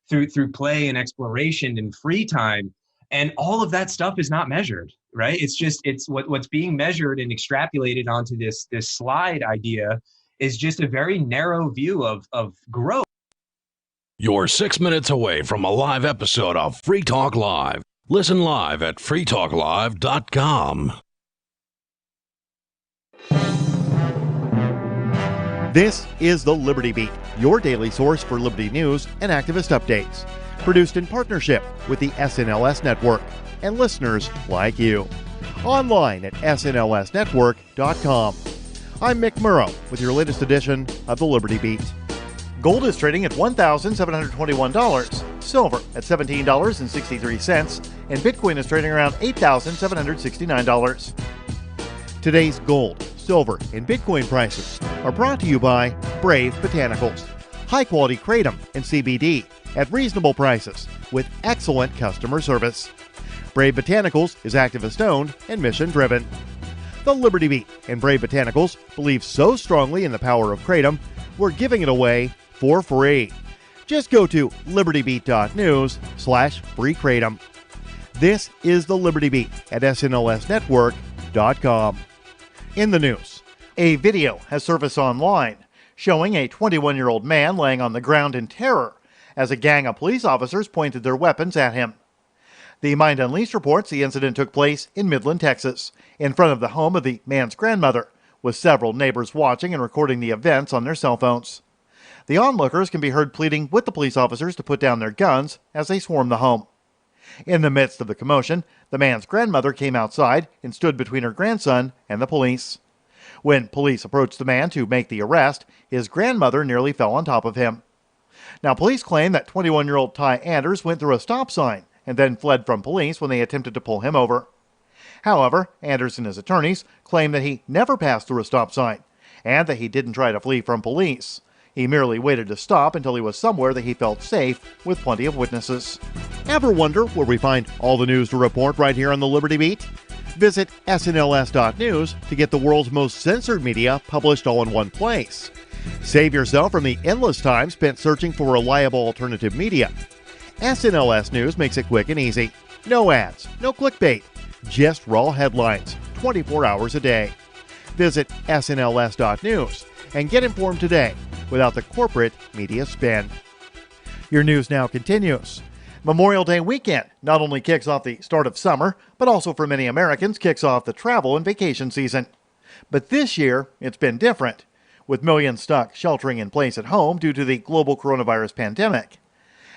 through play and exploration and free time. And all of that stuff is not measured, right? It's what's being measured and extrapolated onto this slide idea is just a very narrow view of growth. You're 6 minutes away from a live episode of Free Talk Live. Listen live at freetalklive.com. This is the Liberty Beat, your daily source for liberty news and activist updates. Produced in partnership with the SNLS Network and listeners like you. Online at snlsnetwork.com. I'm Mick Murrow with your latest edition of the Liberty Beat. Gold is trading at $1,721, silver at $17.63, and Bitcoin is trading around $8,769. Today's gold, silver, and Bitcoin prices are brought to you by Brave Botanicals, high-quality kratom and CBD at reasonable prices with excellent customer service. Brave Botanicals is activist-owned and mission-driven. The Liberty Beat and Brave Botanicals believe so strongly in the power of kratom, we're giving it away for free. Just go to libertybeat.news/free kratom. This is the Liberty Beat at snlsnetwork.com. In the news, a video has surfaced online showing a 21-year-old man laying on the ground in terror as a gang of police officers pointed their weapons at him. The Mind Unleashed reports the incident took place in Midland, Texas, in front of the home of the man's grandmother, with several neighbors watching and recording the events on their cell phones. The onlookers can be heard pleading with the police officers to put down their guns as they swarm the home. In the midst of the commotion, the man's grandmother came outside and stood between her grandson and the police. When police approached the man to make the arrest, his grandmother nearly fell on top of him. Now, police claim that 21-year-old Ty Anders went through a stop sign and then fled from police when they attempted to pull him over. However, Anders and his attorneys claim that he never passed through a stop sign and that he didn't try to flee from police. He merely waited to stop until he was somewhere that he felt safe with plenty of witnesses. Ever wonder where we find all the news to report right here on the Liberty Beat? Visit snls.news to get the world's most censored media published all in one place. Save yourself from the endless time spent searching for reliable alternative media. SNLS News makes it quick and easy. No ads, no clickbait, just raw headlines, 24 hours a day. Visit snls.news and get informed today without the corporate media spin. Your news now continues. Memorial Day weekend not only kicks off the start of summer, but also for many Americans kicks off the travel and vacation season. But this year, it's been different, with millions stuck sheltering in place at home due to the global coronavirus pandemic.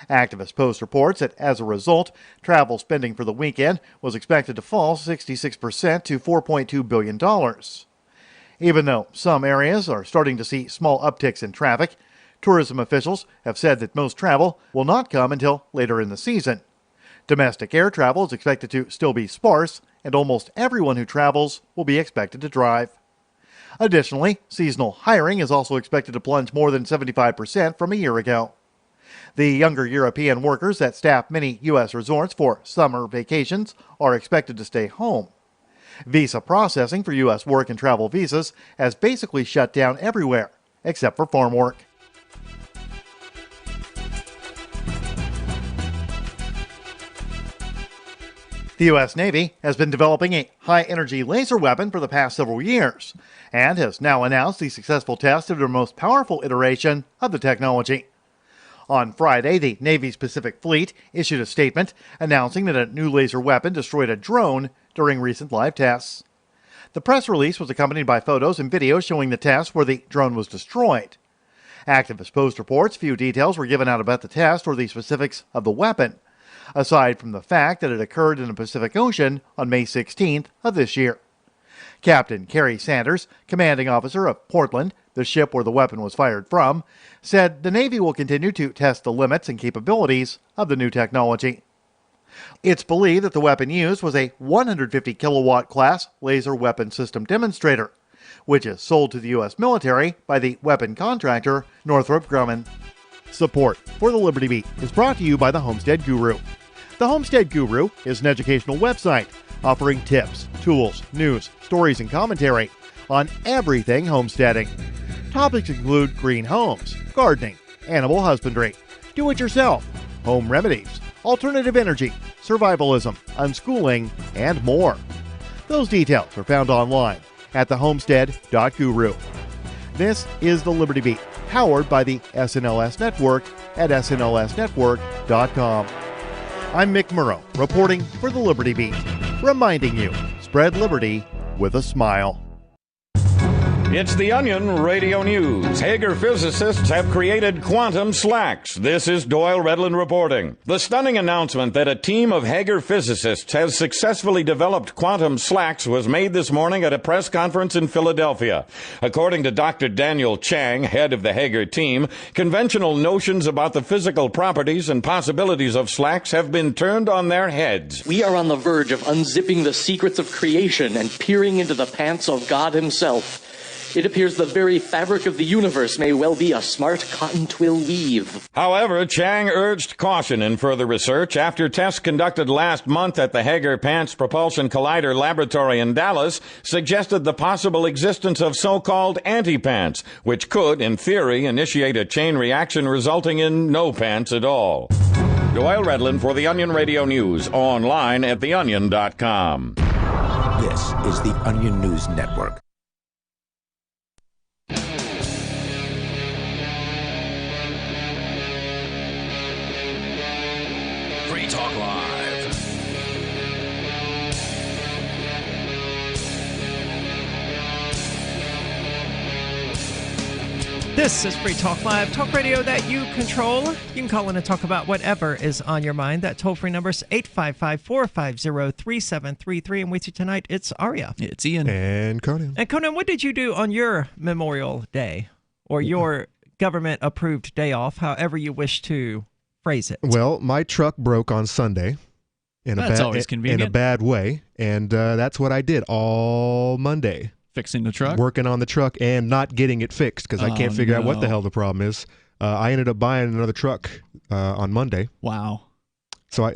Activist Post reports that as a result, travel spending for the weekend was expected to fall 66% to $4.2 billion. Even though some areas are starting to see small upticks in traffic, tourism officials have said that most travel will not come until later in the season. Domestic air travel is expected to still be sparse, and almost everyone who travels will be expected to drive. Additionally, seasonal hiring is also expected to plunge more than 75% from a year ago. The younger European workers that staff many U.S. resorts for summer vacations are expected to stay home. Visa processing for U.S. work and travel visas has basically shut down everywhere, except for farm work. The U.S. Navy has been developing a high-energy laser weapon for the past several years, and has now announced the successful test of their most powerful iteration of the technology. On Friday, the Navy's Pacific Fleet issued a statement announcing that a new laser weapon destroyed a drone during recent live tests. The press release was accompanied by photos and videos showing the test where the drone was destroyed. Activist Post reports few details were given out about the test or the specifics of the weapon, aside from the fact that it occurred in the Pacific Ocean on May 16th of this year. Captain Kerry Sanders, commanding officer of Portland, the ship where the weapon was fired from, said the Navy will continue to test the limits and capabilities of the new technology. It's believed that the weapon used was a 150 kilowatt class laser weapon system demonstrator, which is sold to the U.S. military by the weapon contractor Northrop Grumman. Support for the Liberty Beat is brought to you by the Homestead Guru. The Homestead Guru is an educational website offering tips, tools, news, stories, and commentary on everything homesteading. Topics include green homes, gardening, animal husbandry, do-it-yourself, home remedies, alternative energy, survivalism, unschooling, and more. Those details are found online at thehomestead.guru. This is the Liberty Beat, powered by the SNLS Network at snlsnetwork.com. I'm Mick Murrow, reporting for the Liberty Beat, reminding you, spread liberty with a smile. It's the Onion Radio News. Hager physicists have created quantum slacks. This is Doyle Redland reporting. The stunning announcement that a team of Hager physicists has successfully developed quantum slacks was made this morning at a press conference in Philadelphia. According to Dr. Daniel Chang, head of the Hager team, conventional notions about the physical properties and possibilities of slacks have been turned on their heads. We are on the verge of unzipping the secrets of creation and peering into the pants of God himself. It appears the very fabric of the universe may well be a smart cotton twill weave. However, Chang urged caution in further research after tests conducted last month at the Hager Pants Propulsion Collider Laboratory in Dallas suggested the possible existence of so-called anti-pants, which could, in theory, initiate a chain reaction resulting in no pants at all. Doyle Redland for the Onion Radio News, online at theonion.com. This is the Onion News Network. Free Talk Live. This is Free Talk Live, talk radio that you control. You can call in and talk about whatever is on your mind. That toll-free number is 855-450-3733. And with you tonight, it's Aria. It's Ian. And Conan. And Conan, what did you do on your Memorial Day or your government-approved day off, however you wish to phrase it? Well, my truck broke on Sunday That's always convenient. in a bad way, and that's what I did all Monday. Fixing the truck? Working on the truck and not getting it fixed because I can't figure out what the hell the problem is. I ended up buying another truck on Monday. Wow. So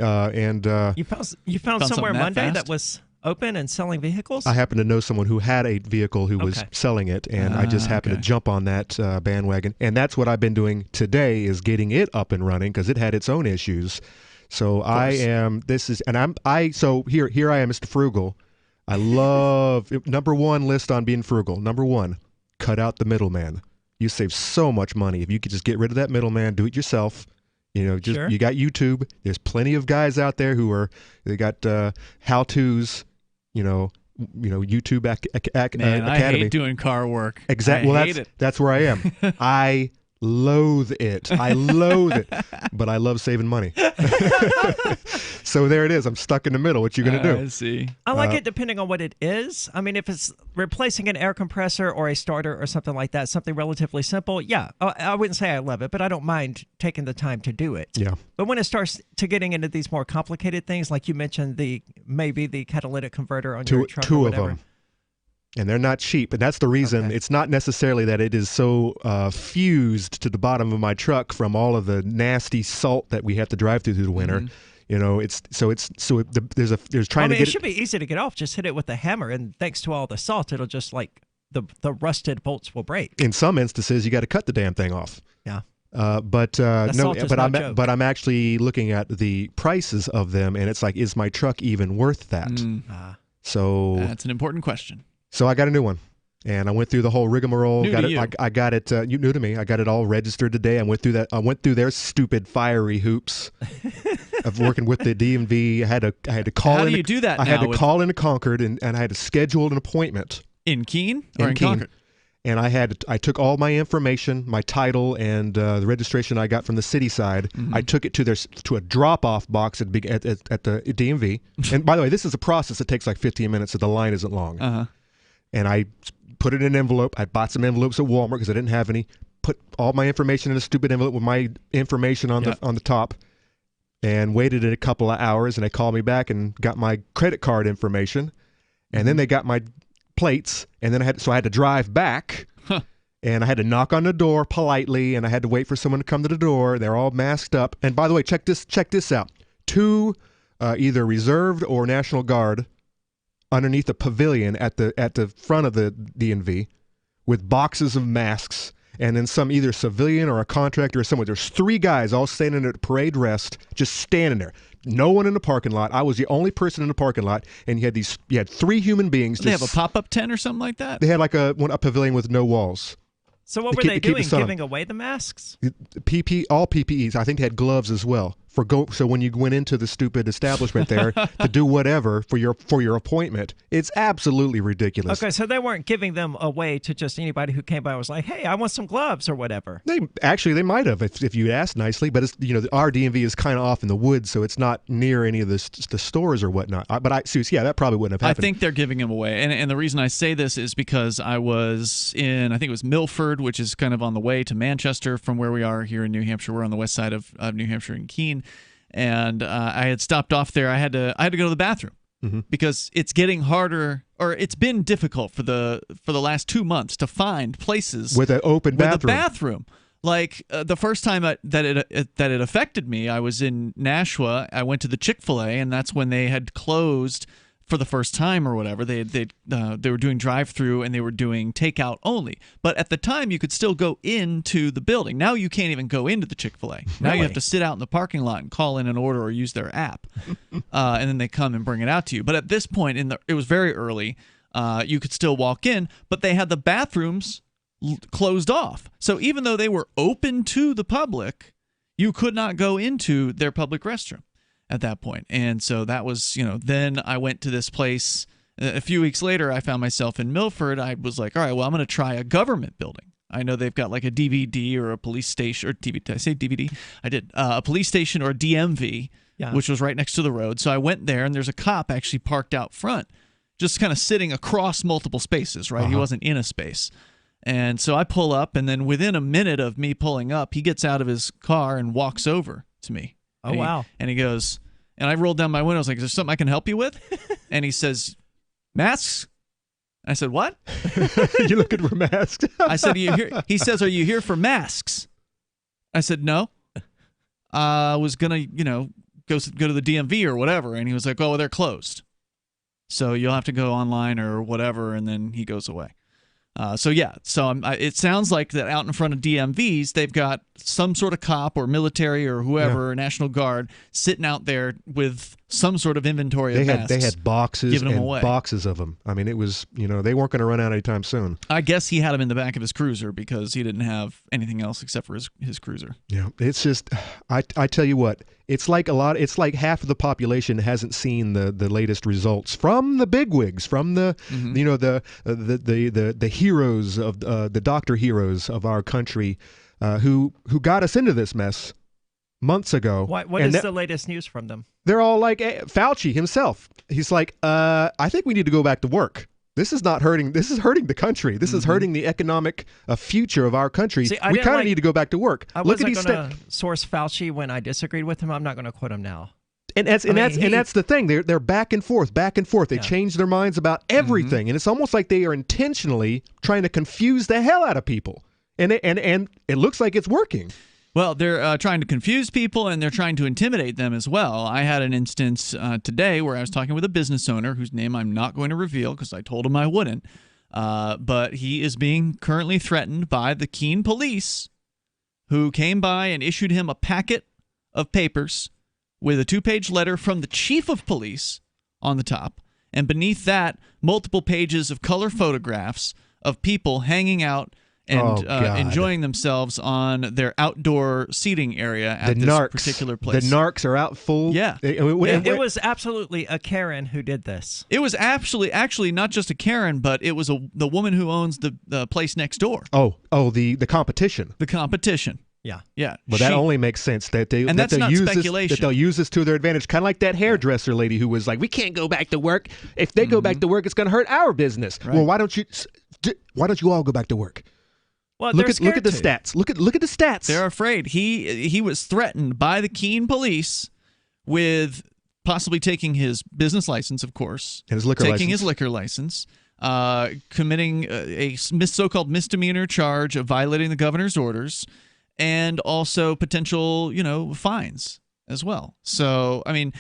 You found somewhere Monday that was open and selling vehicles? I happen to know someone who had a vehicle who was selling it, and I just happened to jump on that bandwagon. And that's what I've been doing today, is getting it up and running because it had its own issues. So here I am, Mr. Frugal. I love number one list on being frugal. Number one, cut out the middleman. You save so much money if you could just get rid of that middleman, do it yourself. You know, just You got YouTube. There's plenty of guys out there they got how-tos. YouTube Academy. I hate doing car work. Exactly. Well, that's where I am. I loathe it. I loathe it. But I love saving money. So there it is. I'm stuck in the middle. What you going to do? I see. I like it depending on what it is. I mean, if it's replacing an air compressor or a starter or something like that, something relatively simple, yeah. I wouldn't say I love it, but I don't mind taking the time to do it. Yeah. But when it starts to getting into these more complicated things, like you mentioned, maybe the catalytic converter on your truck or whatever. Two of them. And they're not cheap. And that's the reason. It's not necessarily that it is so fused to the bottom of my truck from all of the nasty salt that we have to drive through the winter. Mm-hmm. You know, it should be easy to get off. Just hit it with a hammer, and thanks to all the salt, it'll just like the rusted bolts will break. In some instances, you got to cut the damn thing off. Yeah. But I'm actually looking at the prices of them, and it's like, is my truck even worth that? So that's an important question. So I got a new one, and I went through the whole rigmarole. I got it. New to me. I got it all registered today. I went through their stupid fiery hoops of working with the DMV. I had to call. How do you do that? I had to call into Concord, and I had to schedule an appointment in Keene or in Keene. Concord. And I took all my information, my title, and the registration I got from the city side. Mm-hmm. I took it to a drop-off box at the DMV. And by the way, this is a process that takes like 15 minutes, so the line isn't long. Uh-huh. And I put it in an envelope. I bought some envelopes at Walmart because I didn't have any. Put all my information in a stupid envelope with my information on the top, and waited a couple of hours. And they called me back and got my credit card information, and then they got my plates. And then I had to drive back, and I had to knock on the door politely, and I had to wait for someone to come to the door. They're all masked up. And by the way, check this out: 2 either reserved or National Guard underneath a pavilion at the front of the DMV with boxes of masks, and then some either civilian or a contractor or someone. There's 3 guys all standing at parade rest, just standing there. No one in the parking lot. I was the only person in the parking lot, and you had 3 human beings. They have a pop-up tent or something like that? They had like a pavilion with no walls. So what were they doing? Giving away the masks? All PPEs. I think they had gloves as well. So when you went into the stupid establishment there to do whatever for your appointment, it's absolutely ridiculous. Okay, so they weren't giving them away to just anybody who came by and was like, "Hey, I want some gloves" or whatever. They might have if you asked nicely, but it's our DMV is kind of off in the woods, so it's not near any of the stores or whatnot. But that probably wouldn't have happened. I think they're giving them away, and the reason I say this is because I was in, I think it was Milford, which is kind of on the way to Manchester from where we are here in New Hampshire. We're on the west side of New Hampshire in Keene. And I had stopped off there. I had to go to the bathroom because it's getting harder, or it's been difficult for the last 2 months to find places with an open bathroom. Like the first time that it affected me, I was in Nashua. I went to the Chick-fil-A, and that's when they had closed for the first time or whatever. They were doing drive-through and they were doing takeout only. But at the time, you could still go into the building. Now you can't even go into the Chick-fil-A. Now you have to sit out in the parking lot and call in an order or use their app, and then they come and bring it out to you. But at this point, it was very early. You could still walk in, but they had the bathrooms closed off. So even though they were open to the public, you could not go into their public restroom at that point. And so that was, then I went to this place. A few weeks later, I found myself in Milford. I was like, all right, well, I'm going to try a government building. I know they've got like a DVD or a police station, or TV. Did I say DVD? I did. A police station or a DMV, which was right next to the road. So I went there, and there's a cop actually parked out front, just kind of sitting across multiple spaces, right? He wasn't in a space. And so I pull up, and then within a minute of me pulling up, he gets out of his car and walks over to me. Oh, wow. And he goes, and I rolled down my window. I was like, is there something I can help you with? And he says, masks? I said, what? You're looking for masks? I said, are you here? He says, are you here for masks? I said, no. I was going to, go to the DMV or whatever. And he was like, oh, well, they're closed. So you'll have to go online or whatever. And then he goes away. So it sounds like that out in front of DMVs, they've got some sort of cop or military or whoever, National Guard, sitting out there with some sort of inventory of masks. They had boxes and away. Boxes of them. I mean, it was, they weren't going to run out anytime soon. I guess he had them in the back of his cruiser because he didn't have anything else except for his cruiser. Yeah, it's just, I tell you what, it's like half of the population hasn't seen the latest results from the bigwigs, from the the heroes of the doctor heroes of our country, who got us into this mess months ago. What is the latest news from them? They're all like Fauci himself. He's like, I think we need to go back to work. This is not hurting. This is hurting the country. This is hurting the economic future of our country. See, we kind of need to go back to work. I wasn't going to source Fauci when I disagreed with him. I'm not going to quote him now. And that's the thing. They're back and forth, back and forth. They change their minds about everything, and it's almost like they are intentionally trying to confuse the hell out of people. And it looks like it's working. Well, they're trying to confuse people, and they're trying to intimidate them as well. I had an instance today where I was talking with a business owner whose name I'm not going to reveal because I told him I wouldn't. But he is being currently threatened by the Keene police, who came by and issued him a packet of papers with a 2-page letter from the chief of police on the top. And beneath that, multiple pages of color photographs of people hanging out and enjoying themselves on their outdoor seating area at this particular place. The narcs are out full. Yeah. It was absolutely a Karen who did this. It was actually not just a Karen, but it was the woman who owns the place next door. The competition. The competition. Yeah. Well, that only makes sense that that's not speculation. That they'll use this to their advantage. Kind of like that hairdresser lady who was like, "We can't go back to work. If they go back to work, it's going to hurt our business." Right. Well, why don't you all go back to work? Well, look at the stats. Look at the stats. They're afraid. He was threatened by the Keene police with possibly taking his business license, of course, and his liquor license, committing a so-called misdemeanor charge of violating the governor's orders, and also potential, fines as well. So, I mean,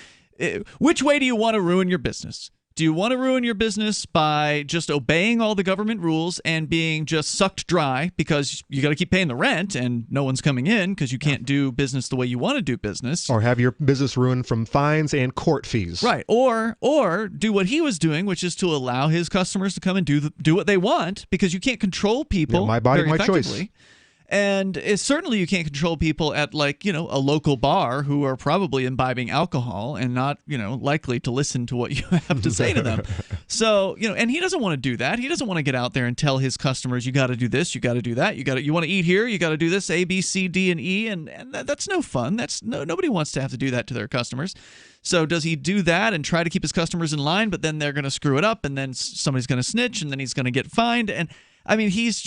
which way do you want to ruin your business? Do you want to ruin your business by just obeying all the government rules and being just sucked dry because you got to keep paying the rent and no one's coming in because you can't do business the way you want to do business? Or have your business ruined from fines and court fees. Right. Or do what he was doing, which is to allow his customers to come and do what they want, because you can't control people. Yeah, my body, very my choice. And certainly you can't control people at, like, a local bar who are probably imbibing alcohol and not, likely to listen to what you have to say to them. So, and he doesn't want to do that. He doesn't want to get out there and tell his customers, you got to do this, you got to do that, you want to eat here, you got to do this, A, B, C, D, and E, and that's no fun. Nobody wants to have to do that to their customers. So does he do that and try to keep his customers in line, but then they're going to screw it up, and then somebody's going to snitch, and then he's going to get fined? And I mean, he's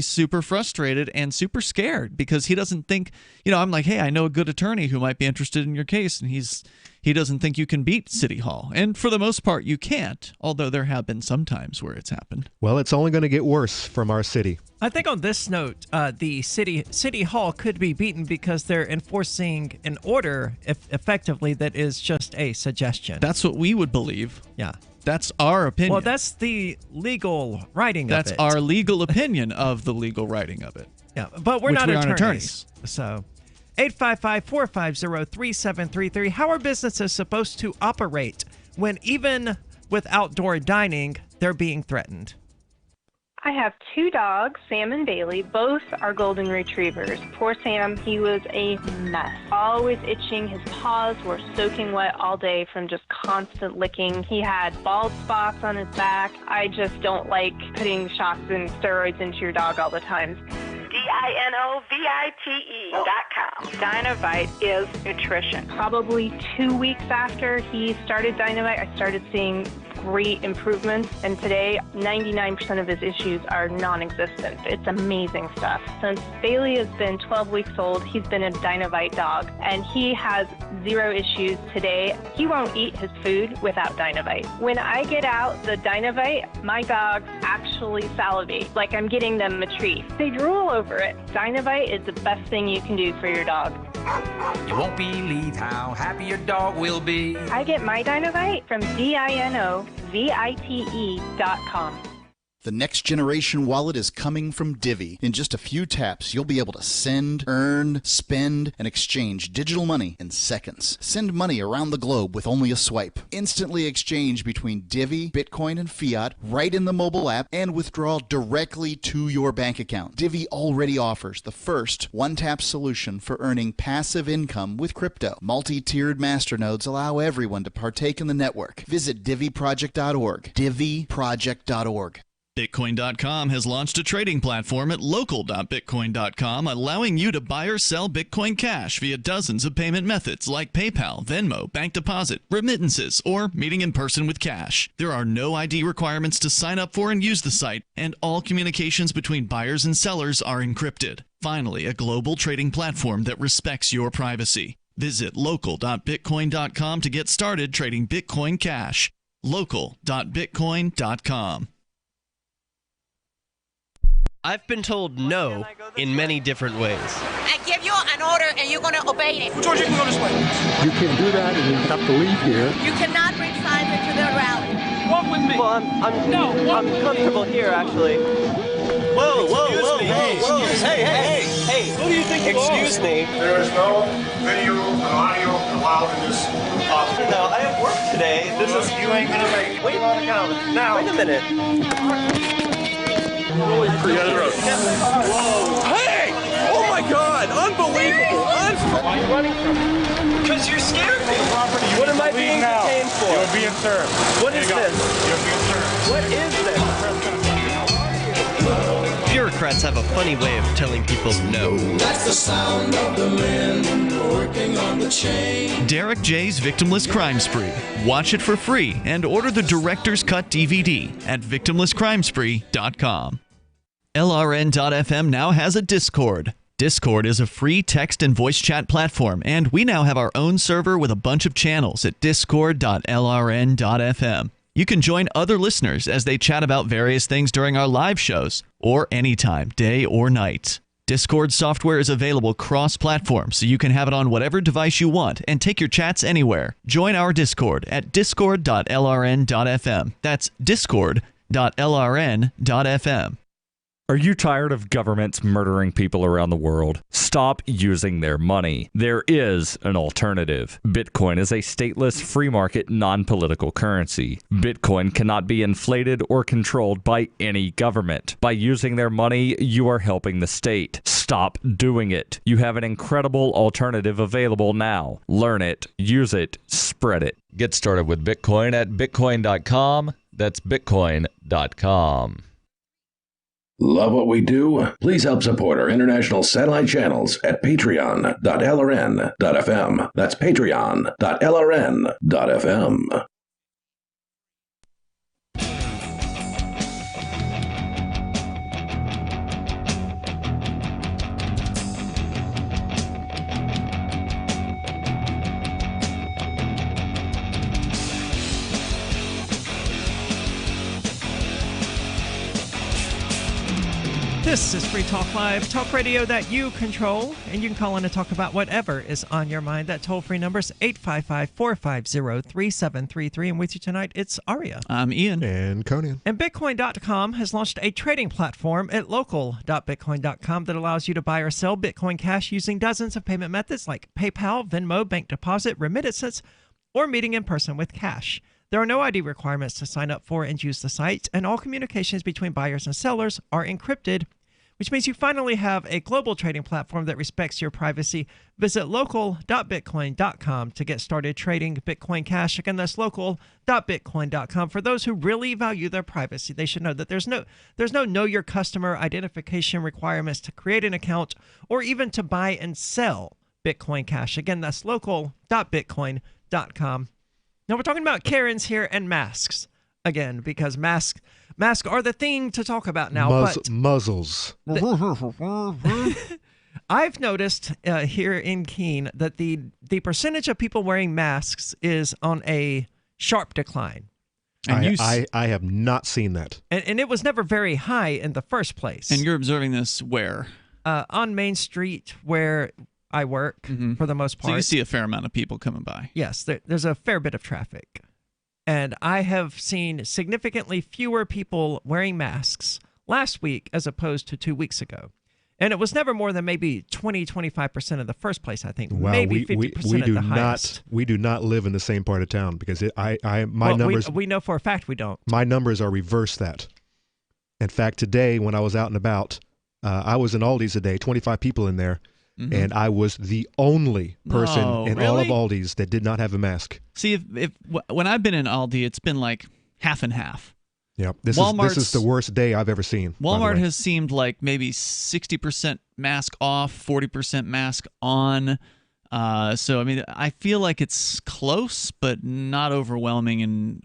super frustrated and super scared because he doesn't think, I'm like, hey, I know a good attorney who might be interested in your case, and he doesn't think you can beat City Hall. And for the most part, you can't, although there have been some times where it's happened. Well, it's only going to get worse from our city. I think on this note, the city hall could be beaten because they're enforcing an order effectively that is just a suggestion. That's what we would believe. Yeah. That's our opinion. Well, that's the legal writing of it. That's our legal opinion of the legal writing of it. Yeah, but we're not aren't attorneys. So 855-450-3733. How are businesses supposed to operate when even with outdoor dining, they're being threatened? I have two dogs, Sam and Bailey. Both are golden retrievers. Poor Sam, he was a mess. Always itching. His paws were soaking wet all day from just constant licking. He had bald spots on his back. I just don't like putting shots and steroids into your dog all the time. DINOVITE.com. Dinovite is nutrition. Probably 2 weeks after he started Dinovite, I started seeing great improvements, and today 99% of his issues are non-existent. It's amazing stuff. Since Bailey has been 12 weeks old, he's been a Dinovite dog, and he has 0 issues today. He won't eat his food without Dinovite. When I get out the Dinovite, my dogs actually salivate, like I'm getting them a treat. They drool over it. Dinovite is the best thing you can do for your dog. You won't believe how happy your dog will be. I get my Dinovite from DINOVITE.com. The next generation wallet is coming from Divvy. In just a few taps, you'll be able to send, earn, spend, and exchange digital money in seconds. Send money around the globe with only a swipe. Instantly exchange between Divvy, Bitcoin, and fiat right in the mobile app, and withdraw directly to your bank account. Divvy already offers the first one-tap solution for earning passive income with crypto. Multi-tiered masternodes allow everyone to partake in the network. Visit DivvyProject.org. DivvyProject.org. Bitcoin.com has launched a trading platform at local.bitcoin.com, allowing you to buy or sell Bitcoin Cash via dozens of payment methods like PayPal, Venmo, bank deposit, remittances, or meeting in person with cash. There are no ID requirements to sign up for and use the site, and all communications between buyers and sellers are encrypted. Finally, a global trading platform that respects your privacy. Visit local.bitcoin.com to get started trading Bitcoin Cash. local.bitcoin.com. I've been told no in many different ways. I give you an order and you're going to obey it. George, you can go this way. You can do that and you have to leave here. You cannot bring signs into the rally. Walk with me. Well, I'm comfortable here, actually. Whoa, hey, who do you think you are? Excuse me. There is no video and audio allowed in this office. No, I have work today. You ain't gonna make it. Wait on account. Now. Wait a minute. Whoa! Hey! Oh my God! Unbelievable! Why are you running from me? Because you're scared me. You What am I being detained for? You're being served. What is this? You're being served. What is this? Bureaucrats have a funny way of telling people no. That's the sound of the men working on the chain. Derek J's Victimless Crime Spree. Watch it for free and order the Director's Cut DVD at victimlesscrimespree.com. LRN.FM now has a Discord. Discord is a free text and voice chat platform, and we now have our own server with a bunch of channels at discord.lrn.fm. You can join other listeners as they chat about various things during our live shows, or anytime, day or night. Discord software is available cross-platform, so you can have it on whatever device you want and take your chats anywhere. Join our Discord at discord.lrn.fm. That's discord.lrn.fm. Are you tired of governments murdering people around the world? Stop using their money. There is an alternative. Bitcoin is a stateless, free market, non-political currency. Bitcoin cannot be inflated or controlled by any government. By using their money, you are helping the state. Stop doing it. You have an incredible alternative available now. Learn it, use it, spread it. Get started with Bitcoin at bitcoin.com. That's bitcoin.com. Love what we do? Please help support our international satellite channels at patreon.lrn.fm. That's patreon.lrn.fm. This is Free Talk Live, talk radio that you control, and you can call in and talk about whatever is on your mind. That toll-free number is 855-450-3733, and with you tonight, it's Aria. I'm Ian. And Conan. And Bitcoin.com has launched a trading platform at local.bitcoin.com that allows you to buy or sell Bitcoin Cash using dozens of payment methods like PayPal, Venmo, bank deposit, remittances, or meeting in person with cash. There are no ID requirements to sign up for and use the site, and all communications between buyers and sellers are encrypted, which means you finally have a global trading platform that respects your privacy. Visit local.bitcoin.com to get started trading Bitcoin Cash. Again, that's local.bitcoin.com. For those who really value their privacy, they should know that there's no know your customer identification requirements to create an account or even to buy and sell Bitcoin Cash. Again, that's local.bitcoin.com. Now, we're talking about Karens here and masks again, because masks are the thing to talk about now. Muzzles. I've noticed here in Keene that the percentage of people wearing masks is on a sharp decline. And I have not seen that. And it was never very high in the first place. And you're observing this where? On Main Street, where I work, for the most part. So you see a fair amount of people coming by. Yes, there's a fair bit of traffic. And I have seen significantly fewer people wearing masks last week as opposed to 2 weeks ago. And it was never more than maybe 20-25% in the first place, I think. Wow, maybe 50% at the highest. We do not live in the same part of town because numbers. We know for a fact we don't. My numbers are reverse that. In fact, today when I was out and about, I was in Aldi's today, 25 people in there. And I was the only person in all of Aldi's that did not have a mask. See, if when I've been in Aldi, it's been like half and half. Yep, this is the worst day I've ever seen. Walmart has seemed like maybe 60% mask off, 40% mask on. So I mean, I feel like it's close, but not overwhelming in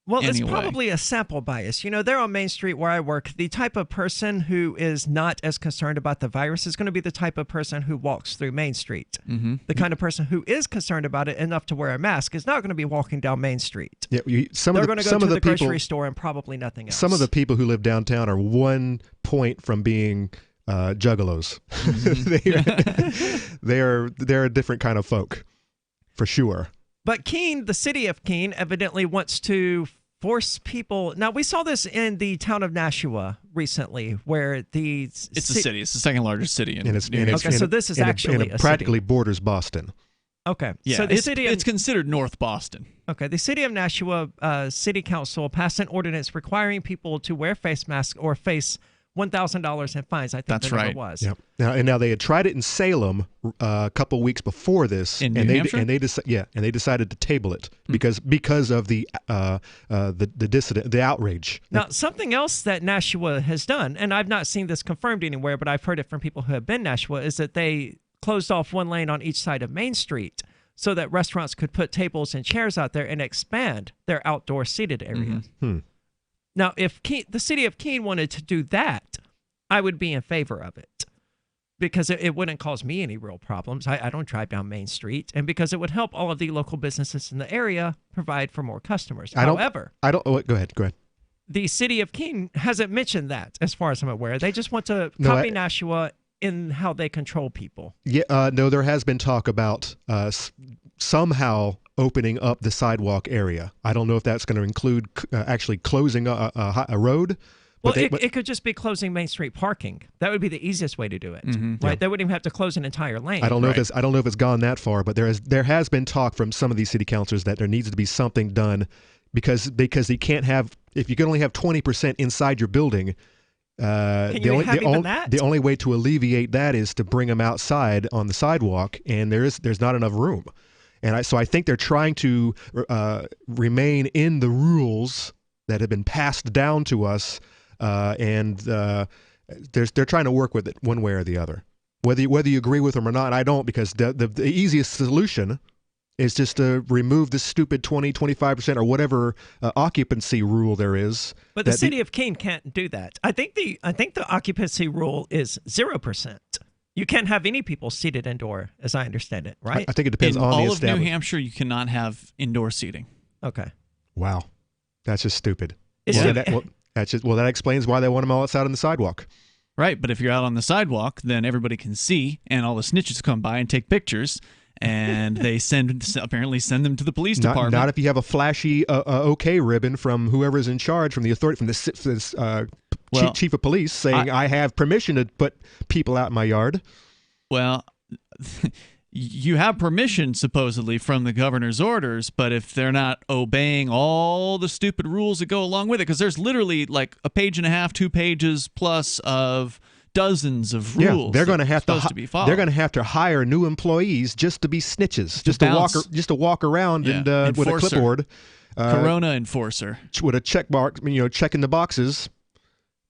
It's probably a sample bias. You know, there on Main Street where I work, the type of person who is not as concerned about the virus is going to be the type of person who walks through Main Street. The kind of person who is concerned about it enough to wear a mask is not going to be walking down Main Street. Yeah, They're going to go to the grocery store and probably nothing else. Some of the people who live downtown are 1 point from being juggalos. They're a different kind of folk, for sure. But Keene, the city of Keene, evidently wants to force people. Now, we saw this in the town of Nashua recently, where it's a city. It's the second largest city in New York. Okay, so this is actually a practically city. Borders Boston. Okay, yeah, so it's considered North Boston. Okay, the city of Nashua City Council passed an ordinance requiring people to wear face masks or face $1,000 in fines. I think that's right. It was. Yep. Now they had tried it in Salem a couple weeks before this, in New Hampshire? and they decided to table it because of the dissident, the outrage. Now, something else that Nashua has done, and I've not seen this confirmed anywhere, but I've heard it from people who have been Nashua, is that they closed off one lane on each side of Main Street so that restaurants could put tables and chairs out there and expand their outdoor seated area. Now, if the city of Keene wanted to do that, I would be in favor of it because it wouldn't cause me any real problems. I don't drive down Main Street, and because it would help all of the local businesses in the area provide for more customers. However, go ahead. The city of Keene hasn't mentioned that, as far as I'm aware. They just want to copy Nashua in how they control people. Yeah, no, there has been talk about somehow opening up the sidewalk area. I don't know if that's going to include actually closing a road. Well, it could just be closing Main Street parking. That would be the easiest way to do it, right? Yeah. They wouldn't even have to close an entire lane. I don't know if it's gone that far, but there has been talk from some of these city councilors that there needs to be something done because you can't have, if you can only have 20% inside your building. The only way to alleviate that is to bring them outside on the sidewalk, and there's not enough room. And so I think they're trying to remain in the rules that have been passed down to us. And they're trying to work with it one way or the other. Whether you agree with them or not, I don't, because the easiest solution is just to remove the stupid 20, 25% or whatever occupancy rule there is. But the city of Keene can't do that. I think the occupancy rule is 0%. You can't have any people seated indoor, as I understand it, right? I think it depends on the establishment. In all of New Hampshire, you cannot have indoor seating. Okay. Wow, that's just stupid. That explains why they want them all outside on the sidewalk. Right, but if you're out on the sidewalk, then everybody can see, and all the snitches come by and take pictures, and they apparently send them to the police department. Not if you have a flashy OK ribbon from whoever's in charge, from the authority, from the chief of police, saying I have permission to put people out in my yard. Well. You have permission, supposedly, from the governor's orders, but if they're not obeying all the stupid rules that go along with it, because there's literally like a page and a half, 2 pages plus of dozens of rules. They're going to have to be followed. They're going to have to hire new employees just to be snitches, just to walk around and with a clipboard, Corona enforcer with a check mark, checking the boxes.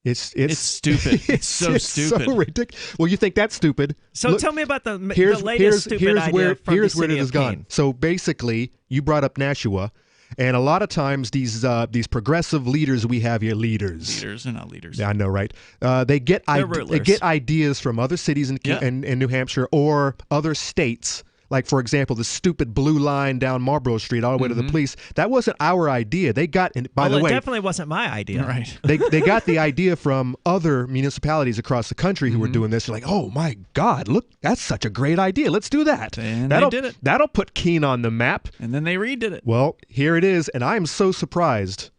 It's stupid. It's so stupid. So ridiculous. Well, you think that's stupid? So look, tell me about the latest stupid idea from the city it has gone. So basically, you brought up Nashua, and a lot of times these progressive leaders we have here, leaders are not leaders. Yeah, I know, right? They get ideas from other cities in New Hampshire or other states. Like, for example, the stupid blue line down Marlborough Street all the way to the police. That wasn't our idea. They got, and by the way, it definitely wasn't my idea. Right. They got the idea from other municipalities across the country who were doing this. They're like, oh my God, look, that's such a great idea. Let's do that. And they did it. That'll put Keene on the map. And then they redid it. Well, here it is, and I'm so surprised.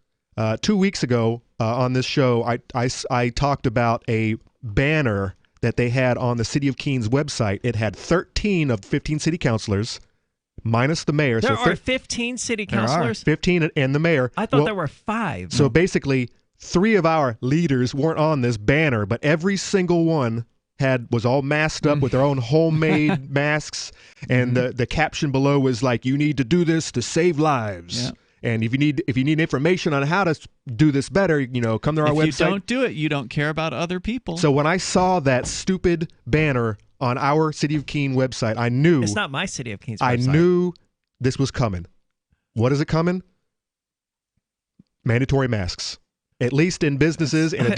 2 weeks ago on this show, I talked about a banner that they had on the City of Keene's website. It had 13 of 15 city councilors, minus the mayor. There are 15 city councilors? 15 and the mayor. I thought there were 5. So basically, 3 of our leaders weren't on this banner, but every single one was all masked up with their own homemade masks, and the caption below was like, "You need to do this to save lives." Yeah. And if you need information on how to do this better, come to our website. If you don't do it, you don't care about other people. So when I saw that stupid banner on our City of Keene website, I knew it's not my City of Keene's website. I knew this was coming. What is it coming? Mandatory masks. At least in businesses, and if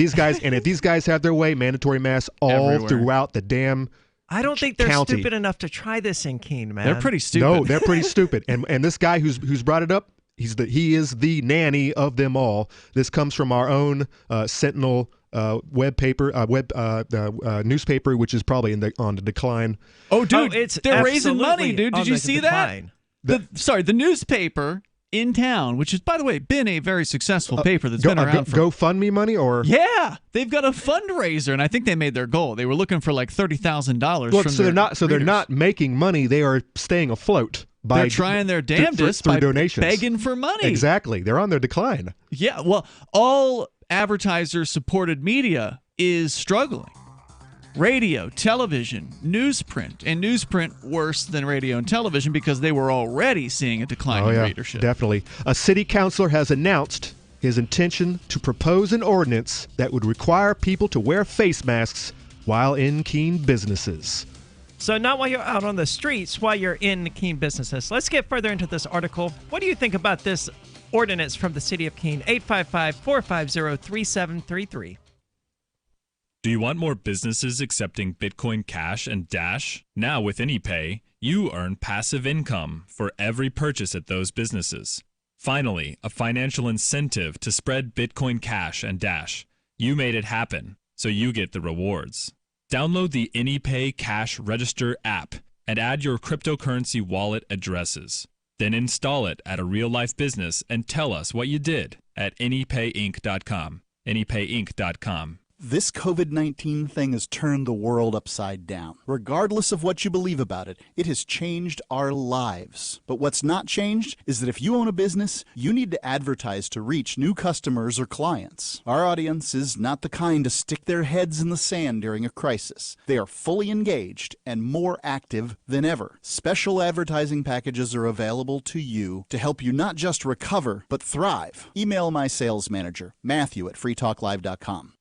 these guys have their way, mandatory masks all everywhere. Throughout the damn. I don't think they're stupid enough to try this in Keene, man. They're pretty stupid. No, they're pretty stupid. And this guy who's brought it up, he is the nanny of them all. This comes from our own Sentinel newspaper, which is probably on the decline. Oh, dude, they're raising money, dude. Did you see that? The newspaper in town, which has, by the way, been a very successful paper that's been around for GoFundMe money, or they've got a fundraiser, and I think they made their goal. They were looking for like $30,000. Well, they're not making money. They are staying afloat. They're trying their damnedest through by donations. Begging for money. Exactly. They're on their decline. Yeah, well, all advertiser-supported media is struggling. Radio, television, newsprint, and newsprint worse than radio and television because they were already seeing a decline in readership. Definitely. A city councilor has announced his intention to propose an ordinance that would require people to wear face masks while in Keene businesses. So not while you're out on the streets, while you're in Keene businesses. Let's get further into this article. What do you think about this ordinance from the city of Keene? 855-450-3733. Do you want more businesses accepting Bitcoin Cash and Dash? Now with AnyPay, you earn passive income for every purchase at those businesses. Finally, a financial incentive to spread Bitcoin Cash and Dash. You made it happen, so you get the rewards. Download the AnyPay Cash Register app and add your cryptocurrency wallet addresses. Then install it at a real-life business and tell us what you did at anypayinc.com. anypayinc.com. This COVID-19 thing has turned the world upside down. Regardless of what you believe about it, it has changed our lives. But what's not changed is that if you own a business, you need to advertise to reach new customers or clients. Our audience is not the kind to stick their heads in the sand during a crisis. They are fully engaged and more active than ever. Special advertising packages are available to you to help you not just recover, but thrive. Email my sales manager, Matthew at freetalklive.com.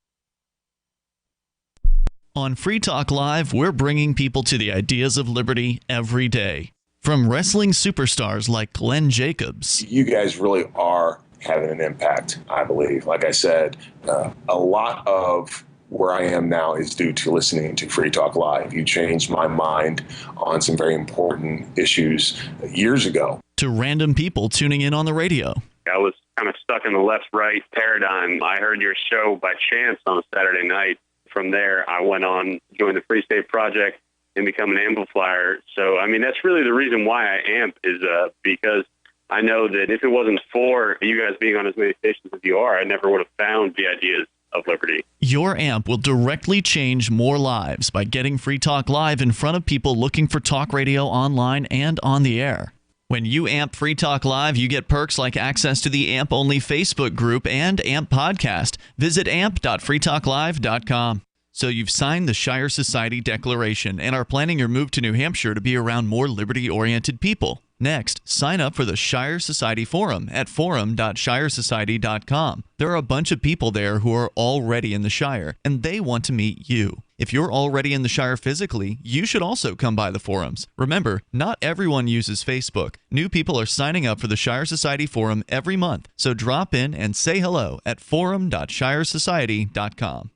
On Free Talk Live, we're bringing people to the ideas of liberty every day. From wrestling superstars like Glenn Jacobs. You guys really are having an impact, I believe. Like I said, a lot of where I am now is due to listening to Free Talk Live. You changed my mind on some very important issues years ago. To random people tuning in on the radio. I was kind of stuck in the left-right paradigm. I heard your show by chance on a Saturday night. From there, I went on, joined the Free State Project, and become an amplifier. So, I mean, that's really the reason why I amp is because I know that if it wasn't for you guys being on as many stations as you are, I never would have found the ideas of liberty. Your amp will directly change more lives by getting Free Talk Live in front of people looking for talk radio online and on the air. When you amp Free Talk Live, you get perks like access to the AMP-only Facebook group and AMP podcast. Visit amp.freetalklive.com. So you've signed the Shire Society Declaration and are planning your move to New Hampshire to be around more liberty-oriented people. Next, sign up for the Shire Society Forum at forum.shiresociety.com. There are a bunch of people there who are already in the Shire, and they want to meet you. If you're already in the Shire physically, you should also come by the forums. Remember, not everyone uses Facebook. New people are signing up for the Shire Society Forum every month, so drop in and say hello at forum.shiresociety.com.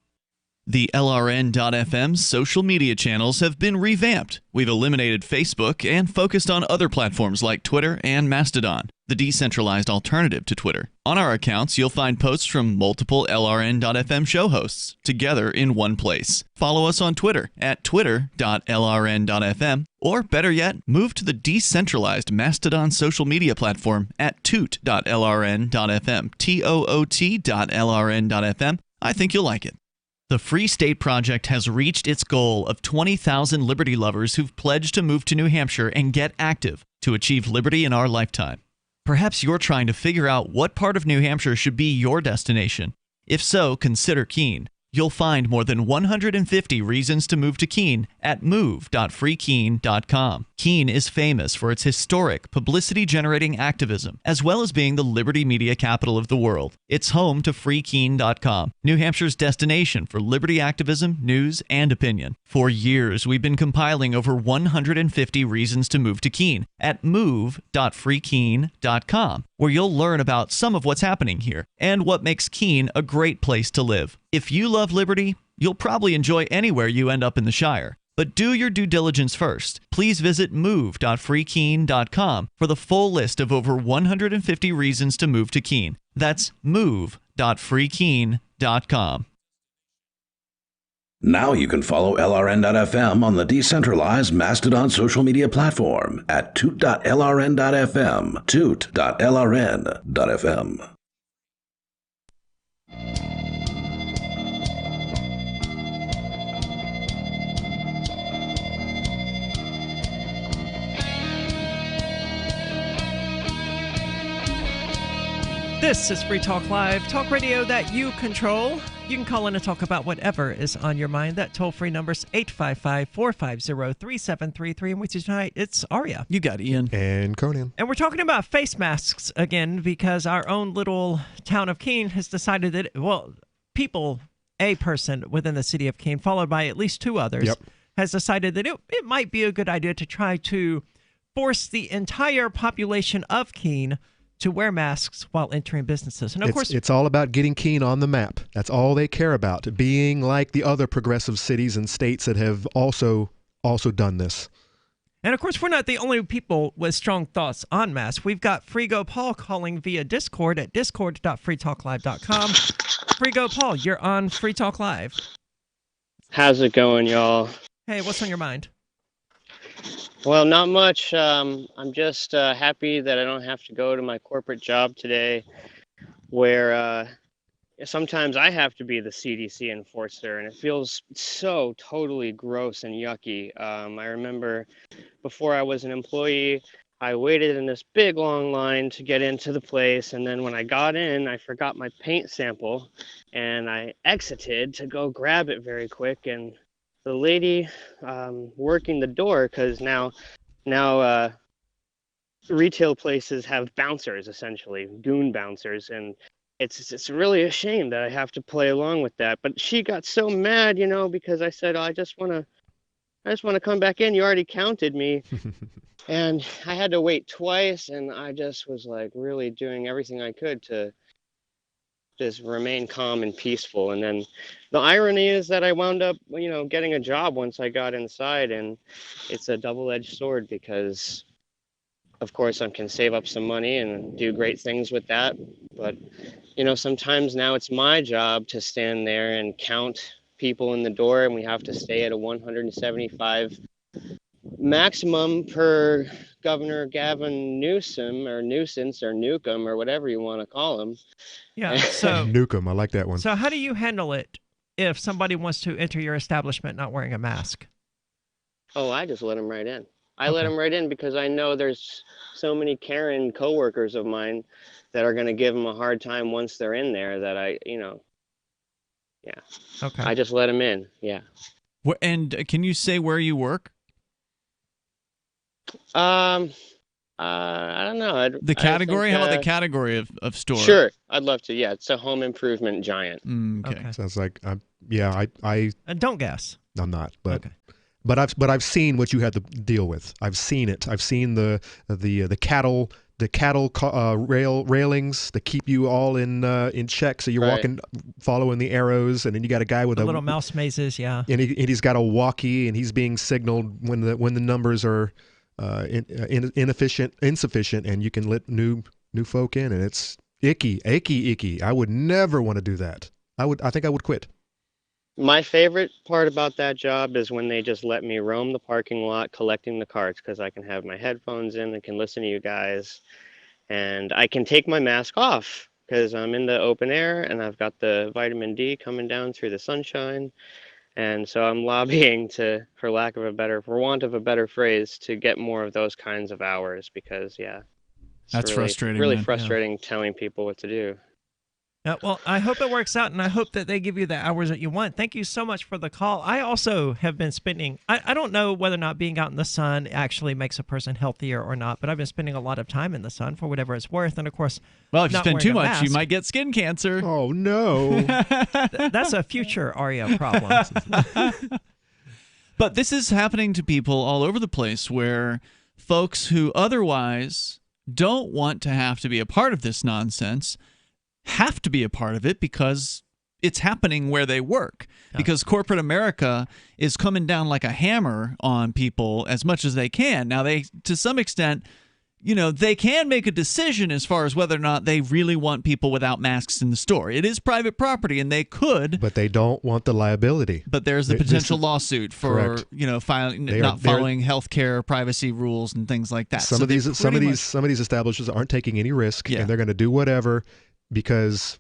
The LRN.FM social media channels have been revamped. We've eliminated Facebook and focused on other platforms like Twitter and Mastodon, the decentralized alternative to Twitter. On our accounts, you'll find posts from multiple LRN.FM show hosts together in one place. Follow us on Twitter at twitter.lrn.fm, or better yet, move to the decentralized Mastodon social media platform at toot.lrn.fm, toot.lrn.fm. I think you'll like it. The Free State Project has reached its goal of 20,000 liberty lovers who've pledged to move to New Hampshire and get active to achieve liberty in our lifetime. Perhaps you're trying to figure out what part of New Hampshire should be your destination. If so, consider Keene. You'll find more than 150 reasons to move to Keene at move.freekeene.com. Keene is famous for its historic, publicity-generating activism, as well as being the liberty media capital of the world. It's home to freekeene.com, New Hampshire's destination for liberty activism, news, and opinion. For years, we've been compiling over 150 reasons to move to Keene at move.freekeene.com, where you'll learn about some of what's happening here and what makes Keene a great place to live. If you love liberty, you'll probably enjoy anywhere you end up in the Shire. But do your due diligence first. Please visit move.freekeene.com for the full list of over 150 reasons to move to Keene. That's move.freekeene.com. Now you can follow LRN.FM on the decentralized Mastodon social media platform at toot.lrn.fm, toot.lrn.fm. This is Free Talk Live, talk radio that you control. You can call in and talk about whatever is on your mind. That toll-free number is 855-450-3733. And with you tonight, it's Aria. You got Ian. And Conan. And we're talking about face masks again because our own little town of Keene has decided that, well, a person within the city of Keene, followed by at least two others, has decided that it might be a good idea to try to force the entire population of Keene to wear masks while entering businesses. And of course, it's all about getting Keene on the map. That's all they care about, being like the other progressive cities and states that have also done this. And of course, we're not the only people with strong thoughts on masks. We've got Frigo Paul calling via Discord at discord.freetalklive.com. Frigo Paul, you're on Free Talk Live. How's it going, y'all? Hey, what's on your mind? Well, not much. I'm just happy that I don't have to go to my corporate job today, where sometimes I have to be the CDC enforcer, and it feels so totally gross and yucky. I remember before I was an employee, I waited in this big long line to get into the place, and then when I got in, I forgot my paint sample, and I exited to go grab it very quick, and the lady working the door, because now retail places have bouncers, essentially goon bouncers, and it's really a shame that I have to play along with that. But she got so mad, because I said, I just want to come back in. You already counted me. And I had to wait twice, and I just was like really doing everything I could to just remain calm and peaceful. And then the irony is that I wound up, getting a job once I got inside, and it's a double-edged sword because, of course, I can save up some money and do great things with that. But, sometimes now it's my job to stand there and count people in the door, and we have to stay at a 175 maximum per Governor Gavin Newsom or Nuisance or Newcomb or whatever you want to call him. Yeah, so Newcomb, I like that one. So how do you handle it if somebody wants to enter your establishment not wearing a mask? Oh, I just let them right in. I let them right in because I know there's so many Karen coworkers of mine that are going to give them a hard time once they're in there that yeah. Okay. I just let them in. Yeah. And can you say where you work? I don't know. The category? How about the category of store? Sure, I'd love to. Yeah, it's a home improvement giant. Okay. Sounds like I don't guess. I'm not, but I've seen what you had to deal with. I've seen it. I've seen the cattle railings that keep you all in check, so you're walking, following the arrows, and then you got a guy with the little mouse mazes, yeah. And he's got a walkie, and he's being signaled when the numbers are insufficient, and you can let new folk in, and it's icky. I would never want to do that. I think I would quit. My favorite part about that job is when they just let me roam the parking lot collecting the carts, because I can have my headphones in and can listen to you guys, and I can take my mask off because I'm in the open air and I've got the vitamin D coming down through the sunshine. And so I'm lobbying for want of a better phrase, to get more of those kinds of hours because, that's really, frustrating. Really man. frustrating telling people what to do. Well, I hope it works out, and I hope that they give you the hours that you want. Thank you so much for the call. I also have been spending, I don't know whether or not being out in the sun actually makes a person healthier or not, but I've been spending a lot of time in the sun for whatever it's worth. And of course, well, if you not spend too wearing a much, mask. you might get skin cancer. Oh, no. That's a future Aria problem. But this is happening to people all over the place, where folks who otherwise don't want to have to be a part of this nonsense have to be a part of it because it's happening where they work. Because corporate America is coming down like a hammer on people as much as they can. Now, they, to some extent, they can make a decision as far as whether or not they really want people without masks in the store. It is private property, and they could. But they don't want the liability. But there's the potential lawsuit for not following healthcare privacy rules and things like that. Some of these establishments aren't taking any risk, and they're going to do whatever because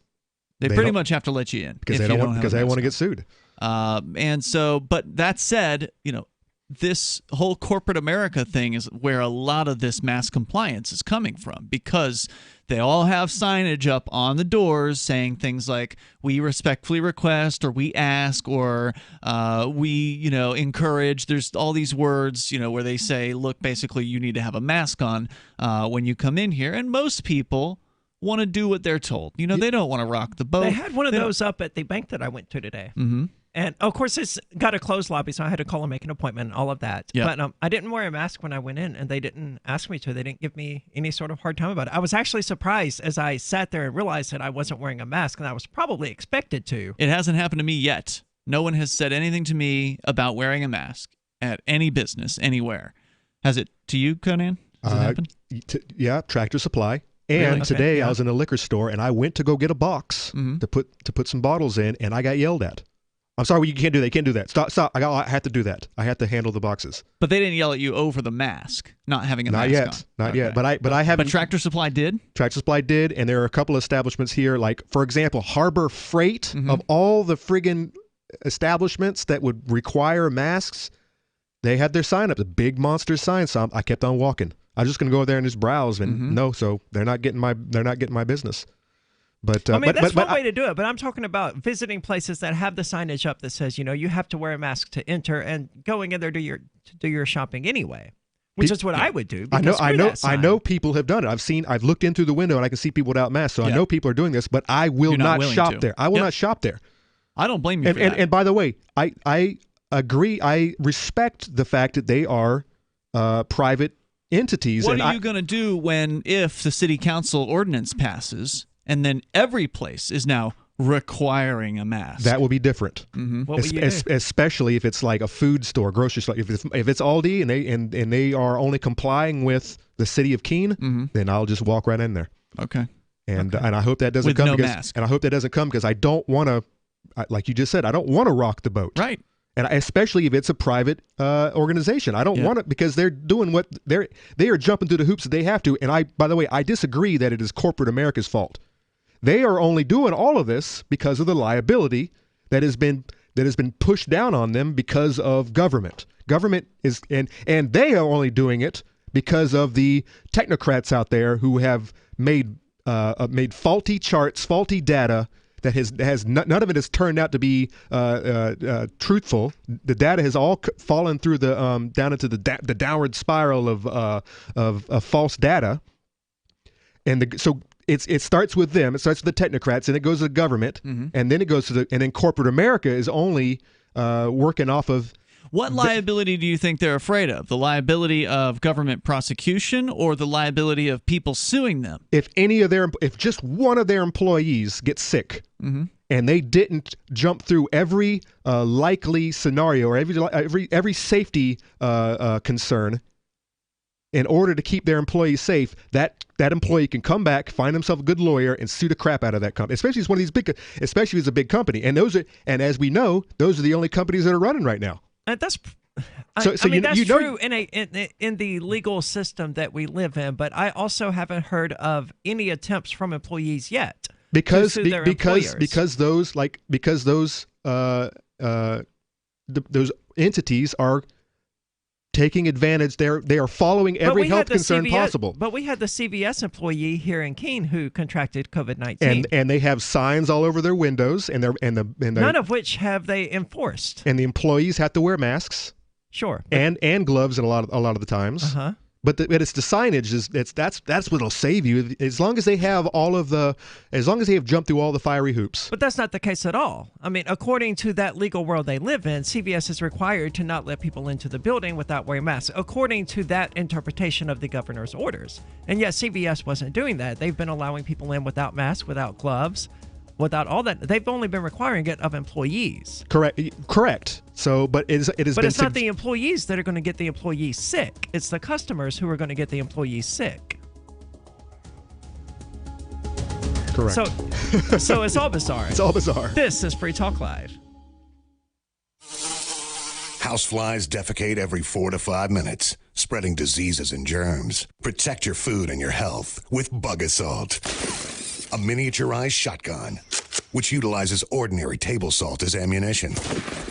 they pretty much have to let you in because they don't want to get sued. And so, but that said, this whole corporate America thing is where a lot of this mass compliance is coming from, because they all have signage up on the doors saying things like, we respectfully request, or we ask, or we, encourage. There's all these words, where they say, look, basically you need to have a mask on when you come in here. And most people want to do what they're told. They don't want to rock the boat. They had one of those up at the bank that I went to today. Mm-hmm. And, of course, it's got a closed lobby, so I had to call and make an appointment and all of that. Yeah. But I didn't wear a mask when I went in, and they didn't ask me to. They didn't give me any sort of hard time about it. I was actually surprised as I sat there and realized that I wasn't wearing a mask, and I was probably expected to. It hasn't happened to me yet. No one has said anything to me about wearing a mask at any business, anywhere. Has it to you, Conan? Has it happened? Yeah, Tractor Supply. And today I was in a liquor store, and I went to go get a box to put some bottles in, and I got yelled at. I'm sorry, you can't do that. You can't do that. Stop. I had to do that. I had to handle the boxes. But they didn't yell at you over the mask, not having a mask on. Not yet. But I haven't. But Tractor Supply did? Tractor Supply did, and there are a couple of establishments here, like, for example, Harbor Freight, of all the friggin' establishments that would require masks, they had their sign up, the big monster sign. So I kept on walking. I was just going to go over there and just browse, and so they're not getting my business. But I mean, that's one way to do it. But I'm talking about visiting places that have the signage up that says, you have to wear a mask to enter, and going in there to do your shopping anyway, which is what I would do. I know people have done it. I've looked in through the window and I can see people without masks. So I know people are doing this, but I will not shop there. I will not shop there. I don't blame you for that. And by the way, I agree. I respect the fact that they are private entities. What are you going to do if the city council ordinance passes and then every place is now requiring a mask? That will be different. What will you do? Especially if it's like a food store, grocery store. If it's Aldi and they are only complying with the city of Keene, then I'll just walk right in there. Okay. And I hope that doesn't come mask. And I hope that doesn't come because I don't want to, like you just said, I don't want to rock the boat. Right. And especially if it's a private organization, I don't want it because they're doing they are jumping through the hoops that they have to. And by the way, I disagree that it is corporate America's fault. They are only doing all of this because of the liability that has been pushed down on them because of government. Government is and they are only doing it because of the technocrats out there who have made faulty charts, faulty data that has none of it has turned out to be truthful. The data has all fallen through the down into the downward spiral of false data, and so it starts with them. It starts with the technocrats, and it goes to the government, and then it goes to and then corporate America is only working off of. What liability do you think they're afraid of? The liability of government prosecution or the liability of people suing them? If just one of their employees gets sick and they didn't jump through every likely scenario or every safety concern in order to keep their employees safe, that employee can come back, find himself a good lawyer, and sue the crap out of that company. Especially if it's one of these especially if it's a big company. And as we know, those are the only companies that are running right now. That's true in the legal system that we live in, but I also haven't heard of any attempts from employees yet because to sue their employers. Those entities are taking advantage. They are following every health concern possible. But we had the CVS employee here in Keene who contracted COVID-19, and they have signs all over their windows, and none of which have they enforced. And the employees have to wear masks, sure, and gloves, and a lot of the times. But it's the signage that's what'll save you as long as they have jumped through all the fiery hoops. But that's not the case at all. I mean, according to that legal world they live in, CVS is required to not let people into the building without wearing masks, according to that interpretation of the governor's orders. And yet CVS wasn't doing that. They've been allowing people in without masks, without gloves, without all that. They've only been requiring it of employees. Correct. So, but it's not the employees that are going to get the employees sick. It's the customers who are going to get the employees sick. Correct. So it's all bizarre. It's all bizarre. This is Free Talk Live. Houseflies defecate every 4 to 5 minutes, spreading diseases and germs. Protect your food and your health with Bug Assault, a miniaturized shotgun which utilizes ordinary table salt as ammunition.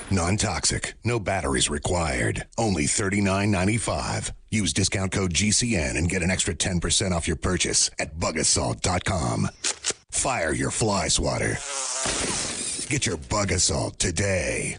Non-toxic, no batteries required, only $39.95. Use discount code GCN and get an extra 10% off your purchase at bugassault.com. Fire your fly swatter. Get your Bug Assault today.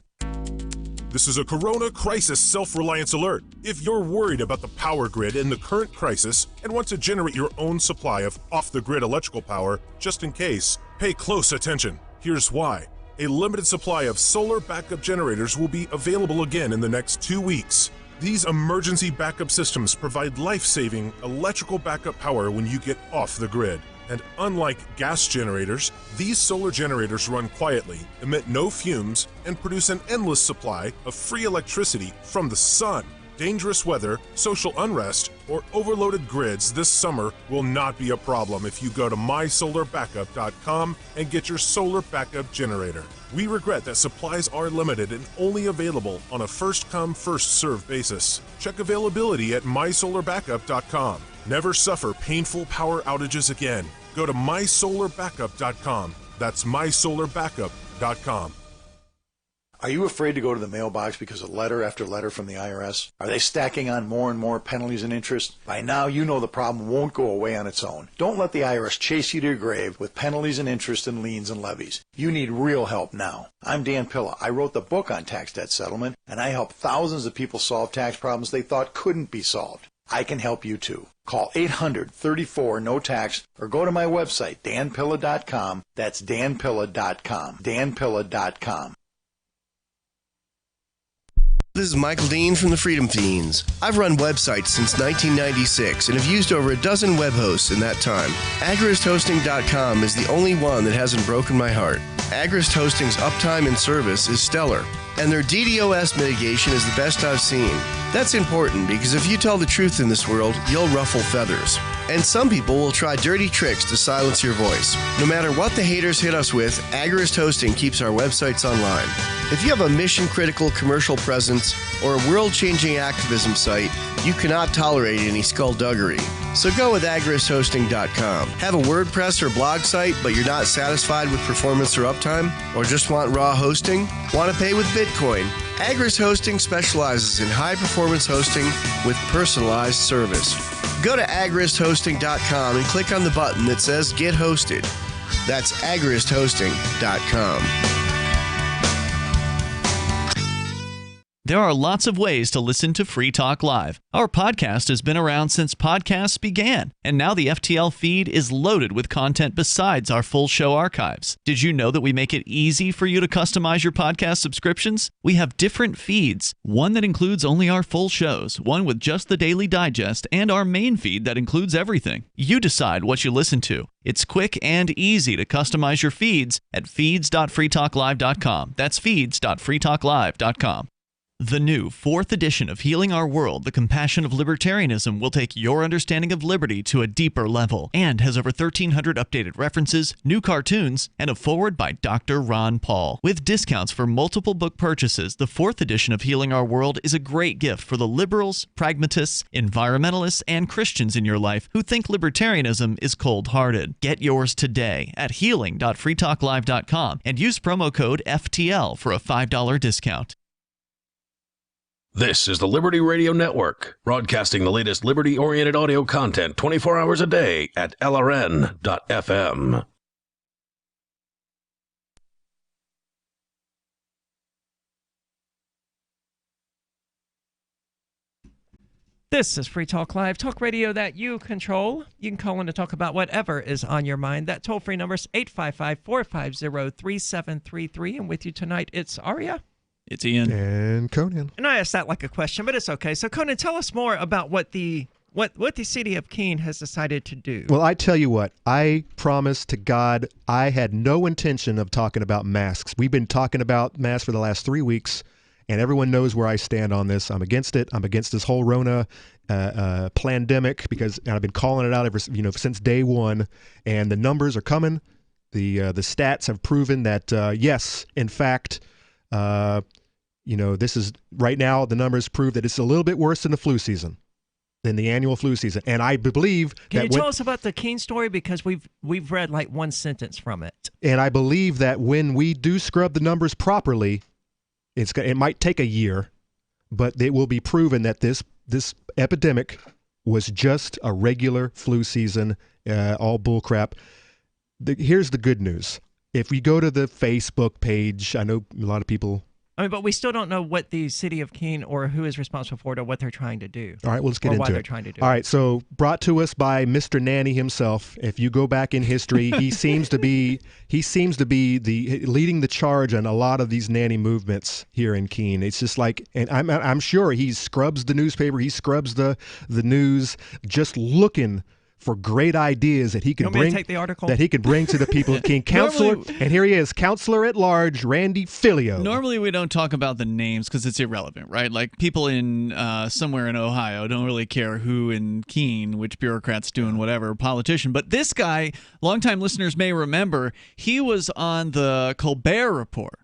This is a Corona Crisis Self-Reliance Alert. If you're worried about the power grid in the current crisis and want to generate your own supply of off-the-grid electrical power, just in case, pay close attention. Here's why. A limited supply of solar backup generators will be available again in the next 2 weeks. These emergency backup systems provide life-saving electrical backup power when you get off the grid. And unlike gas generators, these solar generators run quietly, emit no fumes, and produce an endless supply of free electricity from the sun. Dangerous weather, social unrest, or overloaded grids this summer will not be a problem if you go to mysolarbackup.com and get your solar backup generator. We regret that supplies are limited and only available on a first-come, first-served basis. Check availability at mysolarbackup.com. Never suffer painful power outages again. Go to mysolarbackup.com. That's mysolarbackup.com. Are you afraid to go to the mailbox because of letter after letter from the IRS? Are they stacking on more and more penalties and interest? By now, you know the problem won't go away on its own. Don't let the IRS chase you to your grave with penalties and interest and liens and levies. You need real help now. I'm Dan Pilla. I wrote the book on tax debt settlement, and I help thousands of people solve tax problems they thought couldn't be solved. I can help you too. Call 800-34-NO-TAX or go to my website, danpilla.com. That's danpilla.com. danpilla.com. This is Michael Dean from the Freedom Fiends. I've run websites since 1996 and have used over a dozen web hosts in that time. AgristHosting.com is the only one that hasn't broken my heart. Agrist Hosting's uptime and service is stellar, and their DDoS mitigation is the best I've seen. That's important because if you tell the truth in this world, you'll ruffle feathers. And some people will try dirty tricks to silence your voice. No matter what the haters hit us with, Agrist Hosting keeps our websites online. If you have a mission-critical commercial presence or a world-changing activism site, you cannot tolerate any skullduggery. So go with agristhosting.com. Have a WordPress or blog site, but you're not satisfied with performance or uptime? Or just want raw hosting? Want to pay with Bitcoin? Agrist Hosting specializes in high-performance hosting with personalized service. Go to agristhosting.com and click on the button that says Get Hosted. That's agristhosting.com. There are lots of ways to listen to Free Talk Live. Our podcast has been around since podcasts began, and now the FTL feed is loaded with content besides our full show archives. Did you know that we make it easy for you to customize your podcast subscriptions? We have different feeds, one that includes only our full shows, one with just the Daily Digest, and our main feed that includes everything. You decide what you listen to. It's quick and easy to customize your feeds at feeds.freetalklive.com. That's feeds.freetalklive.com. The new 4th edition of Healing Our World, The Compassion of Libertarianism will take your understanding of liberty to a deeper level and has over 1,300 updated references, new cartoons, and a foreword by Dr. Ron Paul. With discounts for multiple book purchases, the 4th edition of Healing Our World is a great gift for the liberals, pragmatists, environmentalists, and Christians in your life who think libertarianism is cold-hearted. Get yours today at healing.freetalklive.com and use promo code FTL for a $5 discount. This is the Liberty Radio Network, broadcasting the latest liberty-oriented audio content 24 hours a day at LRN.FM. This is Free Talk Live, talk radio that you control. You can call in to talk about whatever is on your mind. That toll-free number is 855-450-3733. And with you tonight, it's Aria. It's Ian. And Conan. And I asked that like a question, but it's okay. So, Conan, tell us more about what the city of Keene has decided to do. Well, I tell you what, I promise to God I had no intention of talking about masks. We've been talking about masks for the last 3 weeks, and everyone knows where I stand on this. I'm against it. I'm against this whole Rona pandemic because I've been calling it out since day one, and the numbers are coming. The stats have proven that, yes, in fact, this is right now the numbers prove that it's a little bit worse than the flu season, than the annual flu season. And I believe Can you tell us about the Keene story? Because we've read like one sentence from it. And I believe that when we do scrub the numbers properly, it might take a year, but it will be proven that this epidemic was just a regular flu season, all bullcrap. Here's the good news. If we go to the Facebook page, I know a lot of people... but we still don't know what the city of Keene or who is responsible for it or what they're trying to do. All right, well, let's get into it. Why they're trying to do it. All right, so brought to us by Mr. Nanny himself. If you go back in history, he seems to be leading the charge on a lot of these nanny movements here in Keene. It's just like, and I'm sure he scrubs the newspaper, he scrubs the news, just looking for great ideas that he can bring. Take the article? That he can bring to the people of Keene. Counselor, and here he is, Counselor at Large, Randy Filio. Normally we don't talk about the names because it's irrelevant, right? Like people in somewhere in Ohio don't really care who in Keene, which bureaucrat's doing whatever, politician. But this guy, longtime listeners may remember, he was on the Colbert Report.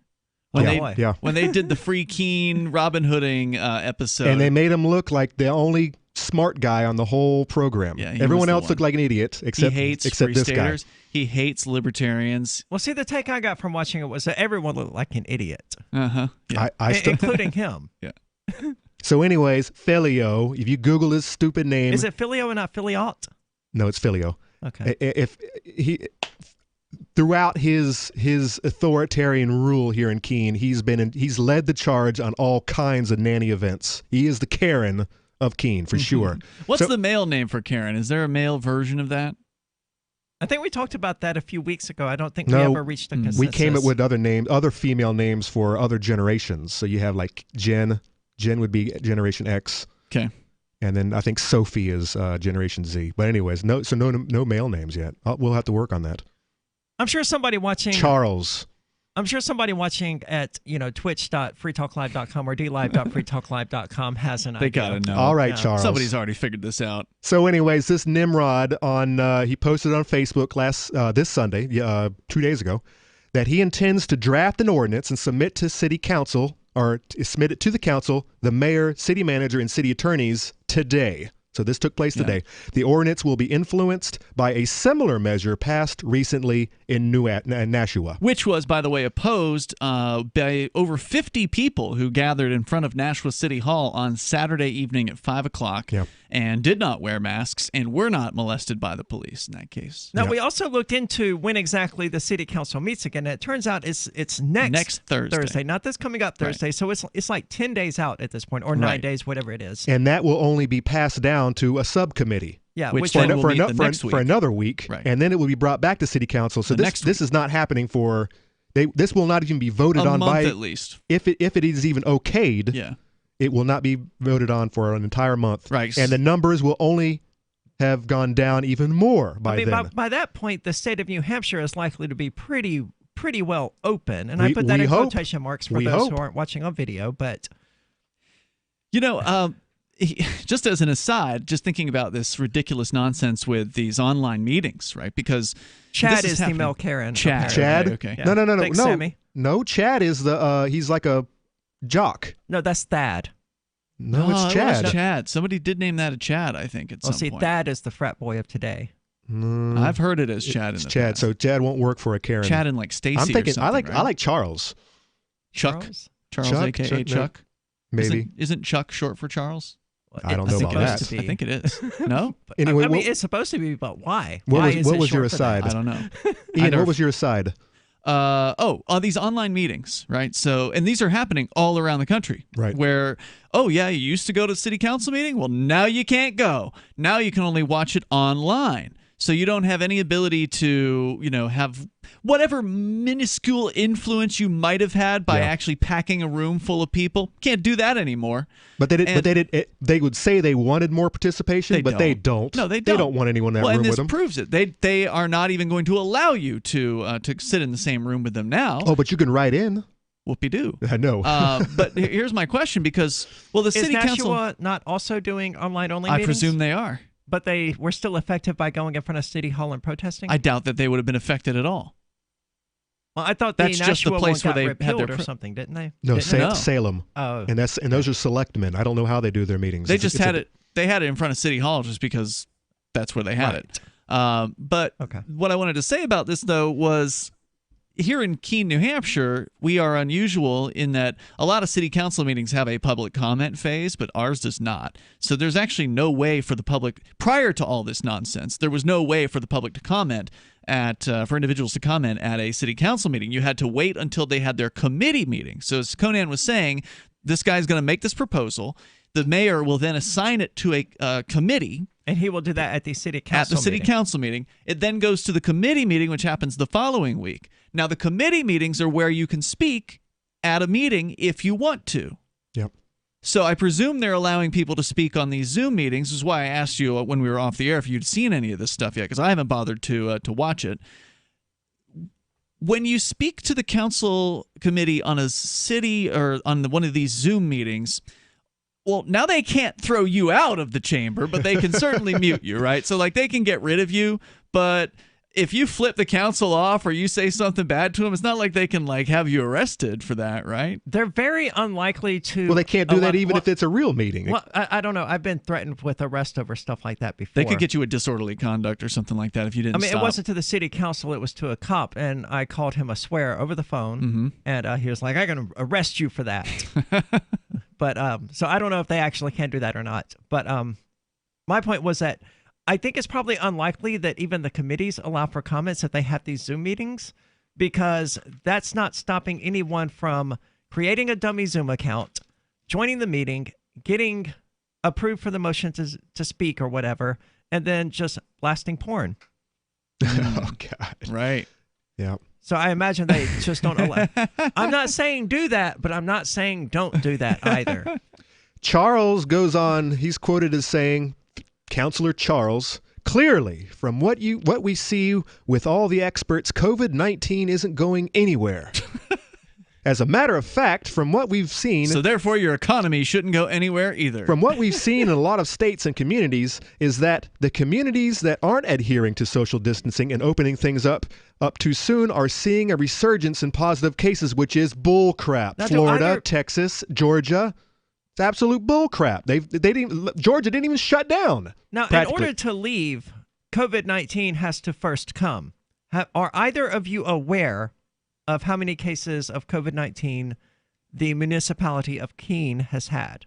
When they did the Free Keene Robin Hooding episode. And they made him look like the only smart guy on the whole program. Yeah, everyone else looked like an idiot except this guy. He hates libertarians. Well, see, the take I got from watching it was that everyone looked like an idiot. Yeah. Including him. Yeah. So anyways, Filio, if you Google his stupid name. Is it Filio and not Filiot? No, it's Filio. Okay. If he throughout his authoritarian rule here in Keene, he's led the charge on all kinds of nanny events. He is the Karen of Keene for sure. What's the male name for Karen? Is there a male version of that? I think we talked about that a few weeks ago. I don't think we ever reached a consensus. We came up with other female names for other generations. So you have like Jen. Jen would be Generation X. Okay. And then I think Sophie is Generation Z. But anyways, no male names yet. We'll have to work on that. I'm sure somebody watching Charles. I'm sure somebody watching at twitch.freetalklive.com or dlive.freetalklive.com has an idea. They gotta know. All right, Charles. Somebody's already figured this out. So, anyways, this Nimrod he posted on Facebook this Sunday, 2 days ago, that he intends to draft an ordinance and submit to City Council or submit it to the council, the mayor, city manager, and city attorneys today. So this took place today. The ordinance will be influenced by a similar measure passed recently in Nashua. Which was, by the way, opposed by over 50 people who gathered in front of Nashua City Hall on Saturday evening at 5 o'clock and did not wear masks and were not molested by the police in that case. Now, we also looked into when exactly the city council meets again. And it turns out it's next Thursday, not this coming up Thursday. Right. So it's like 10 days out at this point, or 9 days, whatever it is. And that will only be passed down to a subcommittee. Yeah, which for another week, and then it will be brought back to City Council. So this is not happening for. This will not even be voted on by at least. If it is even okayed, it will not be voted on for an entire month. Right, and the numbers will only have gone down even more by then. By that point, the state of New Hampshire is likely to be pretty well open, and I put that in quotation marks for those who aren't watching on video. But just as an aside, just thinking about this ridiculous nonsense with these online meetings, right? Because Chad is the male Karen. Chad? Okay. Yeah. No. Thanks, Sammy. No, Chad is he's like a jock. No, that's Thad. No, it's Chad. It was Chad. Somebody did name that a Chad, I think, at some point. Thad is the frat boy of today. I've heard it as Chad in the Chad. past. So Chad won't work for a Karen. Chad and like Stacy. I'm thinking or something, I like Charles. Chuck, aka Chuck. Maybe isn't Chuck short for Charles? I don't know about that. I think it is. No? Anyway, it's supposed to be, but why? What was your aside? I don't know. Ian, what was your aside? On these online meetings, right? So, and these are happening all around the country, right? Where, you used to go to a city council meeting? Well, now you can't go. Now you can only watch it online. So you don't have any ability to, have whatever minuscule influence you might have had by actually packing a room full of people. Can't do that anymore. But they would say they wanted more participation, but they don't. No, they don't. They don't want anyone in that room with them. And this proves it. They are not even going to allow you to sit in the same room with them now. Oh, but you can write in. Whoopie-doo. I know. But here's my question, because, the city council... Is Nashua not also doing online-only meetings? I presume they are. But they were still effective by going in front of City Hall and protesting? I doubt that they would have been affected at all. Well, I thought that's just the place where they had their or something, didn't they? No, Salem. Oh, and those are selectmen. I don't know how they do their meetings. They had it. They had it in front of City Hall just because that's where they had it. But what I wanted to say about this though was, here in Keene, New Hampshire, we are unusual in that a lot of city council meetings have a public comment phase, but ours does not. So there's actually no way for the public, prior to all this nonsense, there was no way for the public to comment for individuals to comment at a city council meeting. You had to wait until they had their committee meeting. So as Conan was saying, this guy's going to make this proposal. The mayor will then assign it to a committee. And he will do that at the city council meeting. At the city council meeting. It then goes to the committee meeting, which happens the following week. Now, the committee meetings are where you can speak at a meeting if you want to. Yep. So I presume they're allowing people to speak on these Zoom meetings. This is why I asked you when we were off the air if you'd seen any of this stuff yet, because I haven't bothered to watch it. When you speak to the council committee on a city or on one of these Zoom meetings, well, now they can't throw you out of the chamber, but they can certainly mute you, right? So, like, they can get rid of you, but if you flip the council off or you say something bad to them, it's not like they can, like, have you arrested for that, right? They're very unlikely to. Well, they can't do that even if it's a real meeting. Well, I don't know. I've been threatened with arrest over stuff like that before. They could get you a disorderly conduct or something like that if you didn't stop. It wasn't to the city council. It was to a cop, and I called him a swear over the phone, and he was like, I'm going to arrest you for that. But so I don't know if they actually can do that or not. But my point was that I think it's probably unlikely that even the committees allow for comments if they have these Zoom meetings, because that's not stopping anyone from creating a dummy Zoom account, joining the meeting, getting approved for the motion to speak or whatever, and then just blasting porn. Oh, God. Right. Yeah. So I imagine they just don't allow. I'm not saying do that, but I'm not saying don't do that either. Charles goes on, he's quoted as saying, Counselor Charles, clearly, from what we see with all the experts, COVID-19 isn't going anywhere. As a matter of fact, from what we've seen... So therefore, your economy shouldn't go anywhere either. From what we've seen in a lot of states and communities is that the communities that aren't adhering to social distancing and opening things up too soon are seeing a resurgence in positive cases, which is bull crap. Florida, Texas, Georgia... It's absolute bull crap. Georgia didn't even shut down. Now, in order to leave, COVID-19 has to first come. Are either of you aware of how many cases of COVID-19 the municipality of Keene has had?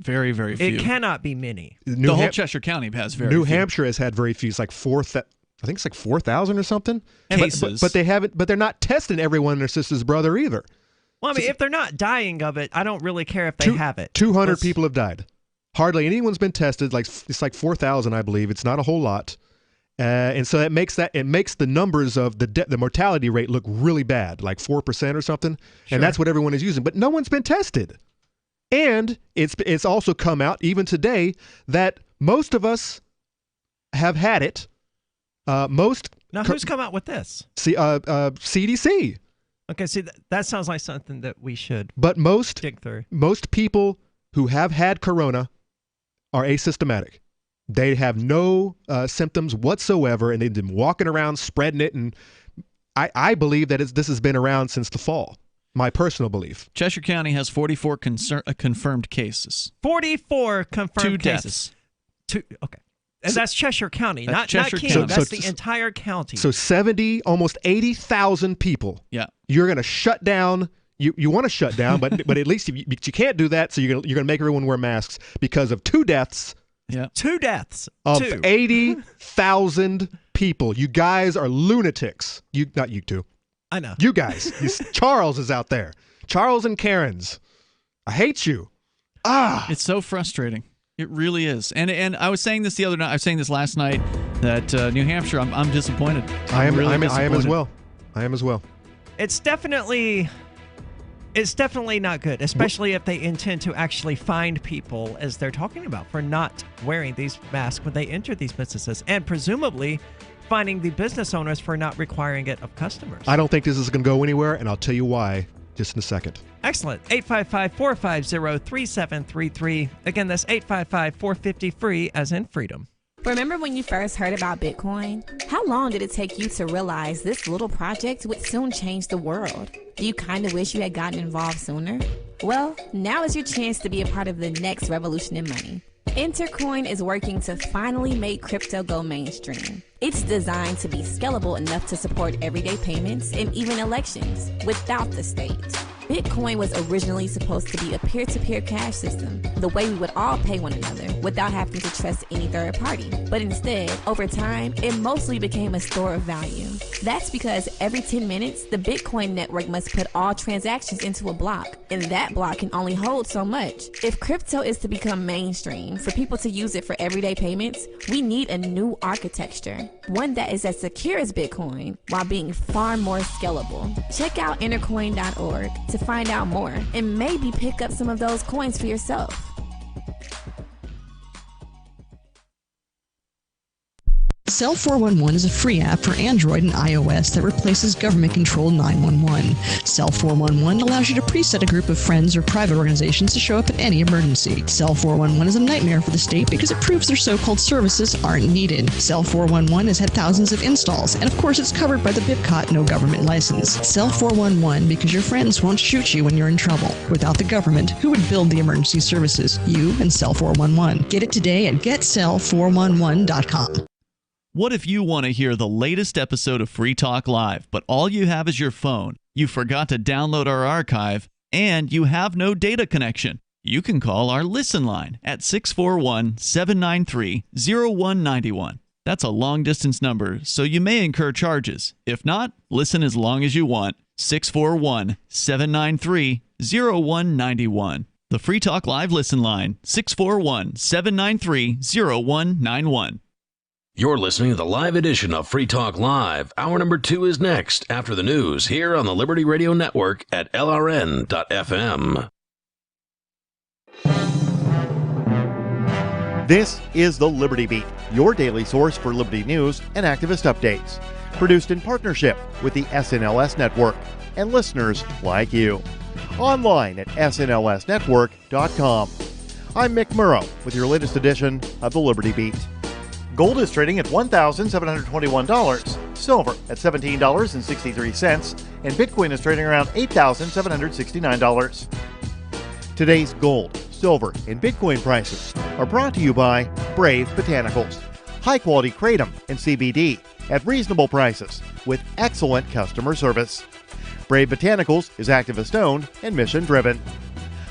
Very, very few. It cannot be many. The whole Cheshire County has very few. New Hampshire has had very few. It's like 4,000. I think it's like 4,000 or something. Cases. But they haven't. But they're not testing everyone and their sister's brother either. Well, I mean, if they're not dying of it, I don't really care if they have it. 200 people have died. Hardly anyone's been tested. It's like 4,000, I believe. It's not a whole lot, and so it makes the numbers of the mortality rate look really bad, like 4% or something. Sure. And that's what everyone is using. But no one's been tested, and it's also come out even today that most of us have had it. Who's come out with this? CDC. Okay, see, that sounds like something that we should dig through. Most people who have had corona are asymptomatic. They have no symptoms whatsoever, and they've been walking around spreading it. And I believe that this has been around since the fall. My personal belief. Cheshire County has 44 confirmed cases. 44 confirmed cases. 2 deaths. Okay. And that's Cheshire County, not Keene. So that's the entire county. So 70, almost 80,000 people. Yeah. You're going to shut down. You want to shut down, but at least you can't do that. So you're going to make everyone wear masks because of 2 deaths. Yeah. 2 deaths of 80,000 people. You guys are lunatics. Not you two. I know. You guys. Charles is out there. Charles and Karens. I hate you. It's so frustrating. It really is. And I was saying this the other night. I was saying this last night that New Hampshire, I'm disappointed. I am really I am as well. I am as well. It's definitely not good, especially if they intend to actually find people, as they're talking about, for not wearing these masks when they enter these businesses, and presumably finding the business owners for not requiring it of customers. I don't think this is going to go anywhere, and I'll tell you why just in a second. Excellent. 855-450-3733. Again, that's 855-450-FREE, as in freedom. Remember when you first heard about Bitcoin? How long did it take you to realize this little project would soon change the world? Do you kind of wish you had gotten involved sooner? Well, now is your chance to be a part of the next revolution in money. Intercoin is working to finally make crypto go mainstream. It's designed to be scalable enough to support everyday payments and even elections without the state. Bitcoin was originally supposed to be a peer-to-peer cash system, the way we would all pay one another without having to trust any third party. But instead, over time, it mostly became a store of value. That's because every 10 minutes, the Bitcoin network must put all transactions into a block, and that block can only hold so much. If crypto is to become mainstream, for people to use it for everyday payments, we need a new architecture. one that is as secure as Bitcoin while being far more scalable. Check out intercoin.org to find out more and maybe pick up some of those coins for yourself. Cell 411 is a free app for Android and iOS that replaces government-controlled 911. Cell 411 allows you to preset a group of friends or private organizations to show up at any emergency. Cell 411 is a nightmare for the state because it proves their so-called services aren't needed. Cell 411 has had thousands of installs, and of course it's covered by the BIPCOT no government license. Cell 411 because your friends won't shoot you when you're in trouble. Without the government, who would build the emergency services? You and Cell 411. Get it today at getcell411.com. What if you want to hear the latest episode of Free Talk Live, but all you have is your phone, you forgot to download our archive, and you have no data connection? You can call our Listen line at 641-793-0191. That's a long-distance number, so you may incur charges. If not, listen as long as you want. 641-793-0191. The Free Talk Live Listen line, 641-793-0191. You're listening to the live edition of Free Talk Live. Hour number 2 is next after the news here on the Liberty Radio Network at LRN.FM. This is the Liberty Beat, your daily source for Liberty news and activist updates. Produced in partnership with the SNLS Network and listeners like you. Online at snlsnetwork.com. I'm Mick Murrow with your latest edition of the Liberty Beat. Gold is trading at $1,721, silver at $17.63, and Bitcoin is trading around $8,769. Today's gold, silver, and Bitcoin prices are brought to you by Brave Botanicals, high-quality kratom and CBD at reasonable prices with excellent customer service. Brave Botanicals is activist-owned and mission-driven.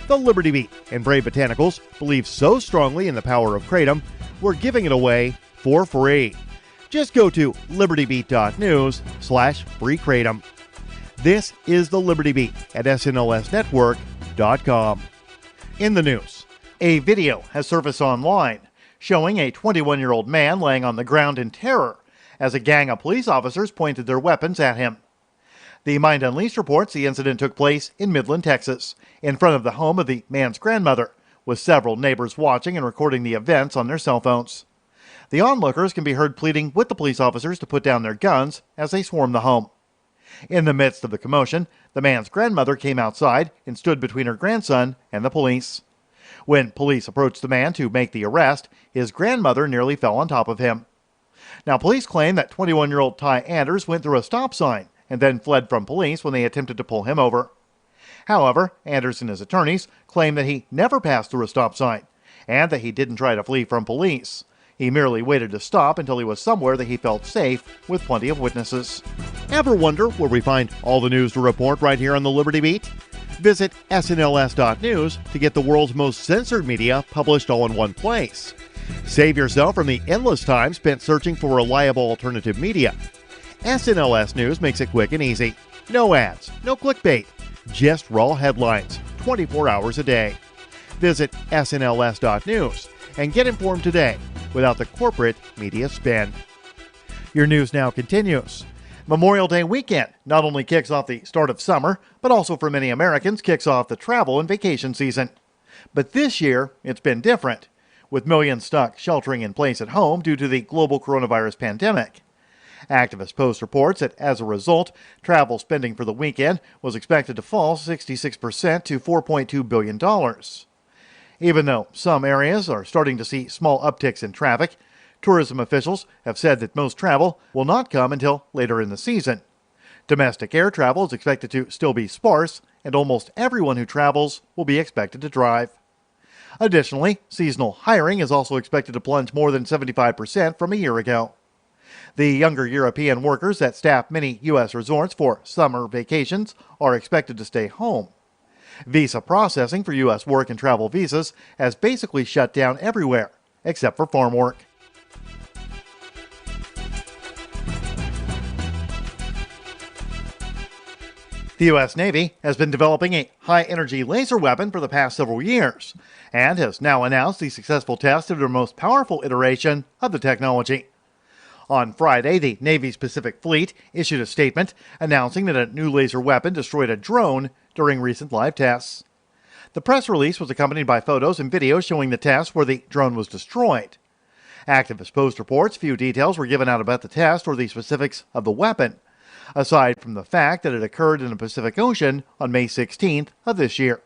The Liberty Beat and Brave Botanicals believe so strongly in the power of kratom, we're giving it away for free. Just go to libertybeat.news/freekratom. This is the Liberty Beat at snlsnetwork.com. In the news, a video has surfaced online showing a 21-year-old man laying on the ground in terror as a gang of police officers pointed their weapons at him. The Mind Unleashed reports the incident took place in Midland, Texas, in front of the home of the man's grandmother, with several neighbors watching and recording the events on their cell phones. The onlookers can be heard pleading with the police officers to put down their guns as they swarm the home. In the midst of the commotion, the man's grandmother came outside and stood between her grandson and the police. When police approached the man to make the arrest, his grandmother nearly fell on top of him. Now, police claim that 21-year-old Ty Anders went through a stop sign and then fled from police when they attempted to pull him over. However, Anders and his attorneys claim that he never passed through a stop sign and that he didn't try to flee from police. He merely waited to stop until he was somewhere that he felt safe with plenty of witnesses. Ever wonder where we find all the news to report right here on the Liberty Beat? Visit snls.news to get the world's most censored media published all in one place. Save yourself from the endless time spent searching for reliable alternative media. SNLS News makes it quick and easy. No ads, no clickbait, just raw headlines, 24 hours a day. Visit snls.news and get informed today without the corporate media spin. Your news now continues. Memorial Day weekend not only kicks off the start of summer, but also for many Americans kicks off the travel and vacation season. But this year, it's been different, with millions stuck sheltering in place at home due to the global coronavirus pandemic. Activist Post reports that as a result, travel spending for the weekend was expected to fall 66% to $4.2 billion. Even though some areas are starting to see small upticks in traffic, tourism officials have said that most travel will not come until later in the season. Domestic air travel is expected to still be sparse, and almost everyone who travels will be expected to drive. Additionally, seasonal hiring is also expected to plunge more than 75% from a year ago. The younger European workers that staff many U.S. resorts for summer vacations are expected to stay home. Visa processing for U.S. work and travel visas has basically shut down everywhere, except for farm work. The U.S. Navy has been developing a high-energy laser weapon for the past several years, and has now announced the successful test of their most powerful iteration of the technology. On Friday, the Navy's Pacific Fleet issued a statement announcing that a new laser weapon destroyed a drone during recent live tests. The press release was accompanied by photos and videos showing the test where the drone was destroyed. Activist Post reports few details were given out about the test or the specifics of the weapon, aside from the fact that it occurred in the Pacific Ocean on May 16th of this year.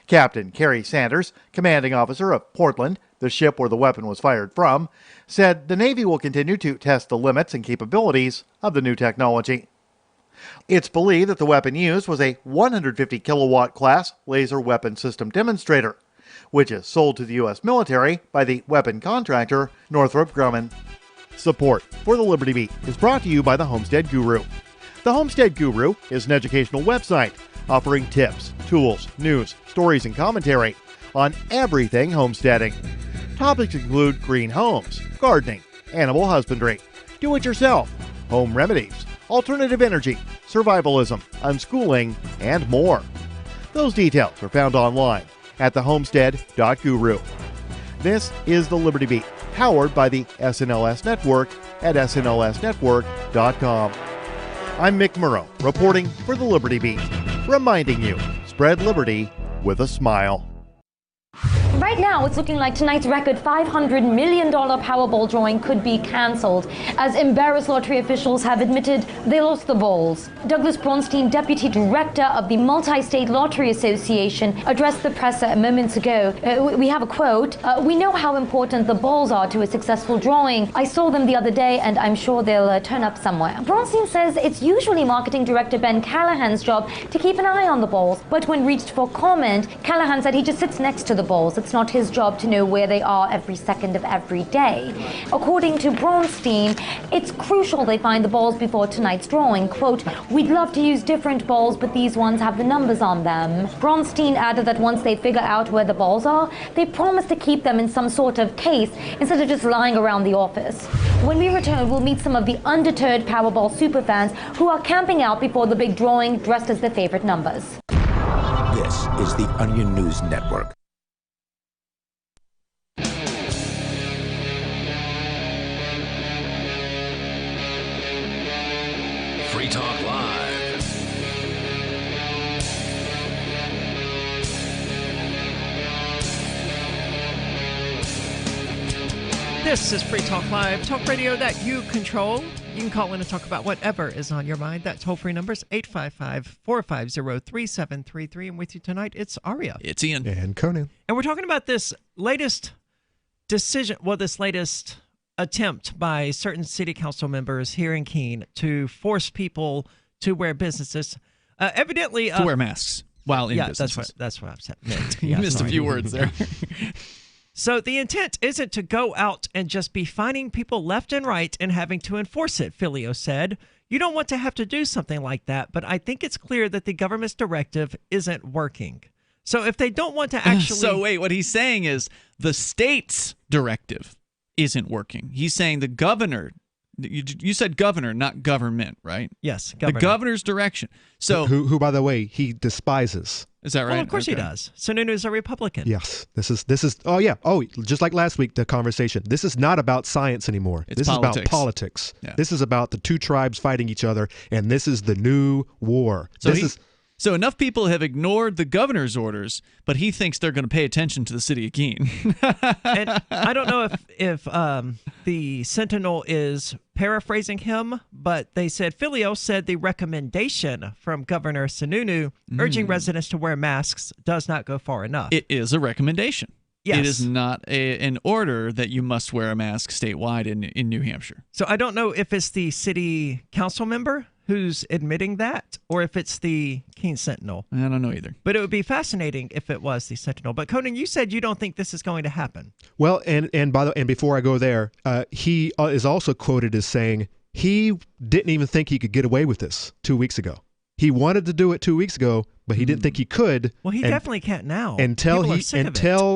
Captain Kerry Sanders, commanding officer of Portland, the ship where the weapon was fired from, said the Navy will continue to test the limits and capabilities of the new technology. It's believed that the weapon used was a 150 kilowatt class laser weapon system demonstrator, which is sold to the U.S. military by the weapon contractor Northrop Grumman. Support for the Liberty Beat is brought to you by the Homestead Guru. The Homestead Guru is an educational website offering tips, tools, news, stories, and commentary on everything homesteading. Topics include green homes, gardening, animal husbandry, do-it-yourself, home remedies, alternative energy, survivalism, unschooling, and more. Those details are found online at thehomestead.guru. This is the Liberty Beat, powered by the SNLS Network at snlsnetwork.com. I'm Mick Murrow, reporting for the Liberty Beat, reminding you, spread liberty with a smile. Right now, it's looking like tonight's record $500 million Powerball drawing could be cancelled, as embarrassed lottery officials have admitted they lost the balls. Douglas Bronstein, deputy director of the Multi-State Lottery Association, addressed the press moments ago. We have a quote. "We know how important the balls are to a successful drawing. I saw them the other day, and I'm sure they'll turn up somewhere." Bronstein says it's usually marketing director Ben Callahan's job to keep an eye on the balls, but when reached for comment, Callahan said he just sits next to the balls. It's not his job to know where they are every second of every day. According to Bronstein, it's crucial they find the balls before tonight's drawing. Quote, "We'd love to use different balls, but these ones have the numbers on them." Bronstein added that once they figure out where the balls are, they promise to keep them in some sort of case instead of just lying around the office. When we return, we'll meet some of the undeterred Powerball superfans who are camping out before the big drawing dressed as their favorite numbers. This is the Onion News Network. Free Talk Live. This is Free Talk Live, talk radio that you control. You can call in and talk about whatever is on your mind. That toll-free number is 855-450-3733. And with you tonight, it's Aria. It's Ian. And Conan. And we're talking about this latest decision, this latest attempt by certain city council members here in Keene to force people to wear businesses, evidently to wear masks while in businesses. That's what I've meant. You missed a few words there. So the intent isn't to go out and just be fining people left and right and having to enforce it, Filio said. You don't want to have to do something like that, but I think it's clear that the government's directive isn't working. So if they don't want to actually... So wait, what he's saying is the state's directive isn't working. He's saying the governor, you said governor, not government, right? Yes, governor. The governor's direction. So who by the way, he despises. Is that right? Well, of course he does. Sununu is a Republican. Yes. This is just like last week, the conversation. This is not about science anymore. This is about politics. Yeah. This is about the two tribes fighting each other, and this is the new war. So enough people have ignored the governor's orders, but he thinks they're going to pay attention to the city of Keene. And I don't know if the Sentinel is paraphrasing him, but they said Filio said the recommendation from Governor Sununu urging residents to wear masks does not go far enough. It is a recommendation. Yes. It is not an order that you must wear a mask statewide in New Hampshire. So I don't know if it's the city council member who's admitting that, or if it's the Keene Sentinel. I don't know either. But it would be fascinating if it was the Sentinel. But Conan, you said you don't think this is going to happen. Well, and before I go there, he is also quoted as saying he didn't even think he could get away with this 2 weeks ago. He wanted to do it 2 weeks ago, but he didn't think he could. Well, he definitely can't now. Until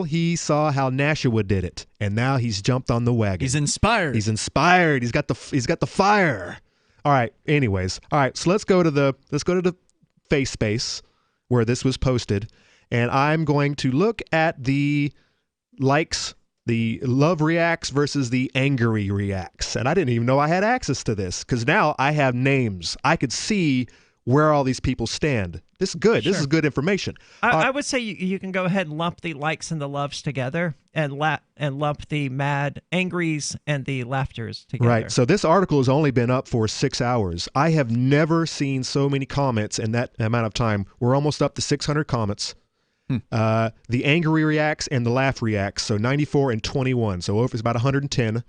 he saw how Nashua did it, and now he's jumped on the wagon. He's inspired. He's got the fire. All right. Anyways, all right. So let's go to the face space where this was posted, and I'm going to look at the likes the love reacts versus the angry reacts. And I didn't even know I had access to this because now I have names. I could see where all these people stand. This is good. Sure. This is good information. I would say you can go ahead and lump the likes and the loves together and lump the mad angries and the laughters together. Right. So this article has only been up for 6 hours. I have never seen so many comments in that amount of time. We're almost up to 600 comments. The angry reacts and the laugh reacts, so 94 and 21. So it's about 110.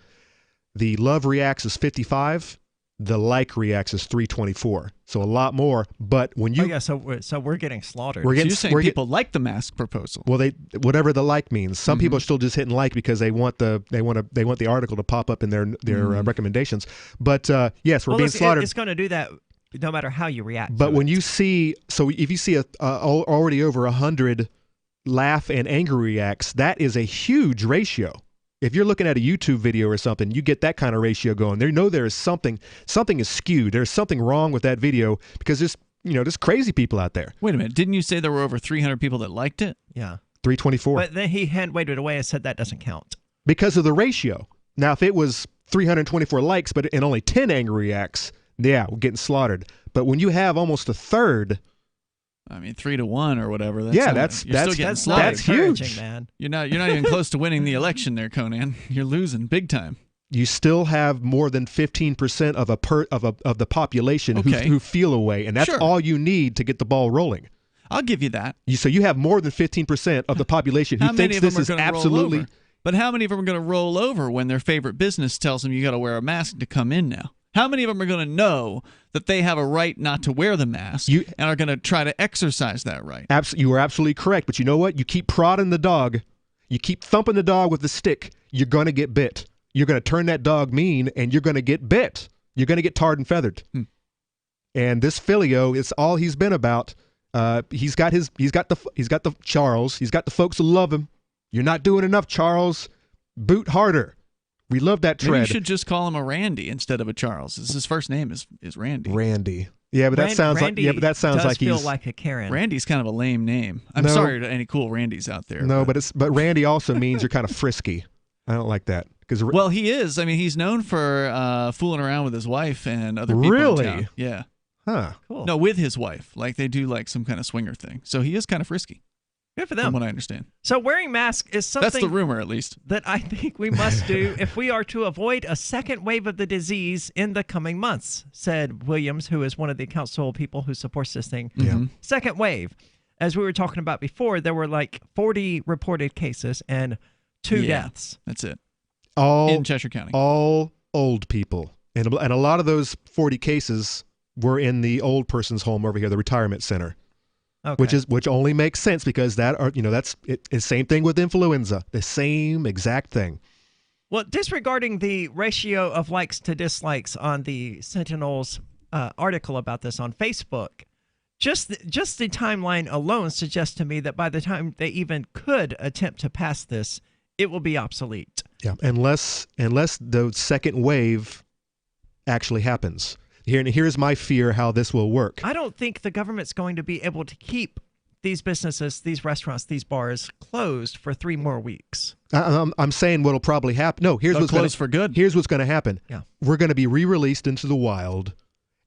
The love reacts is 55. The like reacts is 324. So a lot more. But when you so we're getting slaughtered. So you're saying people like the mask proposal? Well, whatever the like means. Some people are still just hitting like because they want the article to pop up in their recommendations. But yes, we're being slaughtered. It's going to do that no matter how you react. But when you see, so if you see already over 100 laugh and angry reacts, that is a huge ratio. If you're looking at a YouTube video or something, you get that kind of ratio going. There is something is skewed. There's something wrong with that video because there's crazy people out there. Wait a minute. Didn't you say there were over 300 people that liked it? Yeah. 324. But then he hand-waved it away and said that doesn't count. Because of the ratio. Now, if it was 324 likes and only 10 angry reacts, yeah, we're getting slaughtered. But when you have almost a third, I mean, 3-1 or whatever. That's huge, man. You're not even close to winning the election there, Conan. You're losing big time. You still have more than 15% of the population who feel a way, and that's all you need to get the ball rolling. I'll give you that. So you have more than 15% of the population who thinks this is absolutely. But how many of them are going to roll over when their favorite business tells them you got to wear a mask to come in now? How many of them are going to know that they have a right not to wear the mask and are going to try to exercise that right? You are absolutely correct. But you know what? You keep prodding the dog. You keep thumping the dog with the stick. You're going to get bit. You're going to turn that dog mean, and you're going to get bit. You're going to get tarred and feathered. And this Filio is all he's been about. He's got the Charles. He's got the folks who love him. You're not doing enough, Charles. Boot harder. We love that tread. Maybe you should just call him a Randy instead of a Charles. His first name is Randy. Randy. Yeah, but that sounds like feel like a Karen. Randy's kind of a lame name. I'm sorry to any cool Randys out there. No, but Randy also means you're kind of frisky. I don't like that well, he is. I mean, he's known for fooling around with his wife and other people. Really? In town. Yeah. Huh. Cool. No, with his wife. Like they do like some kind of swinger thing. So he is kind of frisky. Good for them. From what I understand. So wearing masks is something... That's the rumor, at least. ...that I think we must do if we are to avoid a second wave of the disease in the coming months, said Williams, who is one of the council people who supports this thing. Yeah. Second wave. As we were talking about before, there were like 40 reported cases and 2 deaths. That's it. All in Cheshire County. All old people. And a lot of those 40 cases were in the old person's home over here, the retirement center. Okay. Which only makes sense because that's the same thing with influenza, the same exact thing. Well, disregarding the ratio of likes to dislikes on the Sentinel's article about this on Facebook, just the timeline alone suggests to me that by the time they even could attempt to pass this, it will be obsolete. Yeah, unless the second wave actually happens. Here's my fear how this will work. I don't think the government's going to be able to keep these businesses, these restaurants, these bars closed for 3 more weeks. I'm saying what'll probably happen. No, here's what's closed for good. Here's what's going to happen. Yeah. We're going to be re-released into the wild,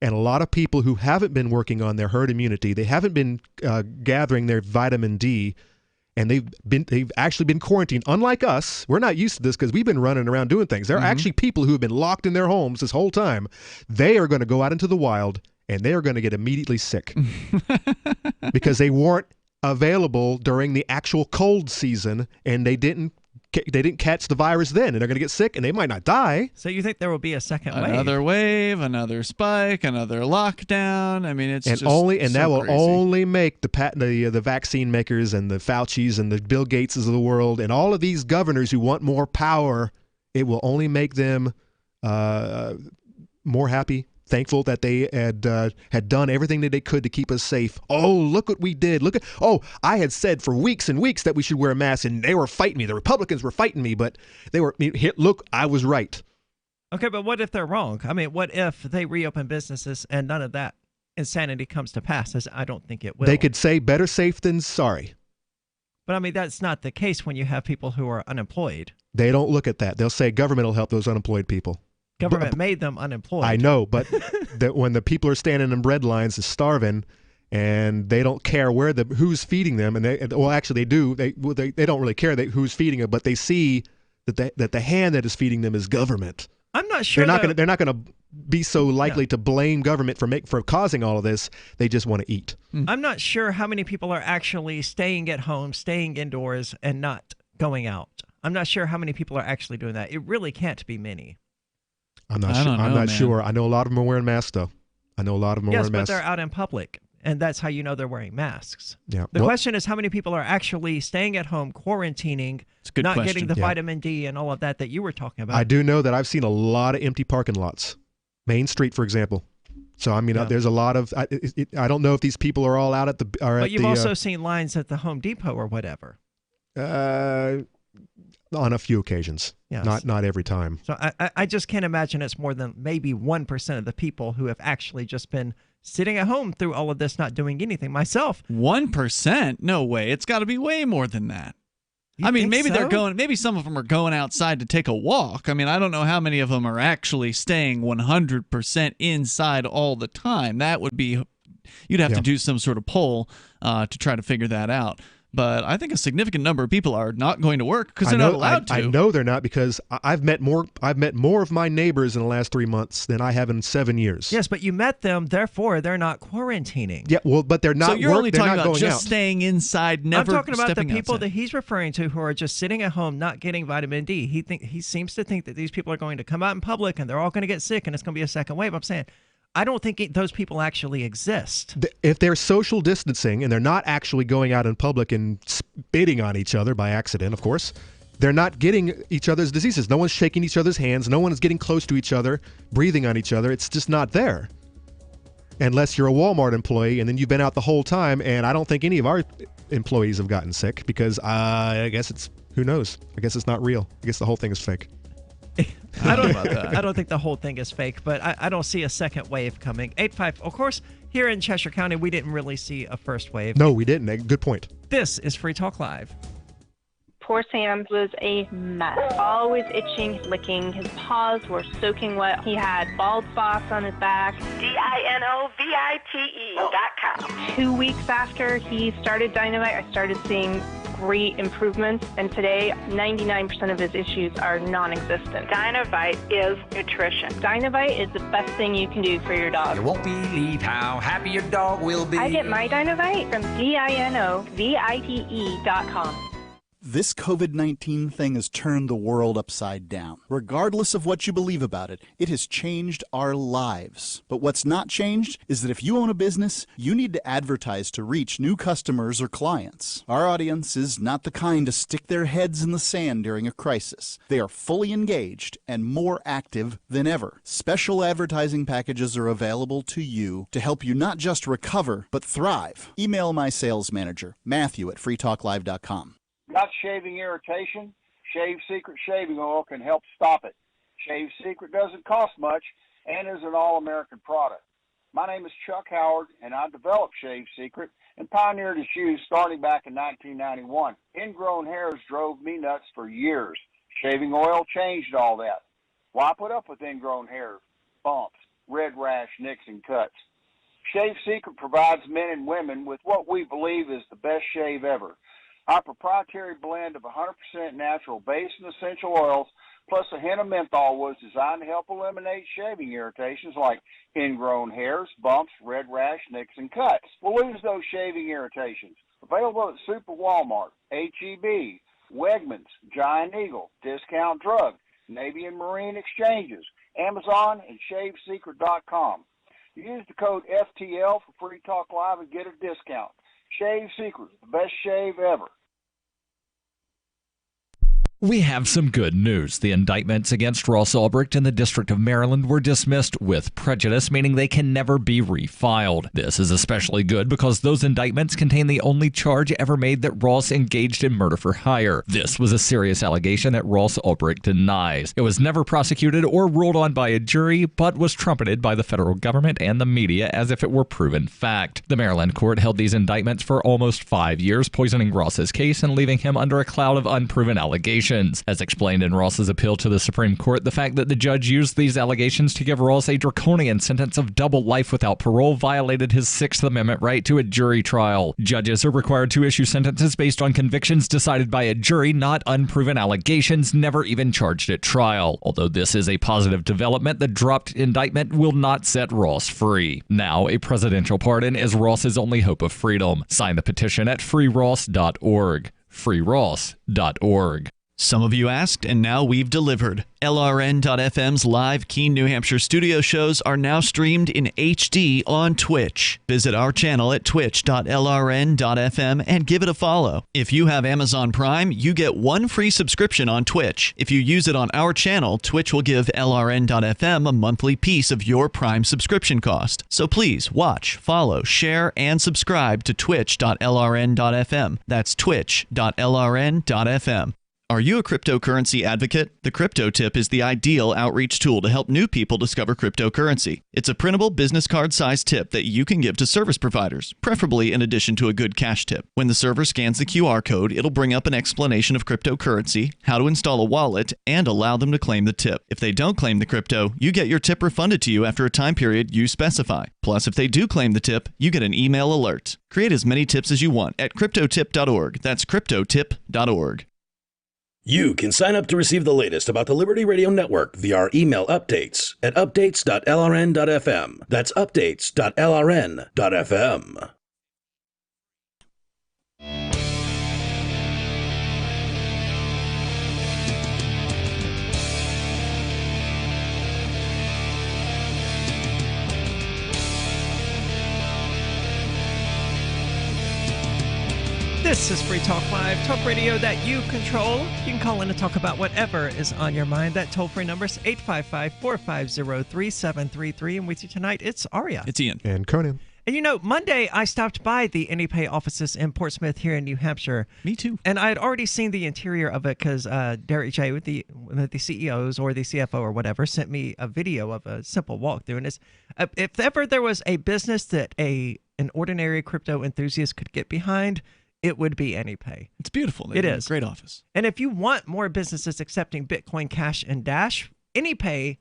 and a lot of people who haven't been working on their herd immunity, they haven't been gathering their vitamin D, and they've actually been quarantined. Unlike us, we're not used to this because we've been running around doing things. There are actually people who have been locked in their homes this whole time. They are going to go out into the wild, and they are going to get immediately sick because they weren't available during the actual cold season, and they didn't catch the virus then, and they're going to get sick, and they might not die. So you think there will be a second wave? Another wave, another spike, another lockdown. I mean, it's that will only make the vaccine makers and the Faucis and the Bill Gateses of the world and all of these governors who want more power. It will only make them more happy, thankful that they had done everything that they could to keep us safe. Oh, look what we did. I had said for weeks and weeks that we should wear a mask, and they were fighting me. The Republicans were fighting me, but look, I was right. Okay, but what if they're wrong? I mean, what if they reopen businesses and none of that insanity comes to pass? As I don't think it will. They could say better safe than sorry. But I mean, that's not the case when you have people who are unemployed. They don't look at that. They'll say government will help those unemployed people. Government made them unemployed. I know, but when the people are standing in bread lines and starving, and they don't care who's feeding them, and they do. They don't really care who's feeding them, but they see that the hand that is feeding them is government. I'm not sure they're not going to be so likely to blame government for causing all of this. They just want to eat. I'm not sure how many people are actually staying at home, staying indoors, and not going out. I'm not sure how many people are actually doing that. It really can't be many. I'm not sure. I know a lot of them are wearing masks, though. I know a lot of them are wearing masks. Yes, but they're out in public, and that's how you know they're wearing masks. Yeah. The question is how many people are actually staying at home, quarantining, not getting the vitamin D and all of that you were talking about. I do know that I've seen a lot of empty parking lots. Main Street, for example. So, I mean, there's a lot of... I don't know if these people are all out at the... But you've also seen lines at the Home Depot or whatever. On a few occasions. Yes. Not every time. So I just can't imagine it's more than maybe 1% of the people who have actually just been sitting at home through all of this, not doing anything. Myself. 1%? No way. It's got to be way more than that. I mean, maybe maybe some of them are going outside to take a walk. I mean, I don't know how many of them are actually staying 100% inside all the time. That would be, you'd have to do some sort of poll to try to figure that out. But I think a significant number of people are not going to work because they're not allowed to. I know they're not, because I've met more of my neighbors in the last 3 months than I have in 7 years. Yes, but you met them, therefore they're not quarantining. Yeah, well, but they're not. So you're only talking about just out. staying inside, never stepping outside. I'm talking about the people that he's referring to who are just sitting at home, not getting vitamin D. He seems to think that these people are going to come out in public and they're all going to get sick and it's going to be a second wave. I'm saying, I don't think those people actually exist. If they're social distancing and they're not actually going out in public and spitting on each other by accident, of course, they're not getting each other's diseases. No one's shaking each other's hands. No one is getting close to each other, breathing on each other. It's just not there. Unless you're a Walmart employee and then you've been out the whole time, and I don't think any of our employees have gotten sick because I guess who knows? I guess it's not real. I guess the whole thing is fake. I don't think the whole thing is fake, but I don't see a second wave coming. 8-5. Of course, here in Cheshire County, we didn't really see a first wave. No, we didn't. Good point. This is Free Talk Live. Poor Sam was a mess. Always itching, licking. His paws were soaking wet. He had bald spots on his back. DINOVITE.com. 2 weeks after he started Dynamite, I started seeing great improvements, and today 99% of his issues are non-existent. Dynavite is nutrition. Dynavite is the best thing you can do for your dog. You won't believe how happy your dog will be. I get my Dynavite from DINOVITE.com. This COVID-19 thing has turned the world upside down. Regardless of what you believe about it, it has changed our lives. But what's not changed is that if you own a business, you need to advertise to reach new customers or clients. Our audience is not the kind to stick their heads in the sand during a crisis. They are fully engaged and more active than ever. Special advertising packages are available to you to help you not just recover, but thrive. Email my sales manager, Matthew at freetalklive.com. Got shaving irritation? Shave Secret Shaving Oil can help stop it. Shave Secret doesn't cost much and is an all-American product. My name is Chuck Howard, and I developed Shave Secret and pioneered its use starting back in 1991. Ingrown hairs drove me nuts for years. Shaving oil changed all that. Why put up with ingrown hairs, bumps, red rash, nicks, and cuts? Shave Secret provides men and women with what we believe is the best shave ever. Our proprietary blend of 100% natural base and essential oils plus a hint of menthol was designed to help eliminate shaving irritations like ingrown hairs, bumps, red rash, nicks, and cuts. We'll lose those shaving irritations. Available at Super Walmart, H-E-B, Wegmans, Giant Eagle, Discount Drug, Navy and Marine Exchanges, Amazon, and ShaveSecret.com. Use the code FTL for Free Talk Live and get a discount. Shave Secret, the best shave ever. We have some good news. The indictments against Ross Ulbricht in the District of Maryland were dismissed with prejudice, meaning they can never be refiled. This is especially good because those indictments contain the only charge ever made that Ross engaged in murder for hire. This was a serious allegation that Ross Ulbricht denies. It was never prosecuted or ruled on by a jury, but was trumpeted by the federal government and the media as if it were proven fact. The Maryland court held these indictments for almost 5 years, poisoning Ross's case and leaving him under a cloud of unproven allegations. As explained in Ross's appeal to the Supreme Court, the fact that the judge used these allegations to give Ross a draconian sentence of double life without parole violated his Sixth Amendment right to a jury trial. Judges are required to issue sentences based on convictions decided by a jury, not unproven allegations never even charged at trial. Although this is a positive development, the dropped indictment will not set Ross free. Now, a presidential pardon is Ross's only hope of freedom. Sign the petition at freeross.org. freeross.org. Some of you asked, and now we've delivered. LRN.FM's live Keene, New Hampshire studio shows are now streamed in HD on Twitch. Visit our channel at twitch.lrn.fm and give it a follow. If you have Amazon Prime, you get 1 free subscription on Twitch. If you use it on our channel, Twitch will give LRN.FM a monthly piece of your Prime subscription cost. So please watch, follow, share, and subscribe to twitch.lrn.fm. That's twitch.lrn.fm. Are you a cryptocurrency advocate? The Crypto Tip is the ideal outreach tool to help new people discover cryptocurrency. It's a printable business card-sized tip that you can give to service providers, preferably in addition to a good cash tip. When the server scans the QR code, it'll bring up an explanation of cryptocurrency, how to install a wallet, and allow them to claim the tip. If they don't claim the crypto, you get your tip refunded to you after a time period you specify. Plus, if they do claim the tip, you get an email alert. Create as many tips as you want at cryptotip.org. That's cryptotip.org. You can sign up to receive the latest about the Liberty Radio Network via our email updates at updates.lrn.fm. That's updates.lrn.fm. This is Free Talk Live, talk radio that you control. You can call in and talk about whatever is on your mind. That toll-free number is 855-450-3733. And with you tonight, it's Aria. It's Ian. And Conan. And you know, Monday I stopped by the AnyPay offices in Portsmouth here in New Hampshire. Me too. And I had already seen the interior of it because Derek J, with the CEOs or the CFO or whatever, sent me a video of a simple walkthrough. And it's, if ever there was a business that an ordinary crypto enthusiast could get behind, it would be AnyPay. It's beautiful. It is. A great office. And if you want more businesses accepting Bitcoin Cash and Dash, AnyPay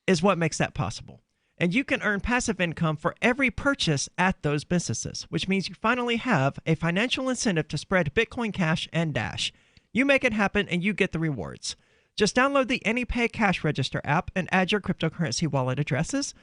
is what makes that possible. And you can earn passive income for every purchase at those businesses, which means you finally have a financial incentive to spread Bitcoin Cash and Dash. You make it happen and you get the rewards. Just download the AnyPay Cash Register app and add your cryptocurrency wallet addresses.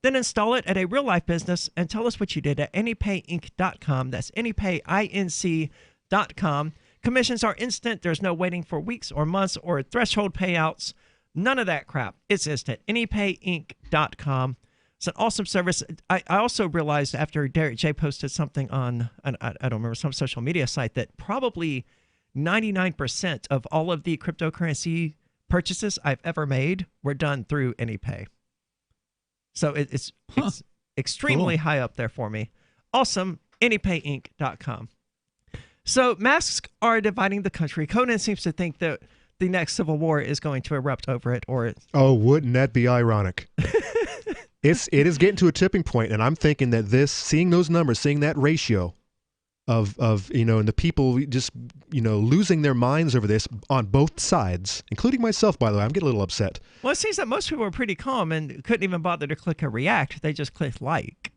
Then install it at a real-life business and tell us what you did at anypayinc.com. That's anypayinc.com. Commissions are instant. There's no waiting for weeks or months or threshold payouts. None of that crap. It's instant. anypayinc.com. It's an awesome service. I also realized after Derek J posted something on, I don't remember, some social media site that probably 99% of all of the cryptocurrency purchases I've ever made were done through AnyPay. So it's extremely high up there for me. Awesome. anypayinc.com. So masks are dividing the country. Conan seems to think that the next civil war is going to erupt over it. Oh, wouldn't that be ironic? It is getting to a tipping point, and I'm thinking that seeing those numbers, seeing that ratio of and the people just losing their minds over this on both sides, including myself, by the way. I'm getting a little upset. Well, it seems that most people are pretty calm and couldn't even bother to click a react. They just clicked like.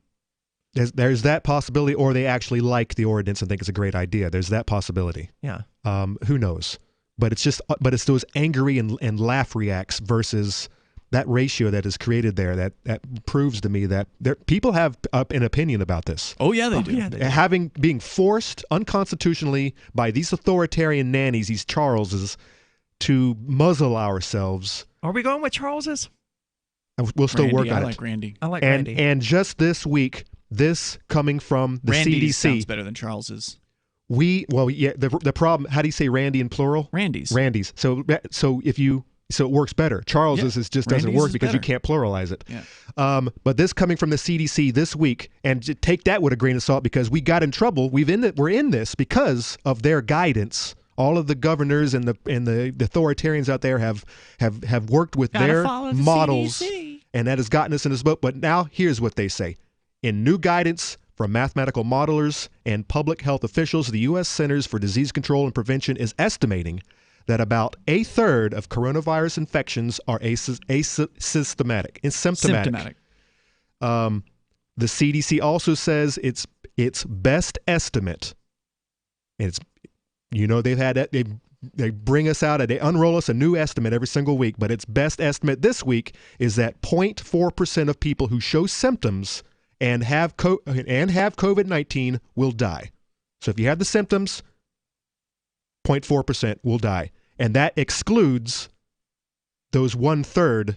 There's that possibility, or they actually like the ordinance and think it's a great idea. There's that possibility. Yeah. Who knows? But it's those angry and laugh reacts versus that ratio that is created there that proves to me that people have an opinion about this. Oh yeah, they do. Yeah, they do. Being forced unconstitutionally by these authoritarian nannies, these Charleses, to muzzle ourselves. Are we going with Charleses? We'll still work on it. I like Randy. I like Randy. And just this week, this coming from the Randy CDC sounds better than Charles's. The problem. How do you say Randy in plural? Randy's. So it works better. Charles's just doesn't Randy's work is because better. you can't pluralize it. Yeah. But this coming from the CDC this week, and take that with a grain of salt because we got in trouble. We're in this because of their guidance. All of the governors and the authoritarians out there have worked with their models, CDC. And that has gotten us in this boat. But now here's what they say. In new guidance from mathematical modelers and public health officials, the U.S. Centers for Disease Control and Prevention is estimating that about a third of coronavirus infections are symptomatic. The CDC also says its best estimate. They bring us out, they unroll us a new estimate every single week, but its best estimate this week is that 0.4% of people who show symptoms and have COVID-19 will die. So if you have the symptoms, 0.4% will die. And that excludes those 1/3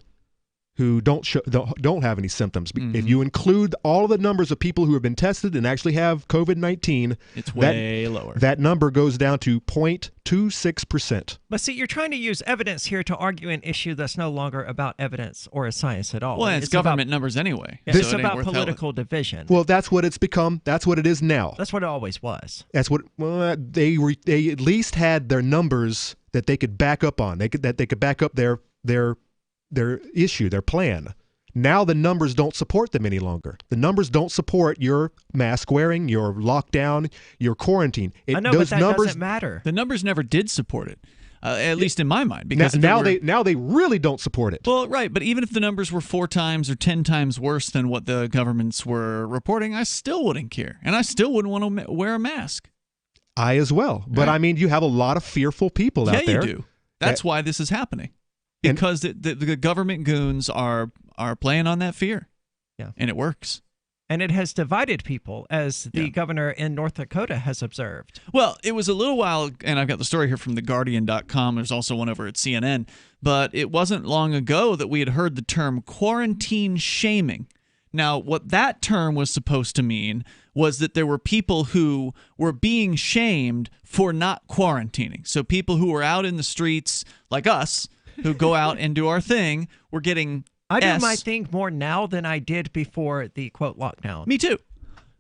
who don't have any symptoms. Mm-hmm. If you include all of the numbers of people who have been tested and actually have COVID-19, it's way lower. That number goes down to 0.26%. But see, you're trying to use evidence here to argue an issue that's no longer about evidence or a science at all. Well, it's government numbers anyway. Yeah, it's about political division. Well, that's what it's become. That's what it is now. That's what it always was. That's what. Well, they at least had their numbers that they could back up on. They could back up their issue, their plan. Now the numbers don't support them any longer. The numbers don't support your mask wearing, your lockdown, your quarantine. I know, but that doesn't matter. The numbers never did support it, at least in my mind. Because now they really don't support it. Well, right, but even if the numbers were 4 times or 10 times worse than what the governments were reporting, I still wouldn't care, and I still wouldn't want to wear a mask. I as well, but right. I mean, you have a lot of fearful people out there. Yeah, you do. That's why this is happening. Because the government goons are playing on that fear. Yeah. And it works. And it has divided people, as the governor in North Dakota has observed. Well, it was a little while, and I've got the story here from theguardian.com. There's also one over at CNN. But it wasn't long ago that we had heard the term quarantine shaming. Now, what that term was supposed to mean was that there were people who were being shamed for not quarantining. So people who were out in the streets, like us, who go out and do our thing, we're getting I do my thing more now than I did before the quote lockdown. Me too.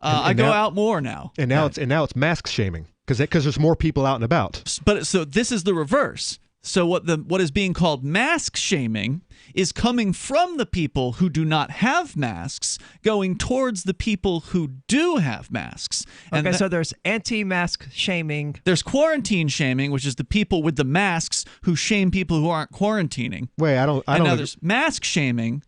I go out more now. And now it's mask shaming because there's more people out and about. But so this is the reverse. So what is being called mask shaming is coming from the people who do not have masks, going towards the people who do have masks. Okay, so there's anti-mask shaming. There's quarantine shaming, which is the people with the masks who shame people who aren't quarantining. Wait, I don't. Now there's mask shaming,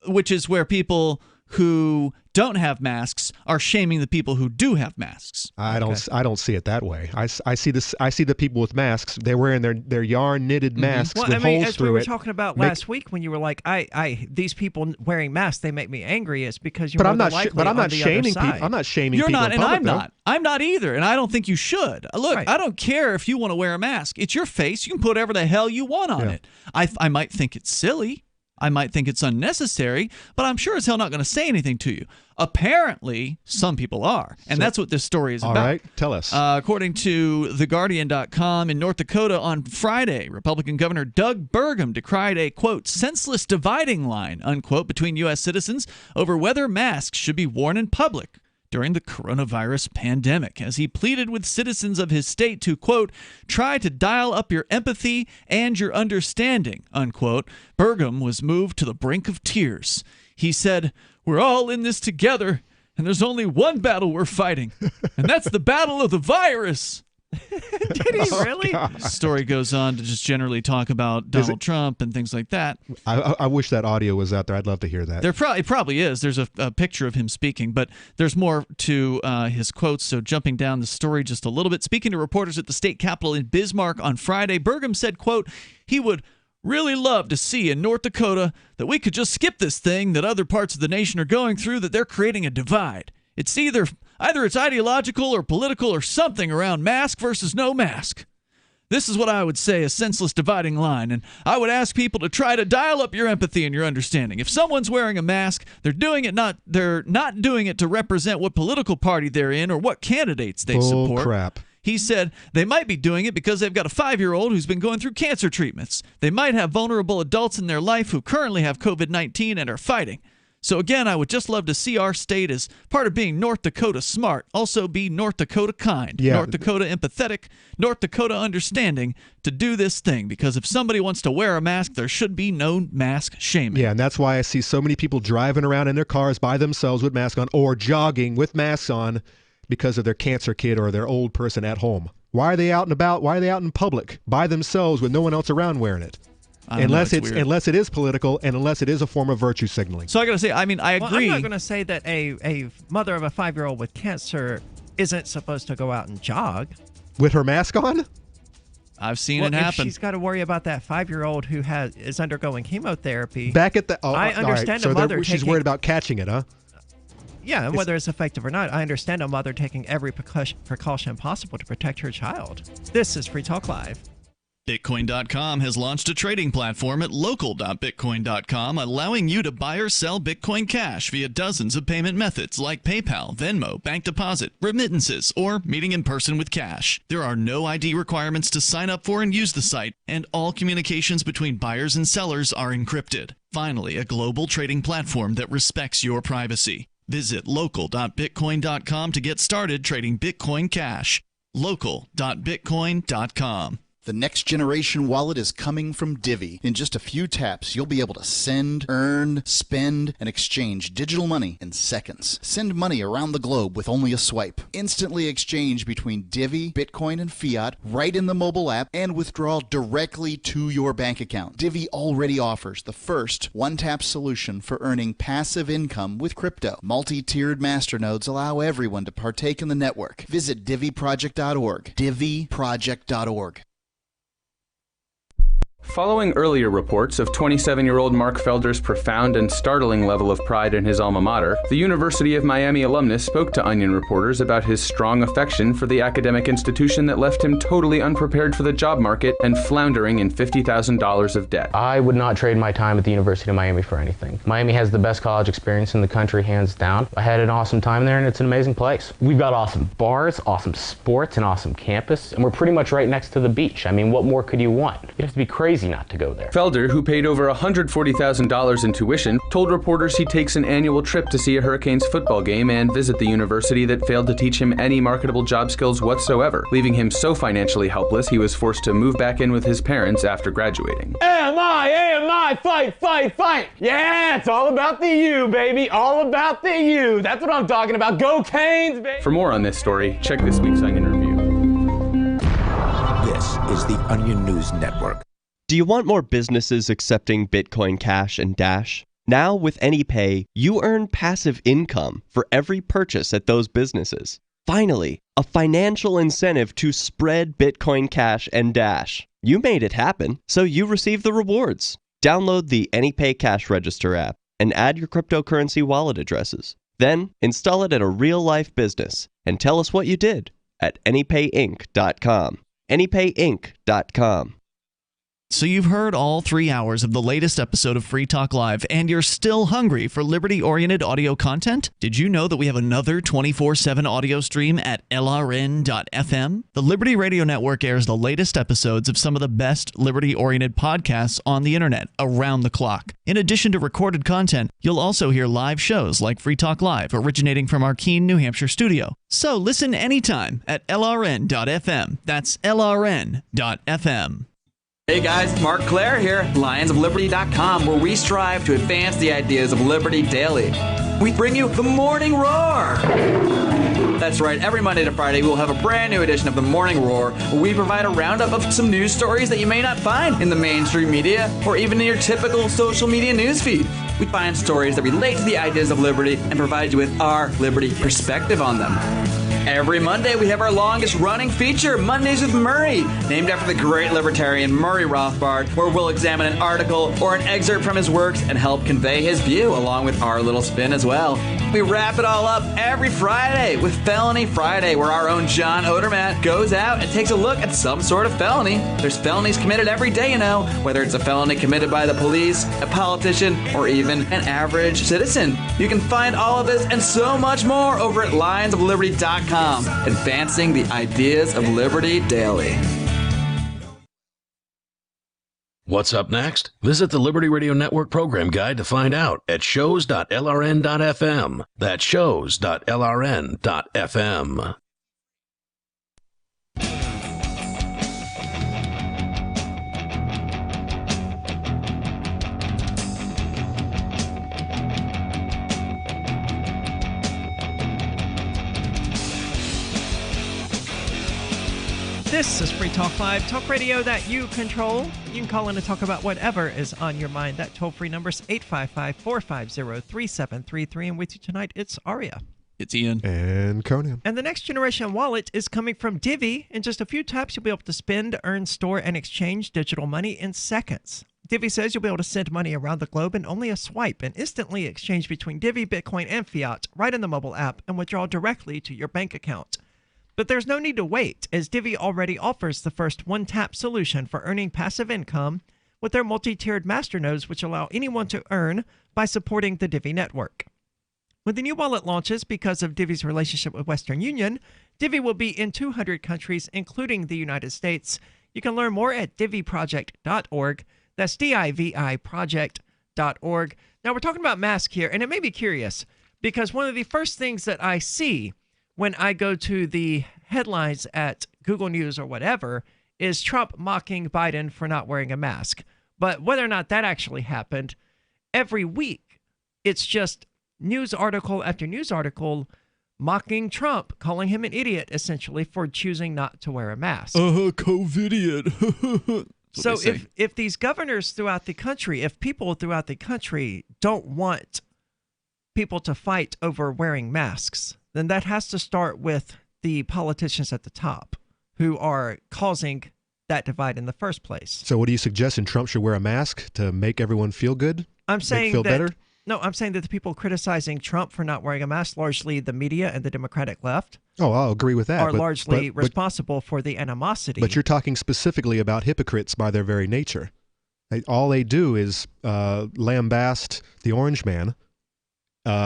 which is where people who don't have masks are shaming the people who do have masks. I don't see it that way. I see the people with masks. They're wearing their yarn knitted masks with holes as through we were it. talking about last week when you were like, these people wearing masks, they make me angry. It's because you're but I'm not shaming people. I'm not shaming You're people. Not, in public, and I'm though. not. I'm not either, and I don't think you should. Look, Right. I don't care if you want to wear a mask. It's your face. You can put whatever the hell you want on it. I might think it's silly. I might think it's unnecessary, but I'm sure as hell not going to say anything to you. Apparently, some people are, and that's what this story is about. All right, tell us. According to theguardian.com, in North Dakota on Friday, Republican Governor Doug Burgum decried a, quote, senseless dividing line, unquote, between U.S. citizens over whether masks should be worn in public during the coronavirus pandemic, as he pleaded with citizens of his state to, quote, try to dial up your empathy and your understanding, unquote. Burgum was moved to the brink of tears. He said, we're all in this together, and there's only one battle we're fighting, and that's the battle of the virus. Did he really? The story goes on to just generally talk about Donald Trump and things like that. I wish that audio was out there. I'd love to hear that. It probably is. There's a picture of him speaking, but there's more to his quotes. So jumping down the story just a little bit. Speaking to reporters at the state capitol in Bismarck on Friday, Burgum said, quote, he would really love to see in North Dakota that we could just skip this thing that other parts of the nation are going through, that they're creating a divide. It's either it's ideological or political or something around mask versus no mask. This is what I would say a senseless dividing line, and I would ask people to try to dial up your empathy and your understanding. If someone's wearing a mask, they're not doing it to represent what political party they're in or what candidates they support. Crap. He said they might be doing it because they've got a 5-year-old who's been going through cancer treatments. They might have vulnerable adults in their life who currently have COVID-19 and are fighting. So again, I would just love to see our state as part of being North Dakota smart, also be North Dakota kind, North Dakota empathetic, North Dakota understanding to do this thing. Because if somebody wants to wear a mask, there should be no mask shaming. Yeah, and that's why I see so many people driving around in their cars by themselves with masks on or jogging with masks on because of their cancer kid or their old person at home. Why are they out and about? Why are they out in public by themselves with no one else around wearing it? Unless it is political and unless it is a form of virtue signaling. So I got to say, I mean, I agree. I'm not going to say that a mother of a 5-year-old with cancer isn't supposed to go out and jog with her mask on. I've seen it happen. If she's got to worry about that 5-year-old who is undergoing chemotherapy. Back at the I understand a mother she's worried about catching it, huh? Yeah, and whether it's effective or not, I understand a mother taking every precaution possible to protect her child. This is Free Talk Live. Bitcoin.com has launched a trading platform at local.bitcoin.com, allowing you to buy or sell Bitcoin Cash via dozens of payment methods like PayPal, Venmo, bank deposit, remittances, or meeting in person with cash. There are no ID requirements to sign up for and use the site, and all communications between buyers and sellers are encrypted. Finally, a global trading platform that respects your privacy. Visit local.bitcoin.com to get started trading Bitcoin Cash. local.bitcoin.com. The next generation wallet is coming from Divvy. In just a few taps, you'll be able to send, earn, spend, and exchange digital money in seconds. Send money around the globe with only a swipe. Instantly exchange between Divvy, Bitcoin, and fiat right in the mobile app and withdraw directly to your bank account. Divvy already offers the first one-tap solution for earning passive income with crypto. Multi-tiered masternodes allow everyone to partake in the network. Visit divvyproject.org. divvyproject.org. Following earlier reports of 27-year-old Mark Felder's profound and startling level of pride in his alma mater, the University of Miami alumnus spoke to Onion reporters about his strong affection for the academic institution that left him totally unprepared for the job market and floundering in $50,000 of debt. I would not trade my time at the University of Miami for anything. Miami has the best college experience in the country, hands down. I had an awesome time there, and it's an amazing place. We've got awesome bars, awesome sports, an awesome campus, and we're pretty much right next to the beach. I mean, what more could you want? You'd have to be crazy not to go there. Felder, who paid over $140,000 in tuition, told reporters he takes an annual trip to see a Hurricanes football game and visit the university that failed to teach him any marketable job skills whatsoever, leaving him so financially helpless he was forced to move back in with his parents after graduating. AMI, fight, fight, fight! Yeah, it's all about the U, baby, all about the U. That's what I'm talking about. Go Canes, baby! For more on this story, check this week's Onion Review. This is the Onion News Network. Do you want more businesses accepting Bitcoin Cash and Dash? Now with AnyPay, you earn passive income for every purchase at those businesses. Finally, a financial incentive to spread Bitcoin Cash and Dash. You made it happen, so you receive the rewards. Download the AnyPay Cash Register app and add your cryptocurrency wallet addresses. Then install it at a real-life business and tell us what you did at AnyPayInc.com. AnyPayInc.com. So you've heard all 3 hours of the latest episode of Free Talk Live, and you're still hungry for liberty-oriented audio content? Did you know that we have another 24/7 audio stream at LRN.FM? The Liberty Radio Network airs the latest episodes of some of the best liberty-oriented podcasts on the internet around the clock. In addition to recorded content, you'll also hear live shows like Free Talk Live, originating from our Keene, New Hampshire studio. So listen anytime at LRN.FM. That's LRN.FM. Hey guys, Mark Claire here, lionsofliberty.com, where we strive to advance the ideas of liberty daily. We bring you the Morning Roar. That's right, every Monday to Friday we'll have a brand new edition of the Morning Roar, where we provide a roundup of some news stories that you may not find in the mainstream media or even in your typical social media newsfeed. We find stories that relate to the ideas of liberty and provide you with our liberty perspective on them. Every Monday, we have our longest-running feature, Mondays with Murray, named after the great libertarian Murray Rothbard, where we'll examine an article or an excerpt from his works and help convey his view, along with our little spin as well. We wrap it all up every Friday with Felony Friday, where our own John Odermatt goes out and takes a look at some sort of felony. There's felonies committed every day, whether it's a felony committed by the police, a politician, or even an average citizen. You can find all of this and so much more over at lionsofliberty.com, advancing the ideas of liberty daily. What's up next? Visit the Liberty Radio Network program guide to find out at shows.lrn.fm. That's shows.lrn.fm. This is Free Talk Live, talk radio that you control. You can call in and talk about whatever is on your mind. That toll-free number is 855-450-3733. And with you tonight, it's Aria. It's Ian. And Conan. And the next generation wallet is coming from Divi. In just a few taps, you'll be able to spend, earn, store, and exchange digital money in seconds. Divi says you'll be able to send money around the globe in only a swipe and instantly exchange between Divi, Bitcoin, and fiat right in the mobile app and withdraw directly to your bank account. But there's no need to wait, as Divi already offers the first one-tap solution for earning passive income with their multi-tiered masternodes, which allow anyone to earn by supporting the Divi network. When the new wallet launches, because of Divi's relationship with Western Union, Divi will be in 200 countries, including the United States. You can learn more at diviproject.org. That's DIVI project.org. Now, we're talking about masks here, and it may be curious, because one of the first things that I see when I go to the headlines at Google News or whatever is Trump mocking Biden for not wearing a mask. But whether or not that actually happened, every week it's just news article after news article mocking Trump, calling him an idiot, essentially, for choosing not to wear a mask. COVID-idiot. So if these governors throughout the country, if people throughout the country don't want people to fight over wearing masks, then that has to start with the politicians at the top who are causing that divide in the first place. So what are you suggesting? Trump should wear a mask to make everyone feel good? I'm saying feel that, better? No, I'm saying that the people criticizing Trump for not wearing a mask, largely the media and the Democratic left, Oh, I'll agree with that. are largely responsible for the animosity. But you're talking specifically about hypocrites by their very nature. All they do is lambaste the Orange Man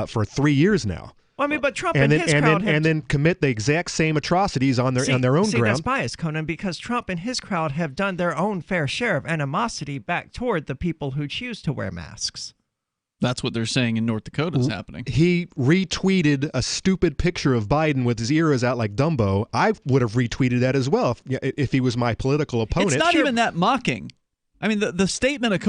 for 3 years now. Well, I mean, but Trump and his crowd and then commit the exact same atrocities on their own See, ground. that's bias, Conan, because Trump and his crowd have done their own fair share of animosity back toward the people who choose to wear masks. That's what they're saying in North Dakota is happening. He retweeted a stupid picture of Biden with his ears out like Dumbo. I would have retweeted that as well if he was my political opponent. It's not even that mocking. I mean, the statement,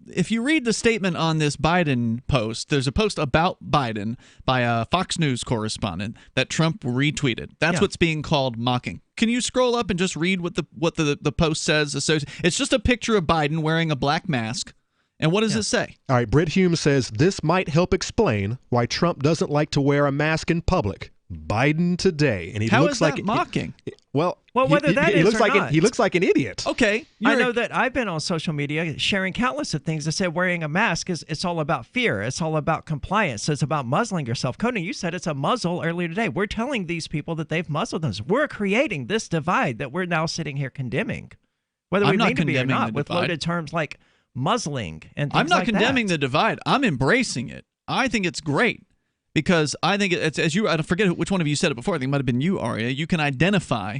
if you read the statement on this Biden post, there's a post about Biden by a Fox News correspondent that Trump retweeted. That's what's being called mocking. Can you scroll up and just read what the post says? It's just a picture of Biden wearing a black mask. And what does it say? All right, Britt Hume says, this might help explain why Trump doesn't like to wear a mask in public. Biden today. And he How looks is that like mocking? Whether that is or not. He looks like an idiot. Okay. I know that I've been on social media sharing countless of things that said wearing a mask it's all about fear. It's all about compliance. It's about muzzling yourself. Conan, you said it's a muzzle earlier today. We're telling these people that they've muzzled us. We're creating this divide that we're now sitting here condemning, whether we mean to be or not, with loaded terms like muzzling and things I'm not like condemning that. the divide. I'm embracing it. I think it's great. Because I think it's, I forget which one of you said it before. I think it might have been you, Aria. You can identify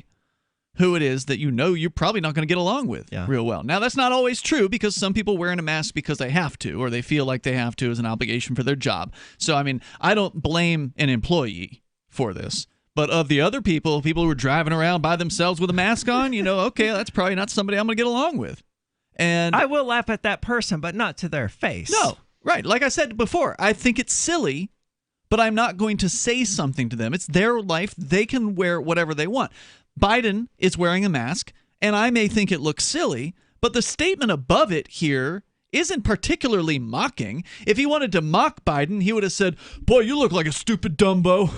who it is that you know you're probably not going to get along with real well. Now, that's not always true because some people wearing a mask because they have to or they feel like they have to as an obligation for their job. So, I mean, I don't blame an employee for this. But of the other people who are driving around by themselves with a mask on, okay, that's probably not somebody I'm going to get along with. And I will laugh at that person, but not to their face. No, right. Like I said before, I think it's silly. But I'm not going to say something to them. It's their life. They can wear whatever they want. Biden is wearing a mask, and I may think it looks silly, but the statement above it here isn't particularly mocking. If he wanted to mock Biden, he would have said, boy, you look like a stupid Dumbo.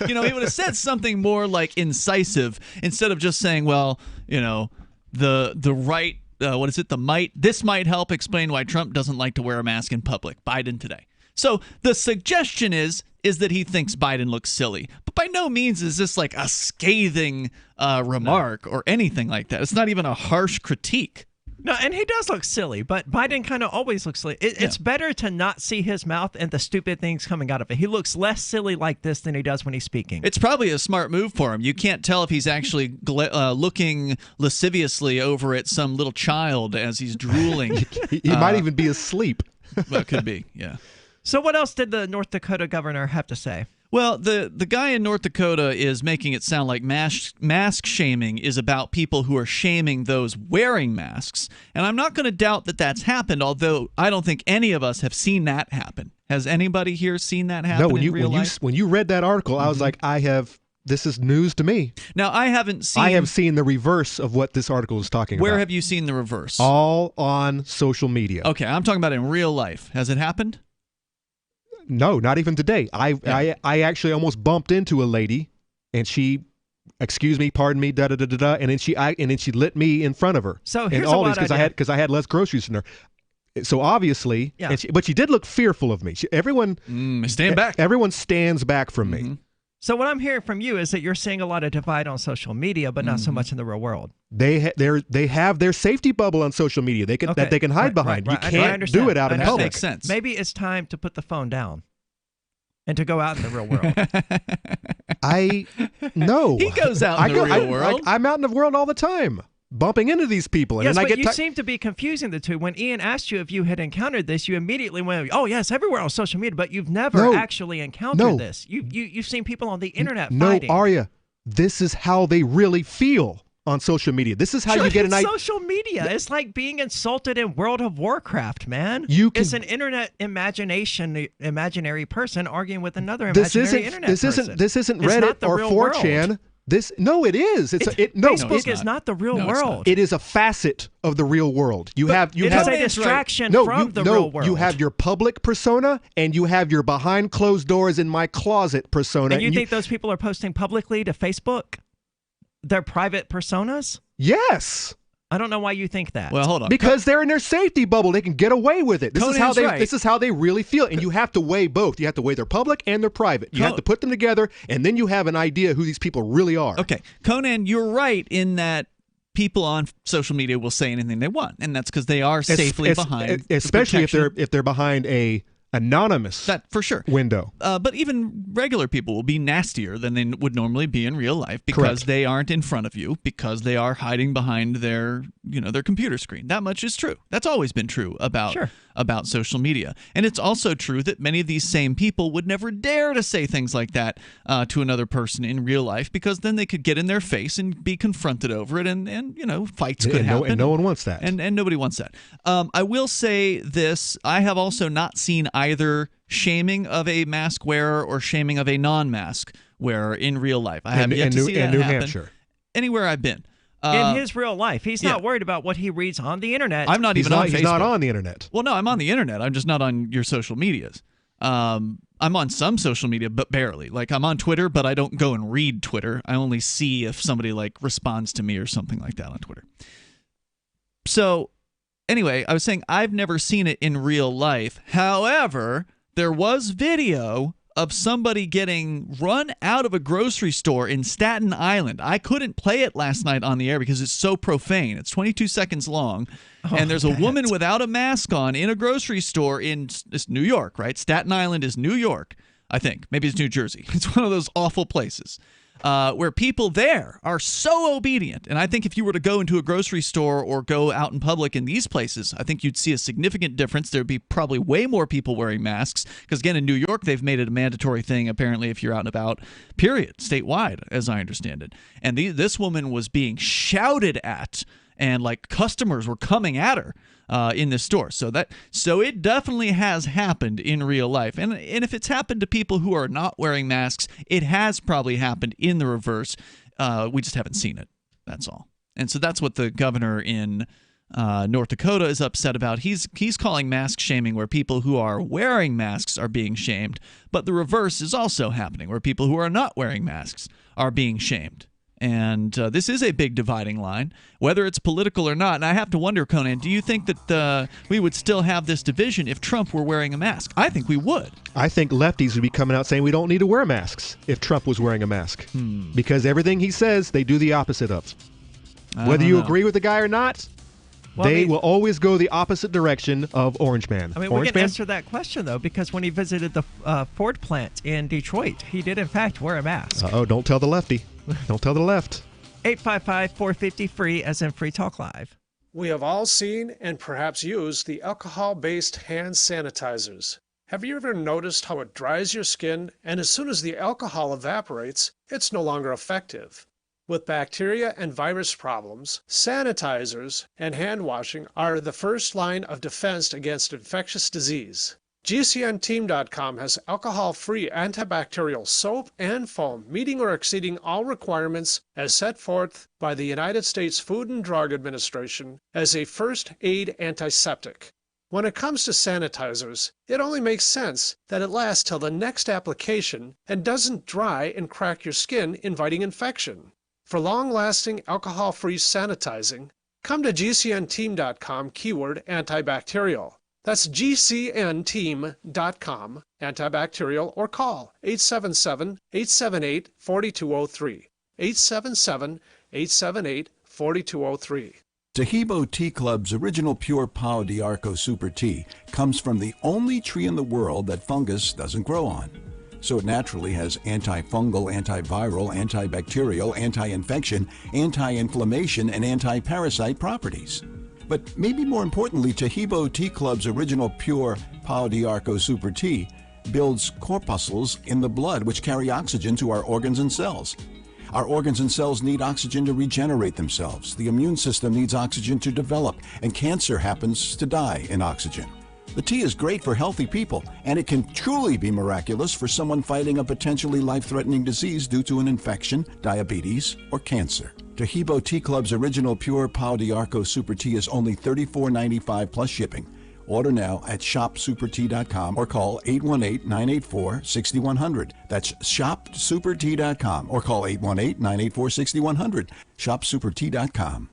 He would have said something more like incisive instead of just saying, well, the right, this might help explain why Trump doesn't like to wear a mask in public. Biden today. So the suggestion is that he thinks Biden looks silly. But by no means is this like a scathing remark or anything like that. It's not even a harsh critique. No, and he does look silly, but Biden kind of always looks silly. It's better to not see his mouth and the stupid things coming out of it. He looks less silly like this than he does when he's speaking. It's probably a smart move for him. You can't tell if he's actually looking lasciviously over at some little child as he's drooling. He might even be asleep. Well, it could be, yeah. So what else did the North Dakota governor have to say? Well, the guy in North Dakota is making it sound like mask shaming is about people who are shaming those wearing masks. And I'm not going to doubt that that's happened, although I don't think any of us have seen that happen. Has anybody here seen that happen in real life? When you read that article, I was like, this is news to me. Now, I have seen the reverse of what this article is talking about. Where have you seen the reverse? All on social media. Okay, I'm talking about in real life. Has it happened? No, not even today. I actually almost bumped into a lady, and she, excuse me, pardon me, da da da da da, and then she lit me in front of her. So here's because I had less groceries than her. So obviously, but she did look fearful of me. Everyone stands back from me. So what I'm hearing from you is that you're seeing a lot of divide on social media, but not so much in the real world. They have their safety bubble on social media. They can hide behind. You can't do it out in public. Makes sense. Maybe it's time to put the phone down and to go out in the real world. No. He goes out in the real world. I'm out in the world all the time, bumping into these people. Yes, and but you seem to be confusing the two. When Ian asked you if you had encountered this, you immediately went, oh, yes, everywhere on social media, but you've never actually encountered this. You've seen people on the internet fighting. No, Aria, this is how they really feel on social media. This is how you get an idea. Social media. It's like being insulted in World of Warcraft, man. It's an internet imaginary person arguing with another imaginary internet person. This isn't Reddit or 4chan. World. It is. Facebook is not the real world. It is a facet of the real world. It is a distraction from the real world. You have your public persona and you have your behind closed doors in my closet persona. And you think those people are posting publicly to Facebook? Their private personas? Yes. I don't know why you think that. Well, hold on. Because they're in their safety bubble. They can get away with it. This is how they really feel. And you have to weigh both. You have to weigh their public and their private. You have to put them together, and then you have an idea who these people really are. Okay. Conan, you're right in that people on social media will say anything they want, and that's because they are safely behind especially if they're behind a anonymous for sure window. But even regular people will be nastier than they would normally be in real life because they aren't in front of you, because they are hiding behind their computer screen. That much is true. That's always been true about social media. And it's also true that many of these same people would never dare to say things like that to another person in real life, because then they could get in their face and be confronted over it, and fights could happen. And no one wants that. And nobody wants that. I will say this. I have also not seen either shaming of a mask wearer or shaming of a non-mask wearer in real life. I have yet to see that in New happen Hampshire. Anywhere I've been. In his real life, he's not worried about what he reads on the internet. I'm not even on Facebook. He's not on the internet. Well, no, I'm on the internet. I'm just not on your social medias. I'm on some social media, but barely. Like, I'm on Twitter, but I don't go and read Twitter. I only see if somebody responds to me or something like that on Twitter. So anyway, I was saying I've never seen it in real life. However, there was video of somebody getting run out of a grocery store in Staten Island. I couldn't play it last night on the air because it's so profane. It's 22 seconds long, and there's a woman without a mask on in a grocery store in New York, right? Staten Island is New York, I think. Maybe it's New Jersey. It's one of those awful places. Where people there are so obedient. And I think if you were to go into a grocery store or go out in public in these places, I think you'd see a significant difference. There'd be probably way more people wearing masks because, again, in New York, they've made it a mandatory thing, apparently, if you're out and about, period, statewide, as I understand it. And this woman was being shouted at, and customers were coming at her in this store. So it definitely has happened in real life. And if it's happened to people who are not wearing masks, it has probably happened in the reverse. We just haven't seen it. That's all. And so that's what the governor in North Dakota is upset about. He's calling mask shaming where people who are wearing masks are being shamed, but the reverse is also happening where people who are not wearing masks are being shamed. And this is a big dividing line, whether it's political or not. And I have to wonder, Conan, do you think that we would still have this division if Trump were wearing a mask? I think we would. I think lefties would be coming out saying we don't need to wear masks if Trump was wearing a mask. Because everything he says, they do the opposite of. Whether you agree with the guy or not, they will always go the opposite direction of Orange Man. I mean, Orange we can Man? answer that question, though, because when he visited the Ford plant in Detroit, he did, in fact, wear a mask. Don't tell the lefty. Don't tell the left. 855-450-FREE, as in Free Talk Live. We have all seen and perhaps used the alcohol-based hand sanitizers. Have you ever noticed how it dries your skin, and as soon as the alcohol evaporates, it's no longer effective? With bacteria and virus problems, sanitizers and hand washing are the first line of defense against infectious disease. GCNteam.com has alcohol-free antibacterial soap and foam meeting or exceeding all requirements as set forth by the United States Food and Drug Administration as a first aid antiseptic. When it comes to sanitizers, it only makes sense that it lasts till the next application and doesn't dry and crack your skin, inviting infection. For long-lasting alcohol-free sanitizing, come to GCNteam.com keyword antibacterial. That's GCNteam.com antibacterial or call 877-878-4203. 877-878-4203. Tahibo Tea Club's original pure Pau d'Arco Super Tea comes from the only tree in the world that fungus doesn't grow on. So it naturally has antifungal, antiviral, antibacterial, anti-infection, anti-inflammation, and anti-parasite properties. But maybe more importantly, Tahibo Tea Club's original pure Pau d'Arco Super Tea builds corpuscles in the blood which carry oxygen to our organs and cells. Our organs and cells need oxygen to regenerate themselves. The immune system needs oxygen to develop, and cancer happens to die in oxygen. The tea is great for healthy people, and it can truly be miraculous for someone fighting a potentially life-threatening disease due to an infection, diabetes, or cancer. Tahibo Tea Club's original pure Pau d'Arco Super Tea is only $34.95 plus shipping. Order now at shopsupertea.com or call 818-984-6100. That's shopsupertea.com or call 818-984-6100. Shopsupertea.com.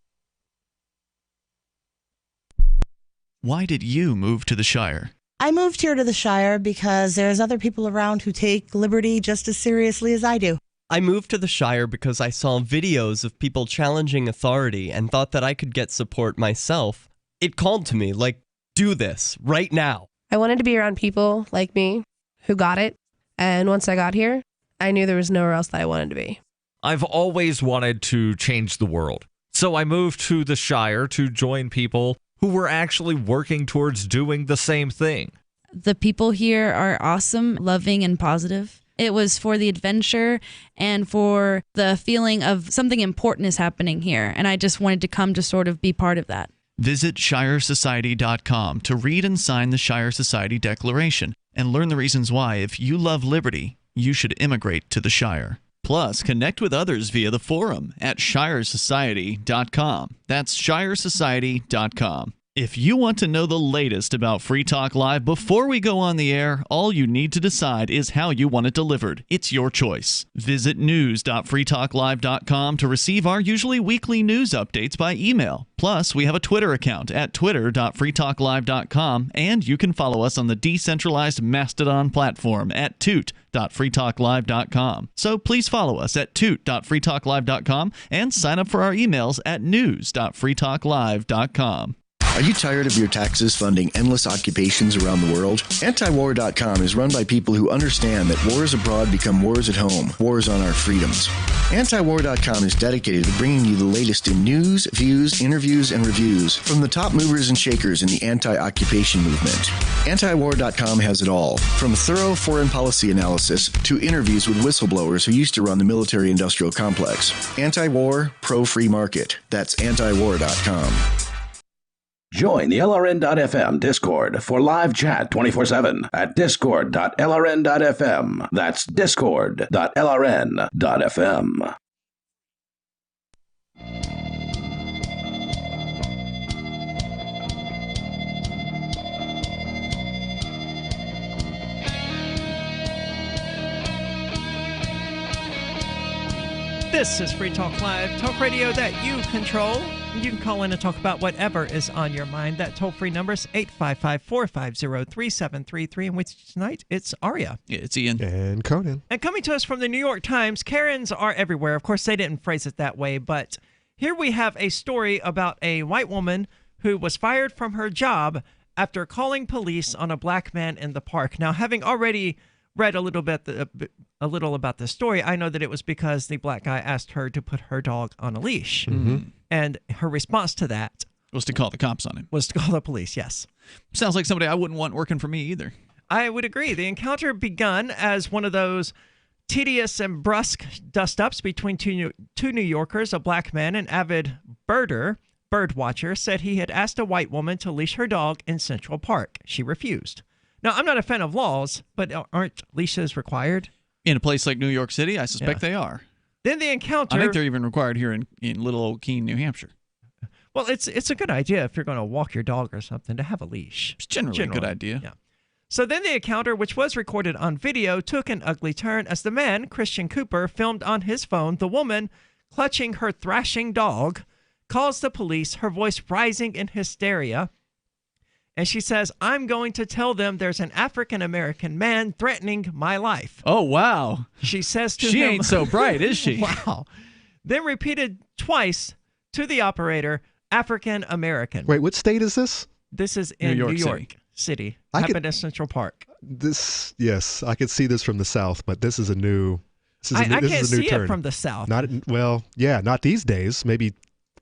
Why did you move to the Shire? I moved here to the Shire because there's other people around who take liberty just as seriously as I do. I moved to the Shire because I saw videos of people challenging authority and thought that I could get support myself. It called to me, like, do this, right now. I wanted to be around people like me who got it, and once I got here, I knew there was nowhere else that I wanted to be. I've always wanted to change the world, so I moved to the Shire to join people who were actually working towards doing the same thing. The people here are awesome, loving, and positive. It was for the adventure and for the feeling of something important is happening here, and I just wanted to come to sort of be part of that. Visit ShireSociety.com to read and sign the Shire Society Declaration and learn the reasons why, if you love liberty, you should immigrate to the Shire. Plus, connect with others via the forum at ShireSociety.com. That's ShireSociety.com. If you want to know the latest about Free Talk Live before we go on the air, all you need to decide is how you want it delivered. It's your choice. Visit news.freetalklive.com to receive our usually weekly news updates by email. Plus, we have a Twitter account at twitter.freetalklive.com, and you can follow us on the decentralized Mastodon platform at toot.freetalklive.com. So please follow us at toot.freetalklive.com and sign up for our emails at news.freetalklive.com. Are you tired of your taxes funding endless occupations around the world? Antiwar.com is run by people who understand that wars abroad become wars at home, wars on our freedoms. Antiwar.com is dedicated to bringing you the latest in news, views, interviews, and reviews from the top movers and shakers in the anti-occupation movement. Antiwar.com has it all, from thorough foreign policy analysis to interviews with whistleblowers who used to run the military-industrial complex. Anti-war, pro-free market. That's antiwar.com. Join the LRN.FM Discord for live chat 24/7 at discord.lrn.fm. That's discord.lrn.fm. This is Free Talk Live, talk radio that you control. You can call in and talk about whatever is on your mind. That toll-free number is 855-450-3733. And with you tonight, it's Aria. Yeah, it's Ian. And Conan. And coming to us from the New York Times, Karens are everywhere. Of course, they didn't phrase it that way, but here we have a story about a white woman who was fired from her job after calling police on a black man in the park. Now, having already read a little about the story, I know that it was because the black guy asked her to put her dog on a leash. Mm-hmm. And her response to that was to call the cops on him. Was to call the police, yes. Sounds like somebody I wouldn't want working for me either. I would agree. The encounter begun as one of those tedious and brusque dust-ups between two New Yorkers. A black man, an avid bird watcher, said he had asked a white woman to leash her dog in Central Park. She refused. Now, I'm not a fan of laws, but aren't leashes required? In a place like New York City, I suspect they are. Then the encounter... I think they're even required here in little old Keene, New Hampshire. Well, it's a good idea if you're going to walk your dog or something to have a leash. It's generally a good idea. Yeah. So then the encounter, which was recorded on video, took an ugly turn as the man, Christian Cooper, filmed on his phone the woman clutching her thrashing dog, calls the police, her voice rising in hysteria. And she says, "I'm going to tell them there's an African-American man threatening my life." Oh, wow. She says to him... She ain't so bright, is she? Wow. Then repeated twice to the operator, African-American. Wait, what state is this? This is in New York City. Happened at Central Park. Yes, I could see this from the South, but this is a new... I can't see it from the South. Not these days. Maybe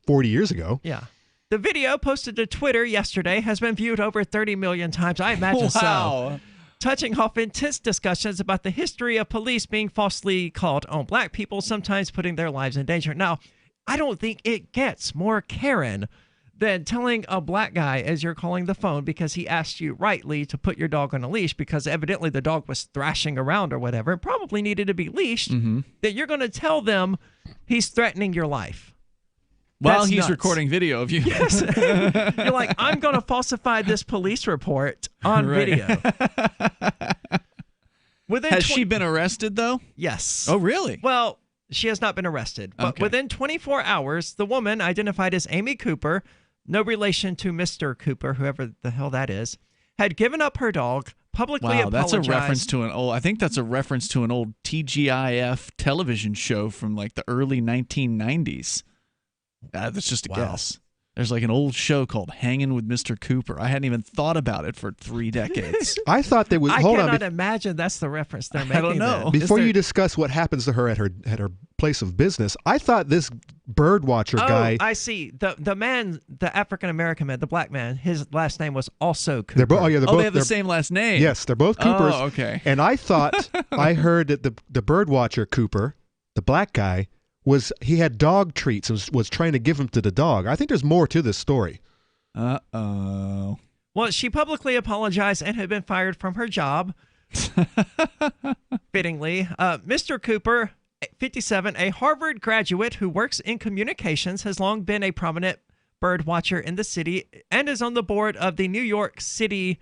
40 years ago. Yeah. The video posted to Twitter yesterday has been viewed over 30 million times. I imagine so. Touching off intense discussions about the history of police being falsely called on black people, sometimes putting their lives in danger. Now, I don't think it gets more Karen than telling a black guy as you're calling the phone because he asked you rightly to put your dog on a leash because evidently the dog was thrashing around or whatever, and probably needed to be leashed, that you're going to tell them he's threatening your life. While he's recording video of you. Yes. You're like, I'm going to falsify this police report on video. Has she been arrested, though? Yes. Oh, really? Well, she has not been arrested. But within 24 hours, the woman, identified as Amy Cooper, no relation to Mr. Cooper, whoever the hell that is, had given up her dog, publicly apologized. That's a reference to I think that's a reference to an old TGIF television show from like the early 1990s. That's just a guess. There's like an old show called Hanging with Mr. Cooper. I hadn't even thought about it for 3 decades. I thought there was... I cannot imagine that's the reference they're making. I don't know. Before you discuss what happens to her at her place of business, I thought this bird watcher guy... I see. The man, the African-American man, the black man, his last name was also Cooper. They have the same last name. Yes, they're both Coopers. Oh, okay. And I thought, I heard that the bird watcher Cooper, the black guy, he had dog treats and was trying to give them to the dog. I think there's more to this story. Uh-oh. Well, she publicly apologized and had been fired from her job. Fittingly. Mr. Cooper, 57, a Harvard graduate who works in communications, has long been a prominent bird watcher in the city and is on the board of the New York City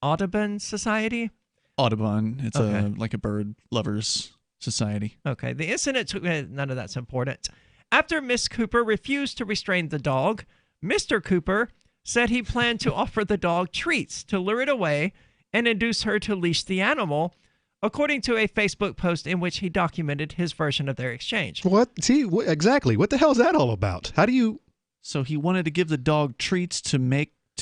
Audubon Society. Audubon. It's like a bird lovers society. Okay. The incident took... none of that's important. After Miss Cooper refused to restrain the dog, Mr. Cooper said he planned to offer the dog treats to lure it away and induce her to leash the animal, according to a Facebook post in which he documented his version of their exchange. What? See, exactly. What the hell is that all about? How do you... So he wanted to give the dog treats to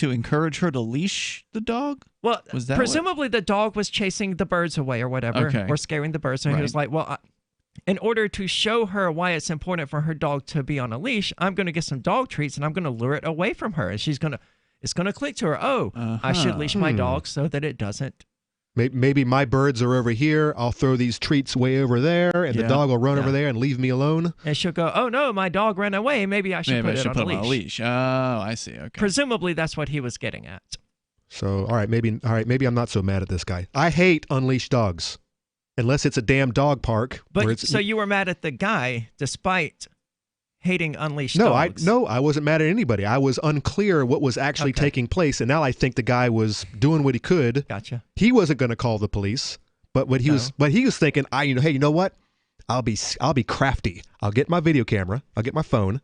encourage her to leash the dog? Well, presumably the dog was chasing the birds away or whatever, or scaring the birds. So he was like, well, in order to show her why it's important for her dog to be on a leash, I'm going to get some dog treats and I'm going to lure it away from her. And it's going to click to her, I should leash my dog so that it doesn't. Maybe my birds are over here. I'll throw these treats way over there, and the dog will run over there and leave me alone. And she'll go, oh, no, my dog ran away. Maybe I should put it on a leash. Oh, I see. Okay. Presumably, that's what he was getting at. So, maybe I'm not so mad at this guy. I hate unleashed dogs, unless it's a damn dog park. But so you were mad at the guy despite hating unleashed dogs? No, I wasn't mad at anybody. I was unclear what was actually taking place, and now I think the guy was doing what he could. Gotcha. He wasn't going to call the police, but what he was thinking, hey, you know what? I'll be crafty. I'll get my video camera. I'll get my phone,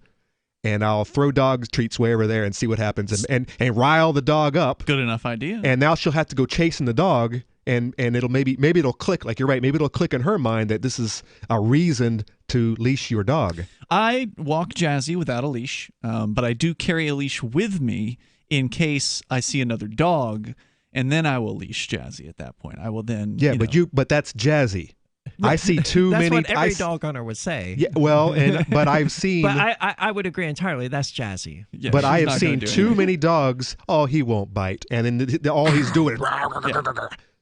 and I'll throw dog treats way over there and see what happens, and rile the dog up. Good enough idea. And now she'll have to go chasing the dog, and it'll maybe it'll click. Like you're right. Maybe it'll click in her mind that this is a reason to leash your dog. I walk Jazzy without a leash, but I do carry a leash with me in case I see another dog, and then I will leash Jazzy at that point. I will then. Yeah, but that's Jazzy. I see too That's many. what every dog owner would say. Yeah, well, but I've seen. But I would agree entirely. That's Jazzy. Yeah, but I she's have not seen gonna do too anything. many dogs. Oh, he won't bite, and then all he's doing is.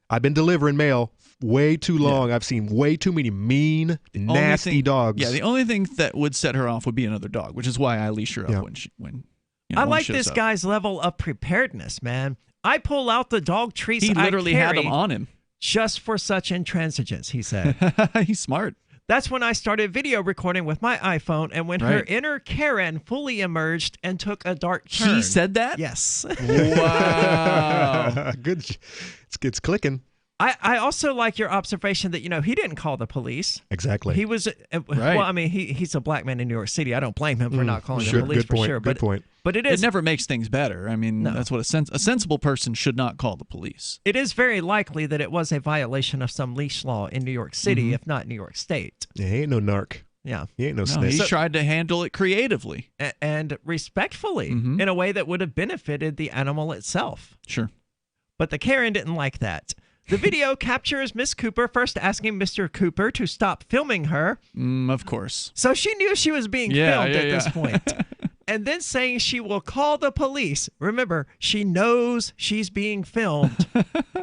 I've been delivering mail way too long. I've seen way too many mean, nasty dogs. Yeah, the only thing that would set her off would be another dog, which is why I leash her up when I one like shows this up. guy's level of preparedness, man. I pull out the dog treats. He literally I had carry them on him. just for such intransigence, he said. He's smart. That's when I started video recording with my iPhone, and when her Right. inner Karen fully emerged and took a dark turn. He said that? Yes. Wow. Good. It's clicking. I also like your observation that, he didn't call the police. Exactly. He was, well, I mean, he's a black man in New York City. I don't blame him for not calling the police good for point, sure. Good point. But It never makes things better. I mean, that's what a sensible person should not call the police. It is very likely that it was a violation of some leash law in New York City, Mhm. if not New York State. Yeah, he ain't no narc. Yeah. He ain't no No, snitch. he tried to handle it creatively. And respectfully, Mhm. in a way that would have benefited the animal itself. Sure. But the Karen didn't like that. The video captures Miss Cooper first asking Mr. Cooper to stop filming her. Of course. So she knew she was being Yeah, filmed yeah, at this yeah. point. And then saying she will call the police. Remember, she knows she's being filmed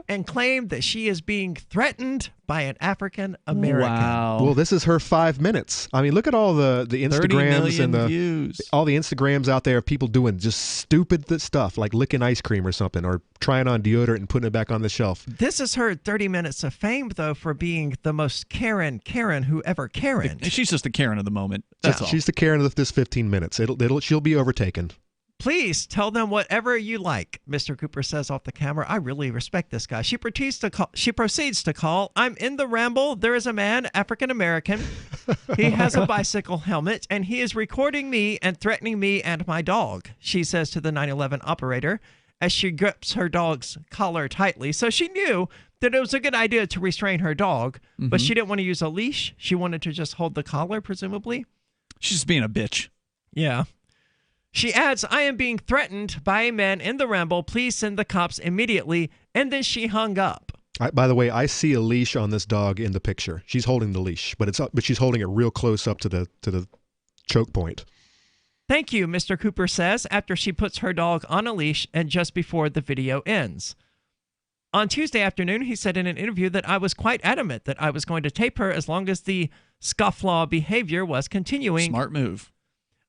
and claimed that she is being threatened by an African American. Wow. Well, this is her 5 minutes. I mean, look at all the 30 Instagrams and million views. all the Instagrams out there of people doing just stupid stuff like licking ice cream or something, or trying on deodorant and putting it back on the shelf. This is her 30 minutes of fame, though, for being the most Karen who ever Karen. She's just the Karen of the moment. That's all. She's the Karen of this 15 minutes. She'll be overtaken. Please tell them whatever you like, Mr. Cooper says off the camera. I really respect this guy. She proceeds to call. I'm in the ramble. There is a man, African American. He has a bicycle helmet, and he is recording me and threatening me and my dog, she says to the 911 operator as she grips her dog's collar tightly. So she knew that it was a good idea to restrain her dog, but she didn't want to use a leash. She wanted to just hold the collar, presumably. She's just being a bitch. Yeah. She adds, I am being threatened by a man in the ramble. Please send the cops immediately. And then she hung up. By the way, I see a leash on this dog in the picture. She's holding the leash, but she's holding it real close up to the choke point. Thank you, Mr. Cooper says after she puts her dog on a leash and just before the video ends. On Tuesday afternoon, he said in an interview that I was quite adamant that I was going to tape her as long as the scofflaw behavior was continuing. Smart move.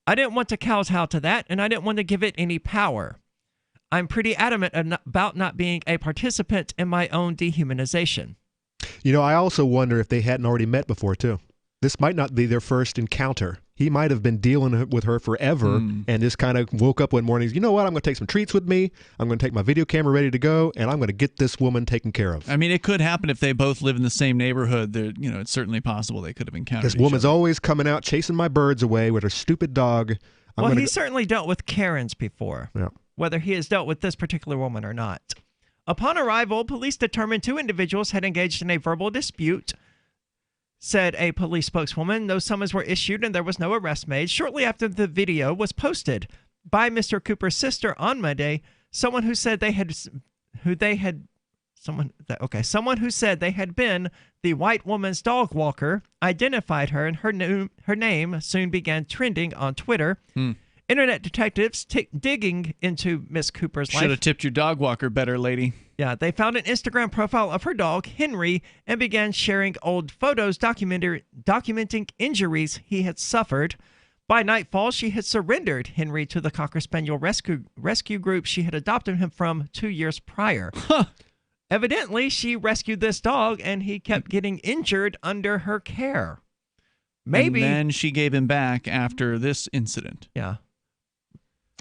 I didn't want to kowtow to that, and I didn't want to give it any power. I'm pretty adamant about not being a participant in my own dehumanization. I also wonder if they hadn't already met before, too. This might not be their first encounter. He might have been dealing with her forever and just kind of woke up one morning. You know what? I'm going to take some treats with me. I'm going to take my video camera ready to go, and I'm going to get this woman taken care of. I mean, it could happen if they both live in the same neighborhood. It's certainly possible they could have encountered This each woman's other. always coming out chasing my birds away with her stupid dog. He certainly dealt with Karens before, whether he has dealt with this particular woman or not. Upon arrival, police determined 2 individuals had engaged in a verbal dispute, said a police spokeswoman. No summons were issued and there was no arrest made. Shortly after the video was posted by Mr. Cooper's sister on Monday, someone who said they had been the white woman's dog walker identified her, and her name soon began trending on Twitter. Internet detectives digging into Miss Cooper's life. Should have tipped your dog walker better, lady. Yeah, they found an Instagram profile of her dog, Henry, and began sharing old photos documenting injuries he had suffered. By nightfall, she had surrendered Henry to the Cocker Spaniel rescue group she had adopted him from 2 years prior. Evidently, she rescued this dog, and he kept getting injured under her care. Maybe. And then she gave him back after this incident. Yeah.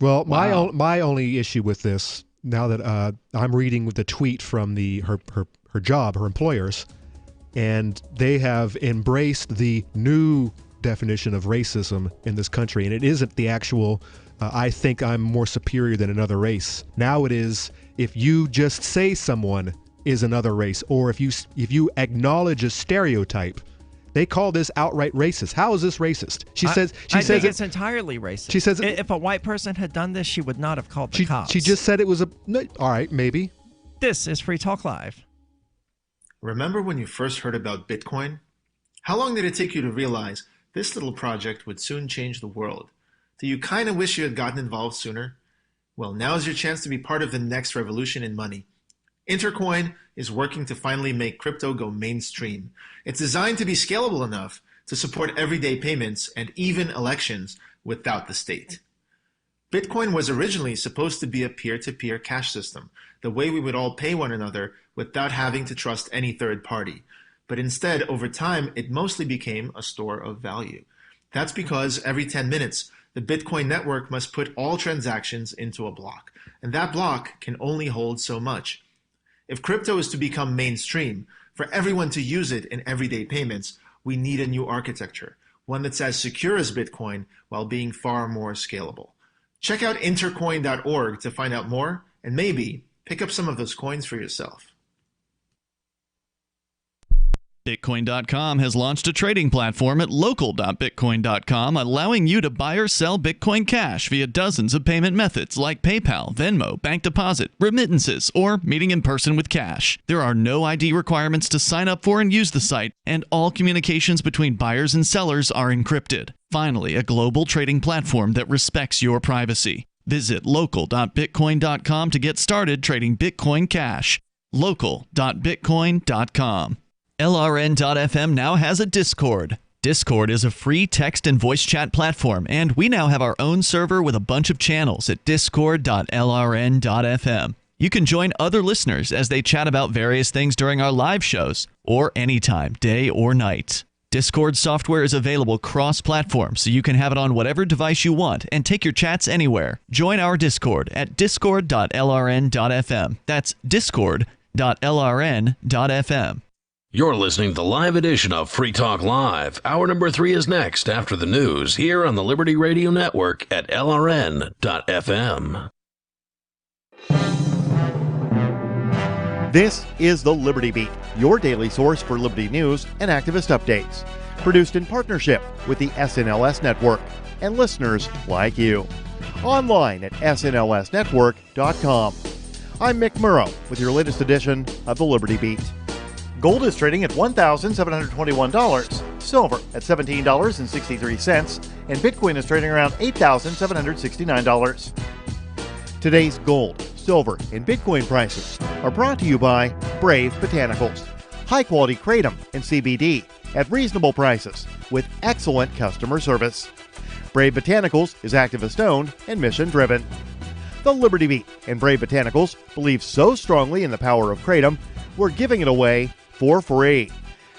Well, my only issue with this, now that I'm reading the tweet from her employers, and they have embraced the new definition of racism in this country. And it isn't the actual, I think I'm more superior than another race. Now it is, if you just say someone is another race, or if you acknowledge a stereotype, they call this outright racist. How is this racist? I think it's entirely racist. She says if a white person had done this, she would not have called the cops. She just said it was all right, maybe. This is Free Talk Live. Remember when you first heard about Bitcoin? How long did it take you to realize this little project would soon change the world? Do you kind of wish you had gotten involved sooner? Well, now is your chance to be part of the next revolution in money. Intercoin is working to finally make crypto go mainstream. It's designed to be scalable enough to support everyday payments and even elections without the state. Bitcoin was originally supposed to be a peer-to-peer cash system, the way we would all pay one another without having to trust any third party. But instead, over time, it mostly became a store of value. That's because every 10 minutes, the Bitcoin network must put all transactions into a block, and that block can only hold so much. If crypto is to become mainstream, for everyone to use it in everyday payments, we need a new architecture, one that's as secure as Bitcoin while being far more scalable. Check out intercoin.org to find out more, and maybe pick up some of those coins for yourself. Bitcoin.com has launched a trading platform at local.bitcoin.com, allowing you to buy or sell Bitcoin Cash via dozens of payment methods like PayPal, Venmo, bank deposit, remittances, or meeting in person with cash. There are no ID requirements to sign up for and use the site, and all communications between buyers and sellers are encrypted. Finally, a global trading platform that respects your privacy. Visit local.bitcoin.com to get started trading Bitcoin Cash. local.bitcoin.com. LRN.FM now has a Discord. Discord is a free text and voice chat platform, and we now have our own server with a bunch of channels at discord.lrn.fm. You can join other listeners as they chat about various things during our live shows, or anytime, day or night. Discord software is available cross-platform, so you can have it on whatever device you want and take your chats anywhere. Join our Discord at discord.lrn.fm. That's discord.lrn.fm. You're listening to the live edition of Free Talk Live. Hour number 3 is next after the news here on the Liberty Radio Network at LRN.FM. This is the Liberty Beat, your daily source for Liberty news and activist updates. Produced in partnership with the SNLS Network and listeners like you. Online at snlsnetwork.com. I'm Mick Murrow with your latest edition of the Liberty Beat. Gold is trading at $1,721, silver at $17.63, and Bitcoin is trading around $8,769. Today's gold, silver, and Bitcoin prices are brought to you by Brave Botanicals, high-quality kratom and CBD at reasonable prices with excellent customer service. Brave Botanicals is activist-owned and mission-driven. The Liberty Beat and Brave Botanicals believe so strongly in the power of kratom, we're giving it away for free.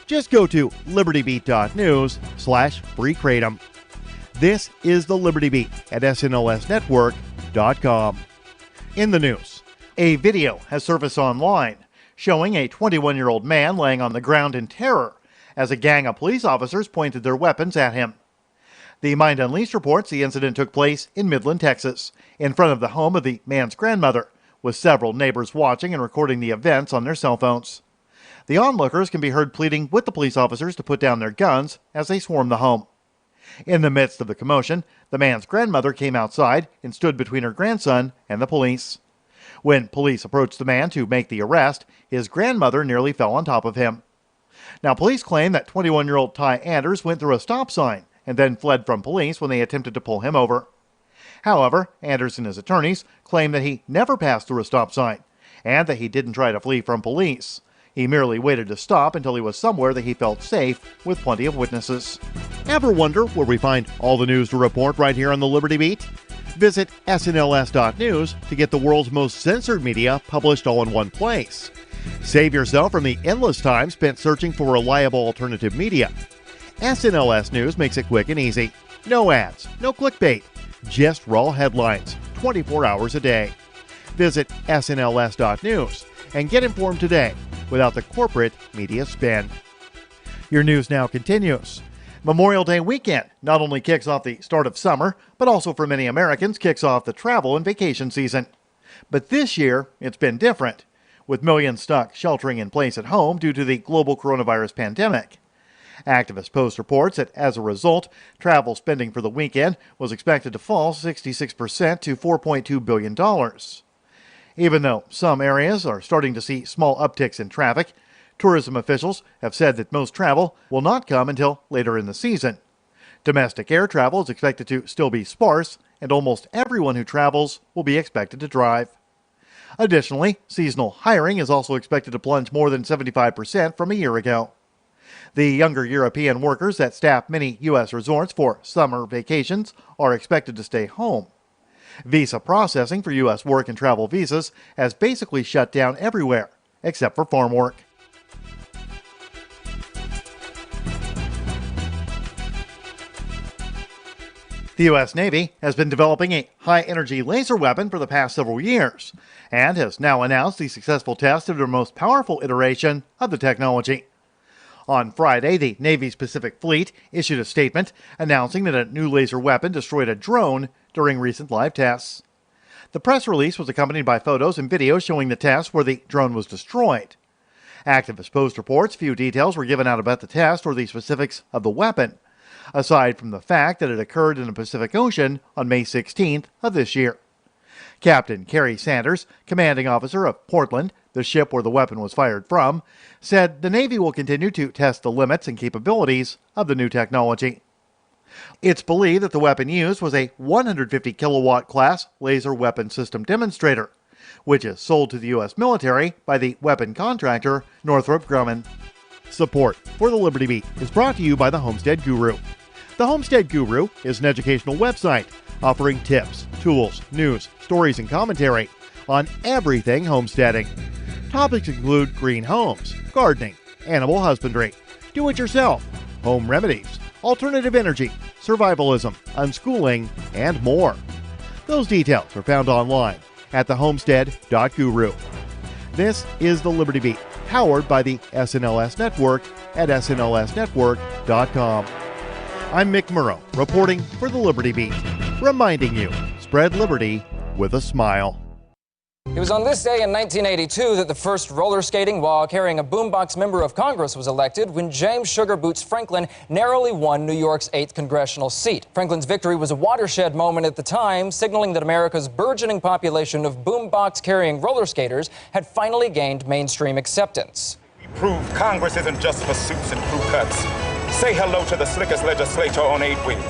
Just go to libertybeat.news/free kratom. This is the Liberty Beat at snlsnetwork.com. In the news, a video has surfaced online showing a 21-year-old man laying on the ground in terror as a gang of police officers pointed their weapons at him. The Mind Unleashed reports the incident took place in Midland, Texas, in front of the home of the man's grandmother, with several neighbors watching and recording the events on their cell phones. The onlookers can be heard pleading with the police officers to put down their guns as they swarm the home. In the midst of the commotion, the man's grandmother came outside and stood between her grandson and the police. When police approached the man to make the arrest, his grandmother nearly fell on top of him. Now, police claim that 21-year-old Ty Anders went through a stop sign and then fled from police when they attempted to pull him over. However, Anders and his attorneys claim that he never passed through a stop sign and that he didn't try to flee from police. He merely waited to stop until he was somewhere that he felt safe with plenty of witnesses. Ever wonder where we find all the news to report right here on the Liberty Beat? Visit snls.news to get the world's most censored media published all in one place. Save yourself from the endless time spent searching for reliable alternative media. SNLS News makes it quick and easy. No ads, no clickbait, just raw headlines, 24 hours a day. Visit snls.news and get informed today without the corporate media spin. Your news now continues. Memorial Day weekend not only kicks off the start of summer, but also for many Americans kicks off the travel and vacation season. But this year, it's been different, with millions stuck sheltering in place at home due to the global coronavirus pandemic. Activist Post reports that as a result, travel spending for the weekend was expected to fall 66% to $4.2 billion. Even though some areas are starting to see small upticks in traffic, tourism officials have said that most travel will not come until later in the season. Domestic air travel is expected to still be sparse, and almost everyone who travels will be expected to drive. Additionally, seasonal hiring is also expected to plunge more than 75% from a year ago. The younger European workers that staff many U.S. resorts for summer vacations are expected to stay home. Visa processing for U.S. work and travel visas has basically shut down everywhere, except for farm work. The U.S. Navy has been developing a high-energy laser weapon for the past several years, and has now announced the successful test of their most powerful iteration of the technology. On Friday, the Navy's Pacific Fleet issued a statement announcing that a new laser weapon destroyed a drone during recent live tests. The press release was accompanied by photos and videos showing the test where the drone was destroyed. Activist Post reports few details were given out about the test or the specifics of the weapon, aside from the fact that it occurred in the Pacific Ocean on May 16th of this year. Captain Kerry Sanders, commanding officer of Portland, the ship where the weapon was fired from, said the Navy will continue to test the limits and capabilities of the new technology. It's believed that the weapon used was a 150 kilowatt class laser weapon system demonstrator, which is sold to the U.S. military by the weapon contractor Northrop Grumman. Support for the Liberty Beat is brought to you by the Homestead Guru. The Homestead Guru is an educational website offering tips, tools, news, stories, and commentary on everything homesteading. Topics include green homes, gardening, animal husbandry, do-it-yourself, home remedies, alternative energy, survivalism, unschooling, and more. Those details are found online at thehomestead.guru. This is the Liberty Beat, powered by the SNLS Network at snlsnetwork.com. I'm Mick Murrow, reporting for the Liberty Beat, reminding you, spread liberty with a smile. It was on this day in 1982 that the first roller skating while carrying a boombox member of Congress was elected when James Sugar Boots Franklin narrowly won New York's 8th congressional seat. Franklin's victory was a watershed moment at the time, signaling that America's burgeoning population of boombox-carrying roller skaters had finally gained mainstream acceptance. We proved Congress isn't just for suits and crew cuts. Say hello to the slickest legislator on 8 wheels,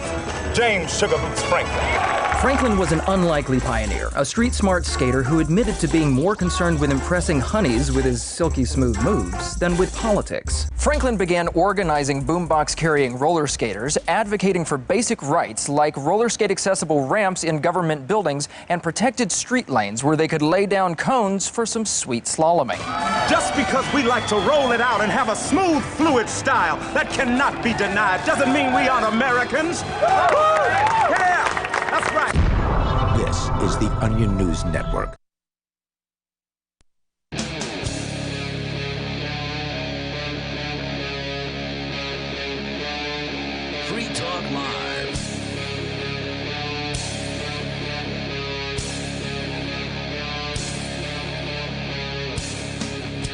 James Sugar Boots Franklin. Franklin was an unlikely pioneer, a street-smart skater who admitted to being more concerned with impressing honeys with his silky smooth moves than with politics. Franklin began organizing boombox-carrying roller skaters, advocating for basic rights like roller skate-accessible ramps in government buildings and protected street lanes where they could lay down cones for some sweet slaloming. Just because we like to roll it out and have a smooth, fluid style that cannot be denied doesn't mean we aren't Americans. Yeah, that's right. This is the Onion News Network. Free Talk Live.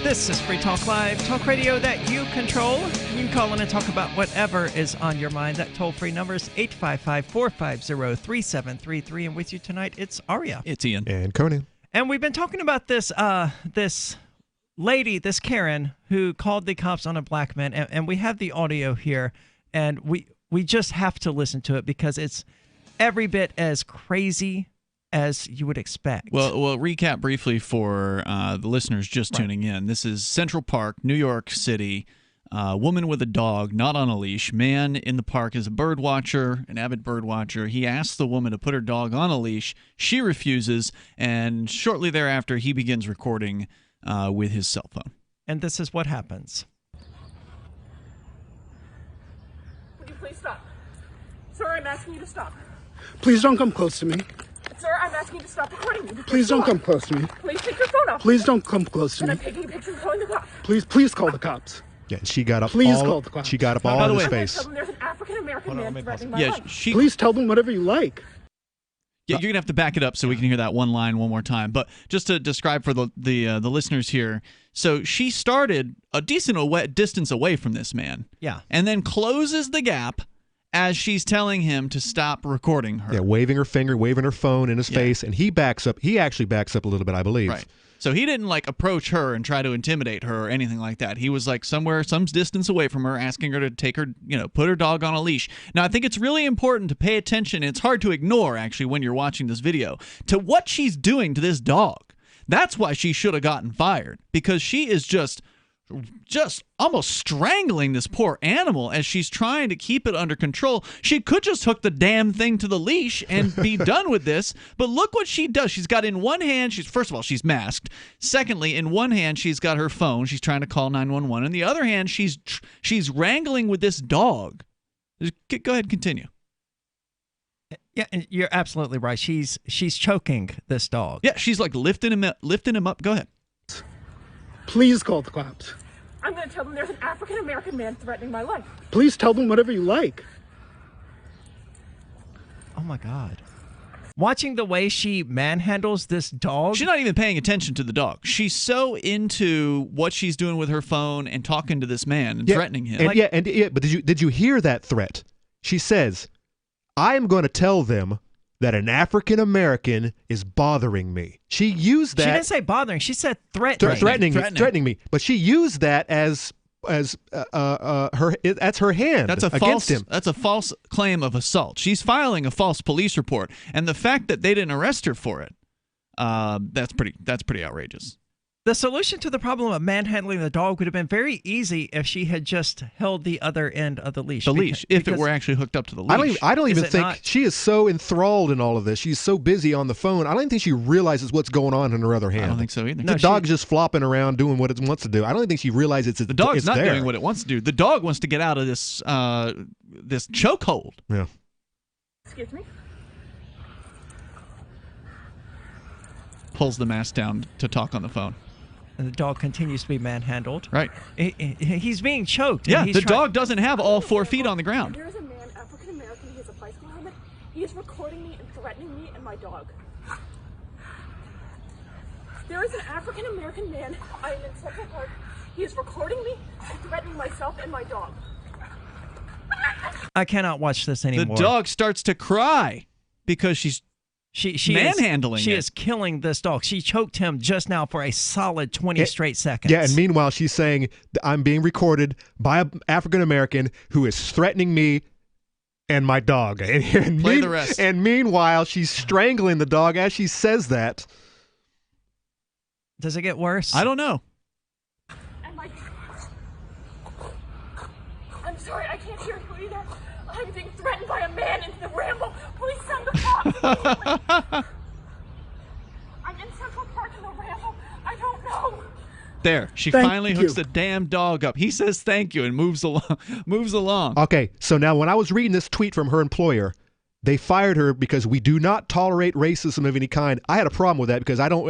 This is Free Talk Live, talk radio that you control. You can call in and talk about whatever is on your mind. That toll-free number is 855-450-3733. And with you tonight, it's Aria. It's Ian. And Conan. And we've been talking about this this lady, this Karen, who called the cops on a black man. And we have the audio here. And we just have to listen to it because it's every bit as crazy as you would expect. Well, recap briefly for the listeners just tuning in. This is Central Park, New York City. Woman with a dog, not on a leash. Man in the park is a bird watcher, an avid bird watcher. He asks the woman to put her dog on a leash. She refuses, and shortly thereafter, he begins recording with his cell phone. And this is what happens. Would you please stop? Sir, I'm asking you to stop. Please don't come close to me. Sir, I'm asking you to stop recording me. Please don't come close to me. Please take your phone off. Please don't come close to And me. I'm taking a picture and calling the cops. Please call the cops. Yeah, she got up. Please call the cops. She got up By all the in his way- face. There's an African American man threatening my Yeah, life. Please tell them whatever you like. Yeah, you're gonna have to back it up so we can hear that one line one more time. But just to describe for the listeners here, so she started a decent distance away from this man, Yeah. and then closes the gap as she's telling him to stop recording her. Yeah, waving her finger, waving her phone in his face, and he backs up. He actually backs up a little bit, I believe. Right. So he didn't like approach her and try to intimidate her or anything like that. He was like somewhere, some distance away from her, asking her to take her, put her dog on a leash. Now, I think it's really important to pay attention. It's hard to ignore, actually, when you're watching this video, to what she's doing to this dog. That's why she should have gotten fired, because she is just almost strangling this poor animal as she's trying to keep it under control. She could just hook the damn thing to the leash and be done with this, but look what she does. She's got in one hand, first of all, she's masked. Secondly, in one hand, she's got her phone. She's trying to call 911. In the other hand, she's wrangling with this dog. Go ahead, continue. Yeah, and you're absolutely right. She's choking this dog. Yeah, she's like lifting him up. Go ahead. Please call the cops. I'm going to tell them there's an African American man threatening my life. Please tell them whatever you like. Oh my God. Watching the way she manhandles this dog. She's not even paying attention to the dog. She's so into what she's doing with her phone and talking to this man and threatening him. But did you hear that threat? She says, "I'm going to tell them that an African American is bothering me." She used that. She didn't say bothering. She said threatening. Threatening me. But she used that as her. That's her hand. That's against him. That's a false claim of assault. She's filing a false police report, and the fact that they didn't arrest her for it, that's pretty outrageous. The solution to the problem of manhandling the dog would have been very easy if she had just held the other end of the leash. If it were actually hooked up to the leash. I don't even think not? she is so enthralled in all of this. She's so busy on the phone. I don't even think she realizes what's going on in her other hand. I don't think so either. The dog's just flopping around doing what it wants to do. I don't even think she realizes the dog's not there. doing what it wants to do. The dog wants to get out of this this chokehold. Yeah. Excuse me? Pulls the mask down to talk on the phone. And the dog continues to be manhandled. Right. He's being choked. Yeah, the dog doesn't have all 4 feet on the ground. There's a man, African American, he has a bicycle helmet. He is recording me and threatening me and my dog. There is an African American man. I am in Central Park. He is recording me and threatening myself and my dog. I cannot watch this anymore. The dog starts to cry because she's manhandling She it. is killing this dog. She choked him just now for a solid 20 straight seconds. Yeah, and meanwhile, she's saying, "I'm being recorded by an African American who is threatening me and my dog." And Play the rest. And meanwhile, she's strangling the dog as she says that. Does it get worse? I don't know. I'm sorry, I can't hear you either. I'm being threatened by a man in the ramble. Please send the cops immediately. I'm in Central Park in the ramble. I don't know. There, she Thank finally you. hooks the damn dog up. He says thank you and moves along. Okay, so now when I was reading this tweet from her employer, they fired her because we do not tolerate racism of any kind. I had a problem with that because I don't.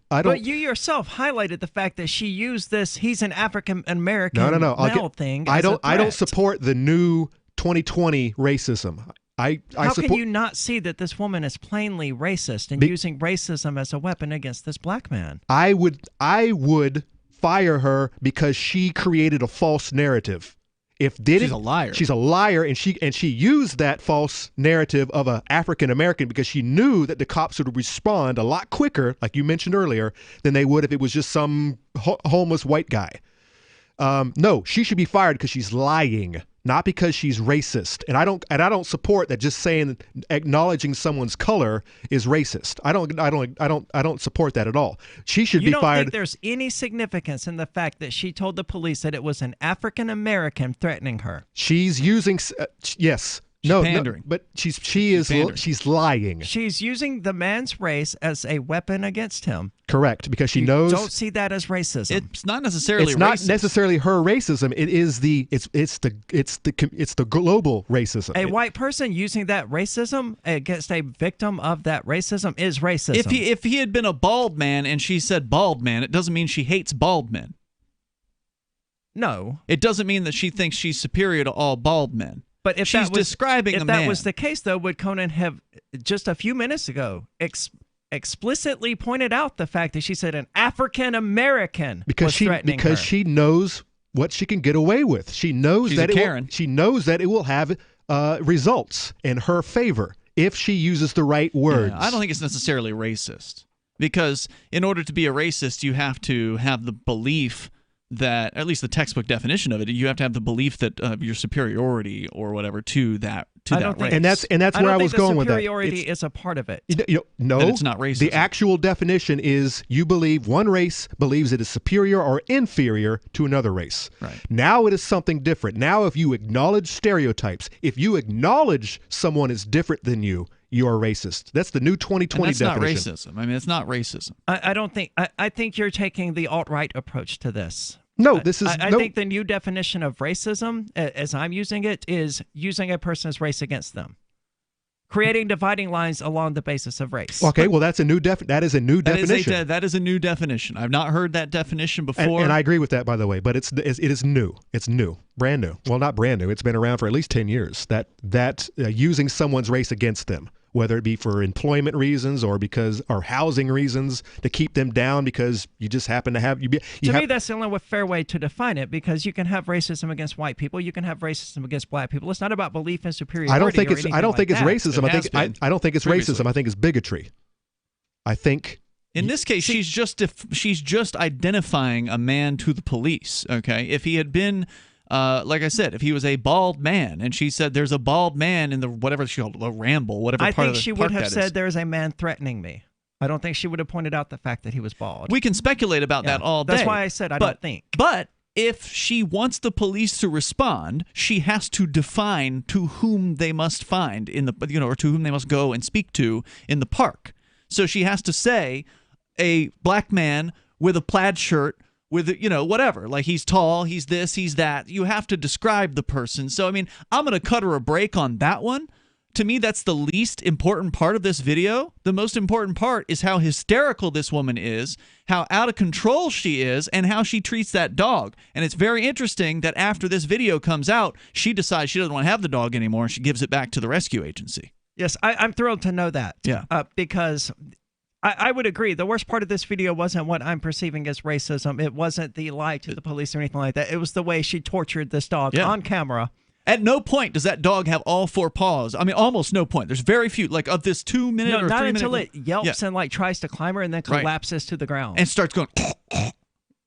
But you yourself highlighted the fact that she used this "he's an African American" male thing. I as a don't threat. support the new 2020 racism. How can you not see that this woman is plainly racist and using racism as a weapon against this black man? I would fire her because she created a false narrative. She's a liar. She's a liar, and she used that false narrative of an African American because she knew that the cops would respond a lot quicker, like you mentioned earlier, than they would if it was just some homeless white guy. No, she should be fired because she's lying, not because she's racist. And I don't support that. Just saying, acknowledging someone's color is racist. I don't support that at all. She should be fired. You don't think there's any significance in the fact that she told the police that it was an African American threatening her? She's using yes. Pandering. No, but she's lying. She's using the man's race as a weapon against him. Correct, because she knows. Don't see that as racism. It's not necessarily. It's not necessarily her racism. It is the global racism. A white person using that racism against a victim of that racism is racism. If he had been a bald man and she said bald man, it doesn't mean she hates bald men. No. It doesn't mean that she thinks she's superior to all bald men. But if she's describing the man. If that was the case, though, would Conan have just a few minutes ago explicitly pointed out the fact that she said an African American was threatening her? Because she knows what she can get away with. She knows She's that a Karen. she knows that it will have results in her favor if she uses the right words. Yeah, I don't think it's necessarily racist, because in order to be a racist, you have to have the belief that, at least the textbook definition of it, you have to have the belief that your superiority or whatever to that race. And that's where I was going with that. Superiority is a part of it. No, that it's not racist. The actual definition is you believe one race believes it is superior or inferior to another race. Right. Now it is something different. Now if you acknowledge stereotypes, if you acknowledge someone is different than you, you are racist. That's the new 2020 and that's definition. Not racism. I mean, it's not racism. I don't think. I think you're taking the alt-right approach to this. No, this is. I think the new definition of racism, as I'm using it, is using a person's race against them, creating dividing lines along the basis of race. Okay, well, that is a new definition. That is a new definition. I've not heard that definition before. And I agree with that, by the way. But it is new. It's new, brand new. Well, not brand new. It's been around for at least 10 years. That using someone's race against them, whether it be for employment reasons or housing reasons, to keep them down because you just happen to have To me, that's the only fair way to define it, because you can have racism against white people, you can have racism against black people. It's not about belief and superiority. I don't think it's racism. I don't think it's previously. racism. I think it's bigotry. I think. In this case, she's just identifying a man to the police. Okay, if he had been. Like I said, if he was a bald man and she said there's a bald man in the whatever she called it, the ramble, whatever part of the park that is. I think she would have said there's a man threatening me. I don't think she would have pointed out the fact that he was bald. We can speculate about that all day. That's why I said I don't think. But if she wants the police to respond, she has to define to whom they must find in the or to whom they must go and speak to in the park. So she has to say a black man with a plaid shirt, with whatever, like he's tall, he's this, he's that. You have to describe the person. So I mean, I'm gonna cut her a break on that one. To me, that's the least important part of this video. The most important part is how hysterical this woman is, how out of control she is, and how she treats that dog. And it's very interesting that after this video comes out, she decides she doesn't want to have the dog anymore, and she gives it back to the rescue agency. Yes, I'm thrilled to know that. Yeah. Because I would agree. The worst part of this video wasn't what I'm perceiving as racism. It wasn't the lie to the police or anything like that. It was the way she tortured this dog on camera. At no point does that dog have all four paws. I mean, almost no point. There's very few. Like of this 2 minute or 3 minute. No, not until it yelps and like tries to climb her and then collapses to the ground. And starts going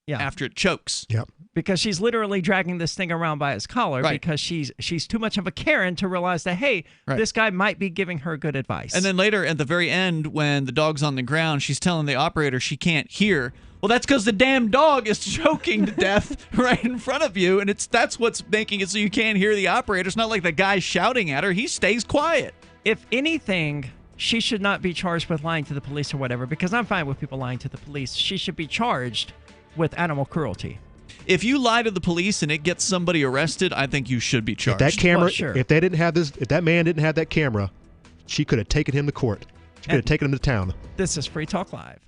after it chokes. Yep. Because she's literally dragging this thing around by its collar because she's too much of a Karen to realize that, hey, this guy might be giving her good advice. And then later at the very end, when the dog's on the ground, she's telling the operator she can't hear. Well, that's because the damn dog is choking to death right in front of you, and that's what's making it so you can't hear the operator. It's not like the guy's shouting at her. He stays quiet. If anything, she should not be charged with lying to the police or whatever, because I'm fine with people lying to the police. She should be charged with animal cruelty. If you lie to the police and it gets somebody arrested, I think you should be charged. If that camera, if that man didn't have that camera, she could have taken him to court. She could have taken him to town. This is Free Talk Live.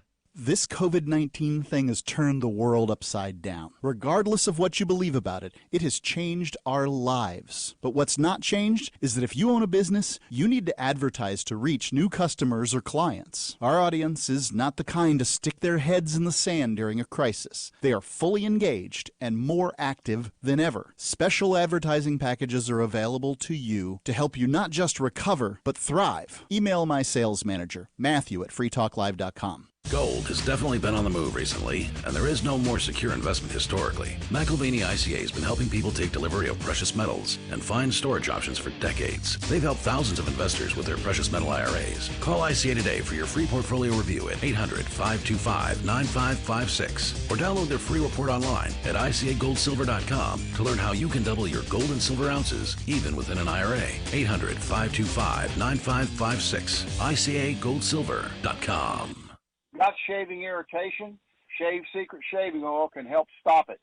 This COVID-19 thing has turned the world upside down. Regardless of what you believe about it, it has changed our lives. But what's not changed is that if you own a business, you need to advertise to reach new customers or clients. Our audience is not the kind to stick their heads in the sand during a crisis. They are fully engaged and more active than ever. Special advertising packages are available to you to help you not just recover, but thrive. Email my sales manager, Matthew at freetalklive.com. Gold has definitely been on the move recently, and there is no more secure investment historically. McElvaney ICA has been helping people take delivery of precious metals and find storage options for decades. They've helped thousands of investors with their precious metal IRAs. Call ICA today for your free portfolio review at 800-525-9556 or download their free report online at ICAGoldSilver.com to learn how you can double your gold and silver ounces even within an IRA. 800-525-9556. ICAGoldSilver.com. Got shaving irritation? Shave Secret shaving oil can help stop it.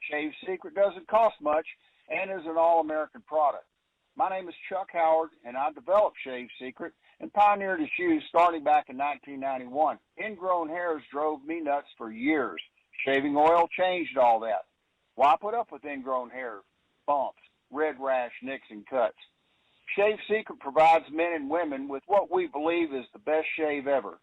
Shave Secret doesn't cost much and is an all-American product. My name is Chuck Howard, and I developed Shave Secret and pioneered its use starting back in 1991. Ingrown hairs drove me nuts for years. Shaving oil changed all that. Why put up with ingrown hair, bumps, red rash, nicks, and cuts? Shave Secret provides men and women with what we believe is the best shave ever.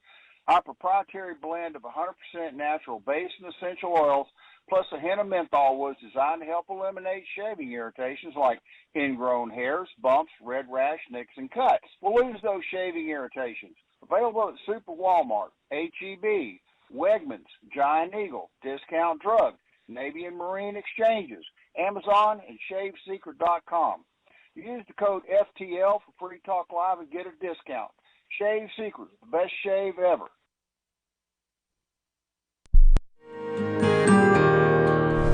Our proprietary blend of 100% natural base and essential oils plus a hint of menthol was designed to help eliminate shaving irritations like ingrown hairs, bumps, red rash, nicks, and cuts. We'll lose those shaving irritations. Available at Super Walmart, H-E-B, Wegmans, Giant Eagle, Discount Drug, Navy and Marine Exchanges, Amazon, and ShaveSecret.com. Use the code FTL for Free Talk Live and get a discount. Shave Secret, the best shave ever.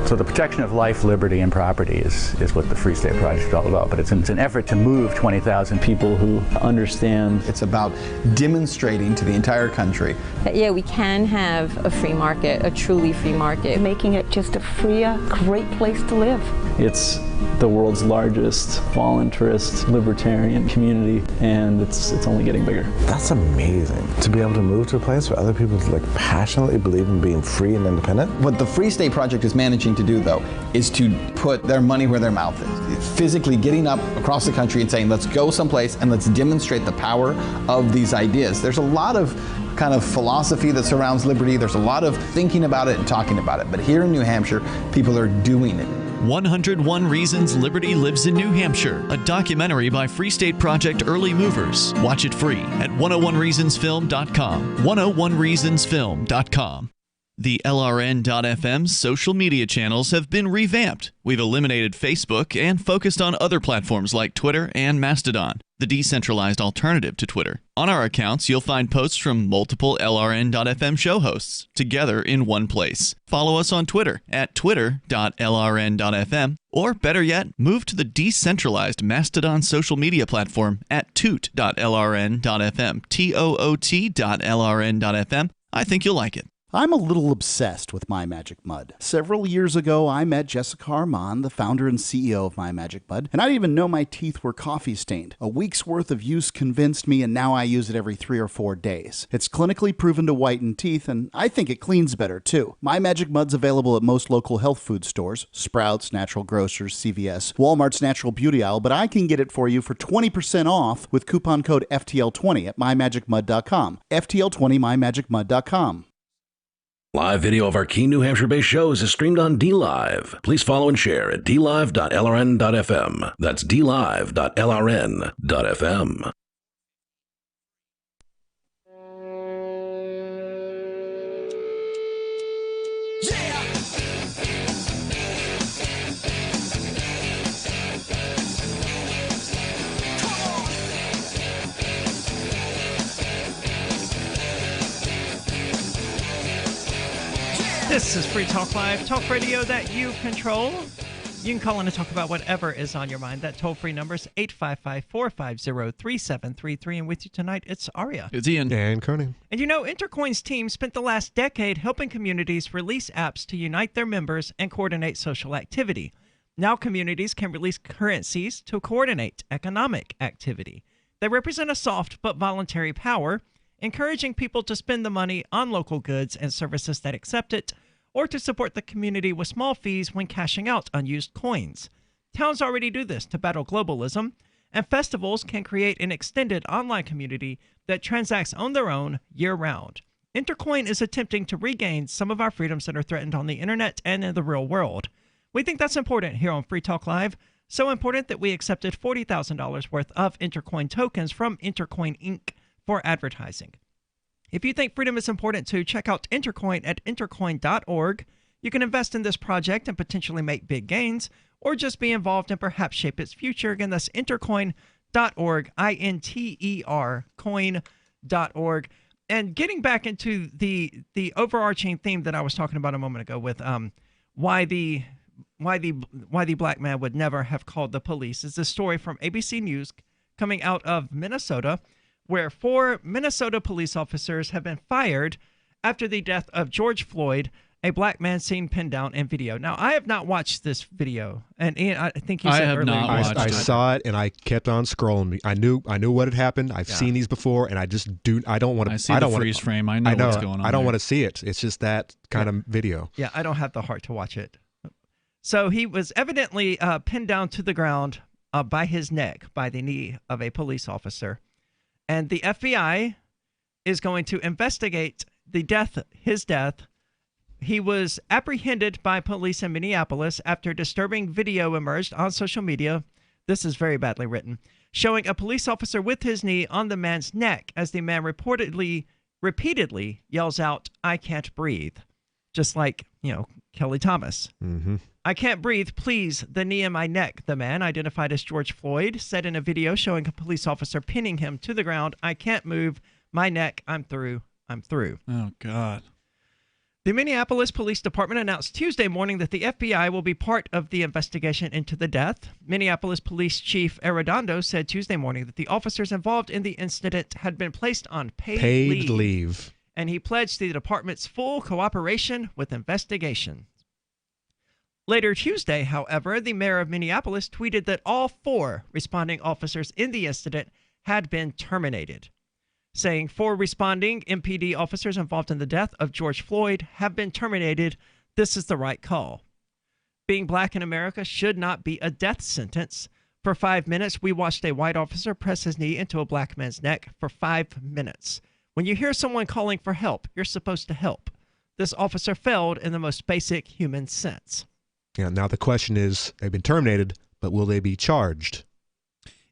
So the protection of life, liberty, and property is what the Free State Project is all about. But it's an effort to move 20,000 people who understand. It's about demonstrating to the entire country that, yeah, we can have a free market, a truly free market. Making it just a freer, great place to live. It's the world's largest voluntarist libertarian community, and it's only getting bigger. That's amazing, to be able to move to a place where other people passionately believe in being free and independent. What the Free State Project is managing to do, though, is to put their money where their mouth is. It's physically getting up across the country and saying, let's go someplace and let's demonstrate the power of these ideas. There's a lot of kind of philosophy that surrounds liberty. There's a lot of thinking about it and talking about it. But here in New Hampshire, people are doing it. 101 Reasons Liberty Lives in New Hampshire, a documentary by Free State Project Early Movers. Watch it free at 101reasonsfilm.com. 101reasonsfilm.com. The LRN.FM's social media channels have been revamped. We've eliminated Facebook and focused on other platforms like Twitter and Mastodon, the decentralized alternative to Twitter. On our accounts, you'll find posts from multiple LRN.FM show hosts together in one place. Follow us on Twitter at twitter.lrn.fm, or better yet, move to the decentralized Mastodon social media platform at toot.lrn.fm, toot.lrn.fm. I think you'll like it. I'm a little obsessed with My Magic Mud. Several years ago, I met Jessica Armand, the founder and CEO of My Magic Mud, and I didn't even know my teeth were coffee stained. A week's worth of use convinced me, and now I use it every 3 or 4 days. It's clinically proven to whiten teeth, and I think it cleans better, too. My Magic Mud's available at most local health food stores, Sprouts, Natural Grocers, CVS, Walmart's Natural Beauty Aisle, but I can get it for you for 20% off with coupon code FTL20 at mymagicmud.com. FTL20 mymagicmud.com. Live video of our Keene, New Hampshire-based shows is streamed on DLive. Please follow and share at dlive.lrn.fm. That's dlive.lrn.fm. This is Free Talk Live, talk radio that you control. You can call in and talk about whatever is on your mind. That toll-free number is 855-450-3733. And with you tonight, it's Aria. It's Ian. And Conan. And you know, Intercoin's team spent the last decade helping communities release apps to unite their members and coordinate social activity. Now communities can release currencies to coordinate economic activity. They represent a soft but voluntary power, encouraging people to spend the money on local goods and services that accept it, or to support the community with small fees when cashing out unused coins. Towns already do this to battle globalism, and festivals can create an extended online community that transacts on their own year-round. Intercoin is attempting to regain some of our freedoms that are threatened on the internet and in the real world. We think that's important here on Free Talk Live, so important that we accepted $40,000 worth of Intercoin tokens from Intercoin Inc. for advertising. If you think freedom is important too, check out Intercoin at intercoin.org. You can invest in this project and potentially make big gains, or just be involved and perhaps shape its future. Again, that's intercoin.org, I-N-T-E-R, coin.org. And getting back into the overarching theme that I was talking about a moment ago with why the black man would never have called the police is this story from ABC News coming out of Minnesota, where 4 Minnesota police officers have been fired after the death of George Floyd, a black man seen pinned down in video. Now, I have not watched this video, and Ian, I think you said earlier. I saw it, and I kept on scrolling. I knew what had happened. I've seen these before, and I don't want to. I see the freeze frame. I know what's going on. I don't want to see it. It's just that kind of video. Yeah, I don't have the heart to watch it. So he was evidently pinned down to the ground by his neck, by the knee of a police officer. And the FBI is going to investigate his death. He was apprehended by police in Minneapolis after disturbing video emerged on social media. This is very badly written, showing a police officer with his knee on the man's neck as the man repeatedly yells out, "I can't breathe." Just like, Kelly Thomas. Mm-hmm. "I can't breathe, please, the knee in my neck," the man, identified as George Floyd, said in a video showing a police officer pinning him to the ground. "I can't move, my neck, I'm through, I'm through." Oh, God. The Minneapolis Police Department announced Tuesday morning that the FBI will be part of the investigation into the death. Minneapolis Police Chief Arredondo said Tuesday morning that the officers involved in the incident had been placed on paid leave. And he pledged the department's full cooperation with investigation. Later Tuesday, however, the mayor of Minneapolis tweeted that all 4 responding officers in the incident had been terminated, saying 4 responding MPD officers involved in the death of George Floyd have been terminated. This is the right call. Being black in America should not be a death sentence. For 5 minutes, we watched a white officer press his knee into a black man's neck for 5 minutes. When you hear someone calling for help, you're supposed to help. This officer failed in the most basic human sense. Yeah, now the question is, they've been terminated, but will they be charged?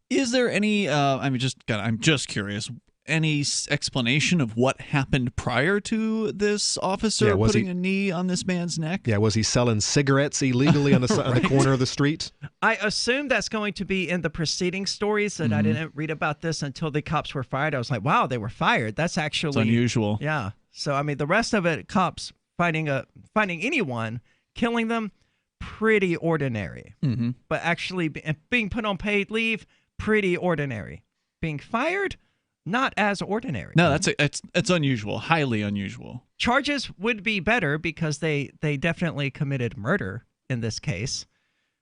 Is there any, I'm just curious, any explanation of what happened prior to this officer putting a knee on this man's neck? Yeah, was he selling cigarettes illegally on the, on the corner of the street? I assume that's going to be in the preceding stories, and I didn't read about this until the cops were fired. I was like, wow, they were fired. That's actually... It's unusual. Yeah. So, I mean, the rest of it, cops finding anyone, killing them, pretty ordinary. But actually being put on paid leave, pretty ordinary. Being fired... not as ordinary. No, it's unusual, highly unusual. Charges would be better because they definitely committed murder in this case.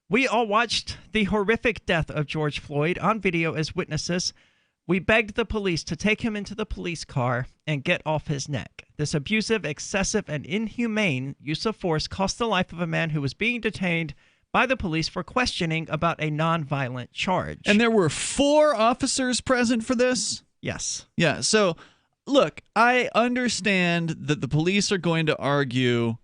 We all watched the horrific death of George Floyd on video as witnesses. We begged the police to take him into the police car and get off his neck. This abusive, excessive, and inhumane use of force cost the life of a man who was being detained by the police for questioning about a nonviolent charge. And there were 4 officers present for this? Yes. Yeah. So, look, I understand that the police are going to argue,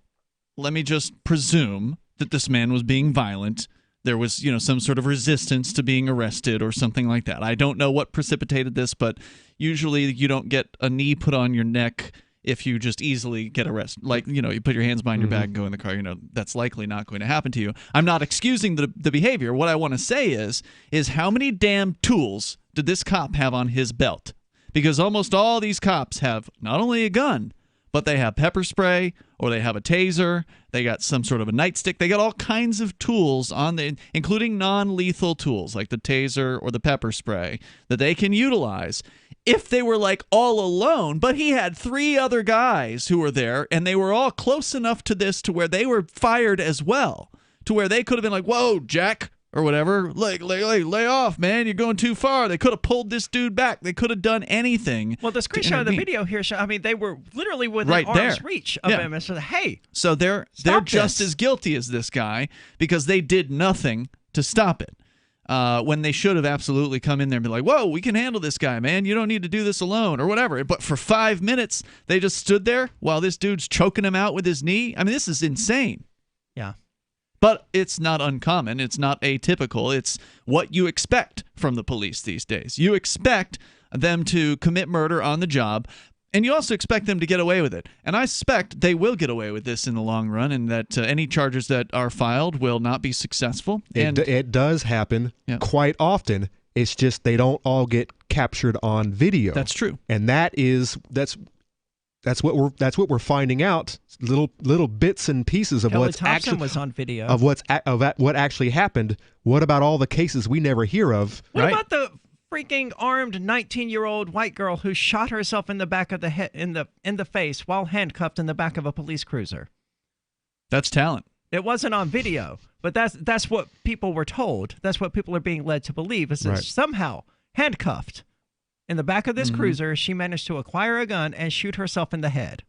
let me just presume that this man was being violent. There was, some sort of resistance to being arrested or something like that. I don't know what precipitated this, but usually you don't get a knee put on your neck if you just easily get arrested. Like, you put your hands behind your back and go in the car, that's likely not going to happen to you. I'm not excusing the behavior. What I want to say is how many damn tools did this cop have on his belt? Because almost all these cops have not only a gun, but they have pepper spray or they have a taser. They got some sort of a nightstick. They got all kinds of tools including non-lethal tools like the taser or the pepper spray that they can utilize if they were like all alone. But he had 3 other guys who were there, and they were all close enough to this to where they were fired as well, to where they could have been like, "Whoa, Jack," or whatever, lay off, man, you're going too far. They could have pulled this dude back. They could have done anything. Well, the screenshot of the video here, they were literally within arm's reach of him. And so, hey, so they're just as guilty as this guy because they did nothing to stop it. When they should have absolutely come in there and be like, "Whoa, we can handle this guy, man. You don't need to do this alone," or whatever. But for 5 minutes, they just stood there while this dude's choking him out with his knee. I mean, this is insane. Yeah. But it's not uncommon. It's not atypical. It's what you expect from the police these days. You expect them to commit murder on the job, and you also expect them to get away with it. And I suspect they will get away with this in the long run, and that any charges that are filed will not be successcul. It does happen quite often. It's just they don't all get captured on video. That's true. And that's what we're finding out. Little bits and pieces of Kelly what's Thompson actually was on video of what actually happened. What about all the cases we never hear of? What about the freaking armed 19-year-old white girl who shot herself in the back of the head in the face while handcuffed in the back of a police cruiser? That's talent. It wasn't on video, but that's what people were told. That's what people are being led to believe. Is that somehow handcuffed in the back of this cruiser, she managed to acquire a gun and shoot herself in the head.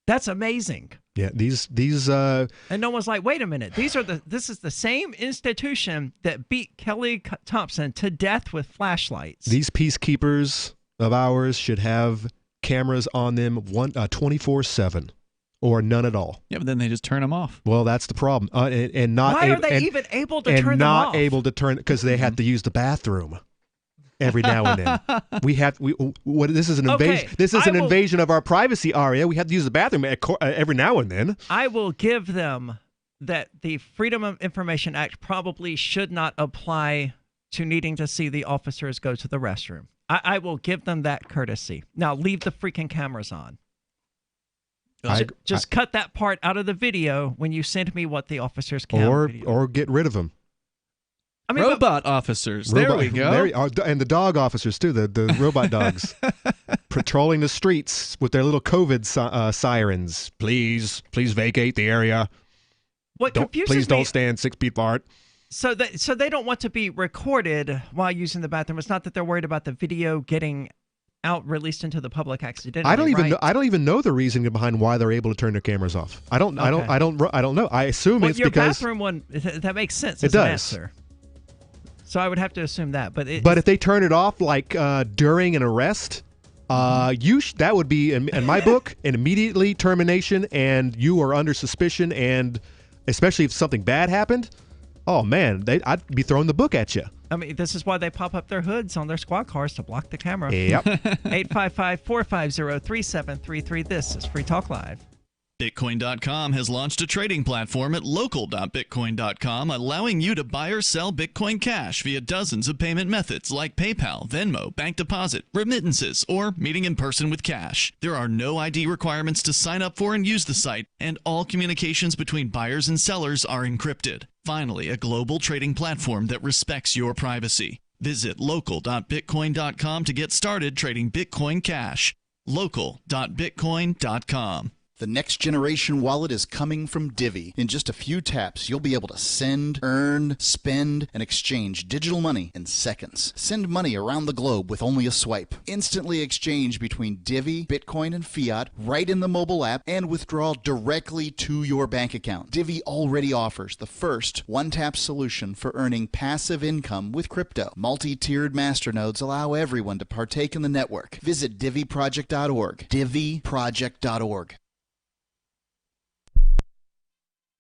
That's amazing. Yeah, these and no one's like, wait a minute, this is the same institution that beat Kelly Thompson to death with flashlights. These peacekeepers of ours should have cameras on them 24/7 or none at all. Yeah, but then they just turn them off. Well, that's the problem. And not why are they even able to turn them off? And not able to turn because they have to use the bathroom every now and then. This is an invasion. Okay, This is an invasion of our privacy, Aria. We have to use the bathroom every now and then. I will give them that the Freedom of Information Act probably should not apply to needing to see the officers go to the restroom. I will give them that courtesy. Now leave the freaking cameras on. Just cut that part out of the video when you send me what the officers can. Or get rid of them. I mean, robot officers. There we go. And the dog officers, too, the robot dogs. Patrolling the streets with their little COVID sirens. Please vacate the area. Please don't stand 6 feet apart. So they don't want to be recorded while using the bathroom. It's not that they're worried about the video getting released into the public accidentally. I don't even know the reasoning behind why they're able to turn their cameras off. I don't know. I assume it's your because bathroom one that makes sense. It does. An answer. So I would have to assume that, but if they turn it off like during an arrest, that would be in my book an immediately termination, and you are under suspicion, and especially if something bad happened. Oh man, I'd be throwing the book at you. I mean, this is why they pop up their hoods on their squad cars to block the camera. Yep. 855-450-3733. This is Free Talk Live. Bitcoin.com has launched a trading platform at local.bitcoin.com, allowing you to buy or sell Bitcoin Cash via dozens of payment methods like PayPal, Venmo, bank deposit, remittances, or meeting in person with cash. There are no ID requirements to sign up for and use the site, and all communications between buyers and sellers are encrypted. Finally, a global trading platform that respects your privacy. Visit local.bitcoin.com to get started trading Bitcoin Cash. local.bitcoin.com. The next generation wallet is coming from Divvy. In just a few taps, you'll be able to send, earn, spend, and exchange digital money in seconds. Send money around the globe with only a swipe. Instantly exchange between Divvy, Bitcoin, and fiat right in the mobile app, and withdraw directly to your bank account. Divvy already offers the first one-tap solution for earning passive income with crypto. Multi-tiered masternodes allow everyone to partake in the network. Visit divvyproject.org. divvyproject.org.